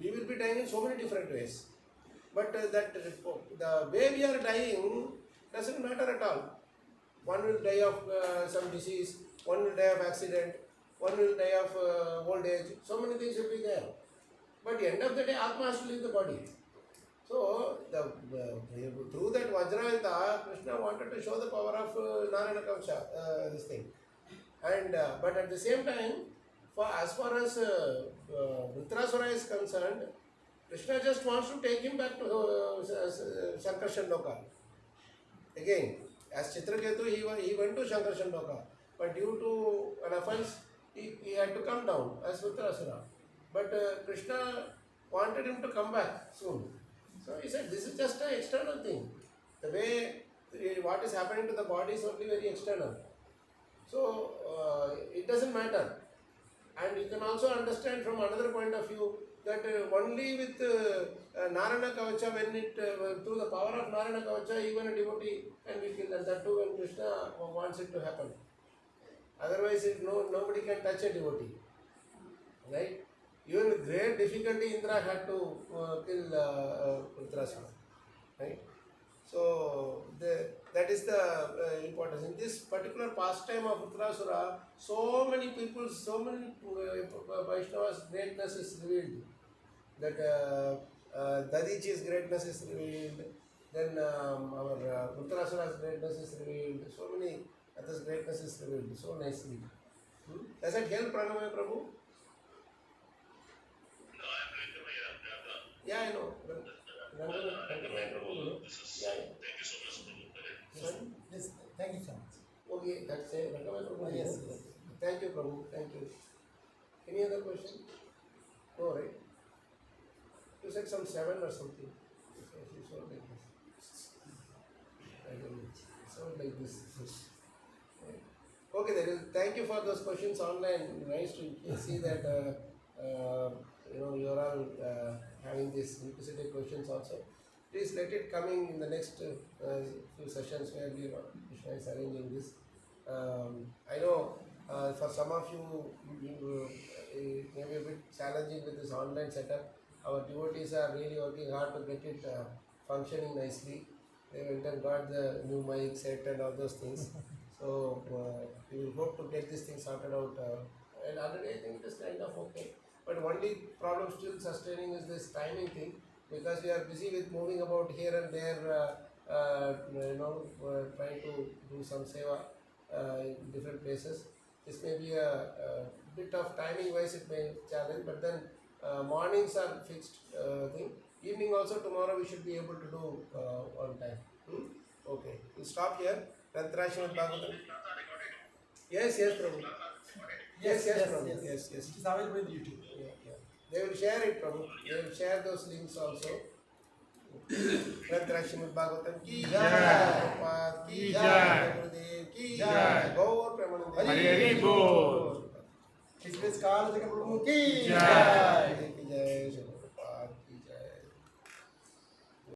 We will be dying in so many different ways. But the way we are dying doesn't matter at all. One will die of some disease, one will die of accident, one will die of old age. So many things will be there. But at the end of the day, Atma has to leave the body. So, through that Vajrayanta, Krishna wanted to show the power of Narayana Kavacha, this thing. And but at the same time, as far as Vrittasura is concerned, Krishna just wants to take him back to Sankarshan Loka. Again, as Chitraketu, he went to Sankarshan Loka, but due to an offense, he had to come down as Vrittasura. But Krishna wanted him to come back soon. So he said, this is just an external thing. The way what is happening to the body is only very external. So it doesn't matter. And you can also understand from another point of view that only with Narayana Kavacha, when it through the power of Narayana Kavacha, even a devotee can be killed, and that too when Krishna wants it to happen. Otherwise, nobody can touch a devotee, right? Even with great difficulty, Indra had to kill Vrittasura, right? So that is the importance. In this particular pastime of Vrittasura, so many people, so many Vaishnavas' greatness is revealed. That Dadichi's greatness is revealed. Then our Vrittasura's greatness is revealed. So many others' greatness is revealed so nicely. Does that help, Pranamaya Prabhu? No, I am doing the Yeah, I know. Thank you so much, Prabhu. Yes, thank you so much. Okay, that's it. Yes. Thank you, Prabhu. Thank you. Any other question? No, right? You said some 7 or something. You saw like this. I don't know. So like this. Okay, then. Thank you for those questions online. Nice to see that you are all having these implicit questions also. Please let it coming in the next few sessions where Krishna is arranging this. I know for some of you, it may be a bit challenging with this online setup. Our devotees are really working hard to get it functioning nicely. They went and got the new mic set and all those things. So we will hope to get this thing sorted out. And already I think it is kind of okay. But only problem still sustaining is this timing thing, because we are busy with moving about here and there, trying to do some seva in different places. This may be a bit of timing wise, it may challenge, but then mornings are fixed thing. Evening also tomorrow we should be able to do on time. Okay, we'll stop here. Rantrashimad Bhagavatam. Yes, Prabhu. Yes, Prabhu. Yes. It is available in YouTube. Yeah. They will share it, Prabhu. They will share those links also. Rantrashimad Bhagavatam ki jai, Prabhupada ki jai, Gurudev ki jai, Gaur Premanande. Hari Bol. His Grace Kala Jagat Prabhu ki Jai.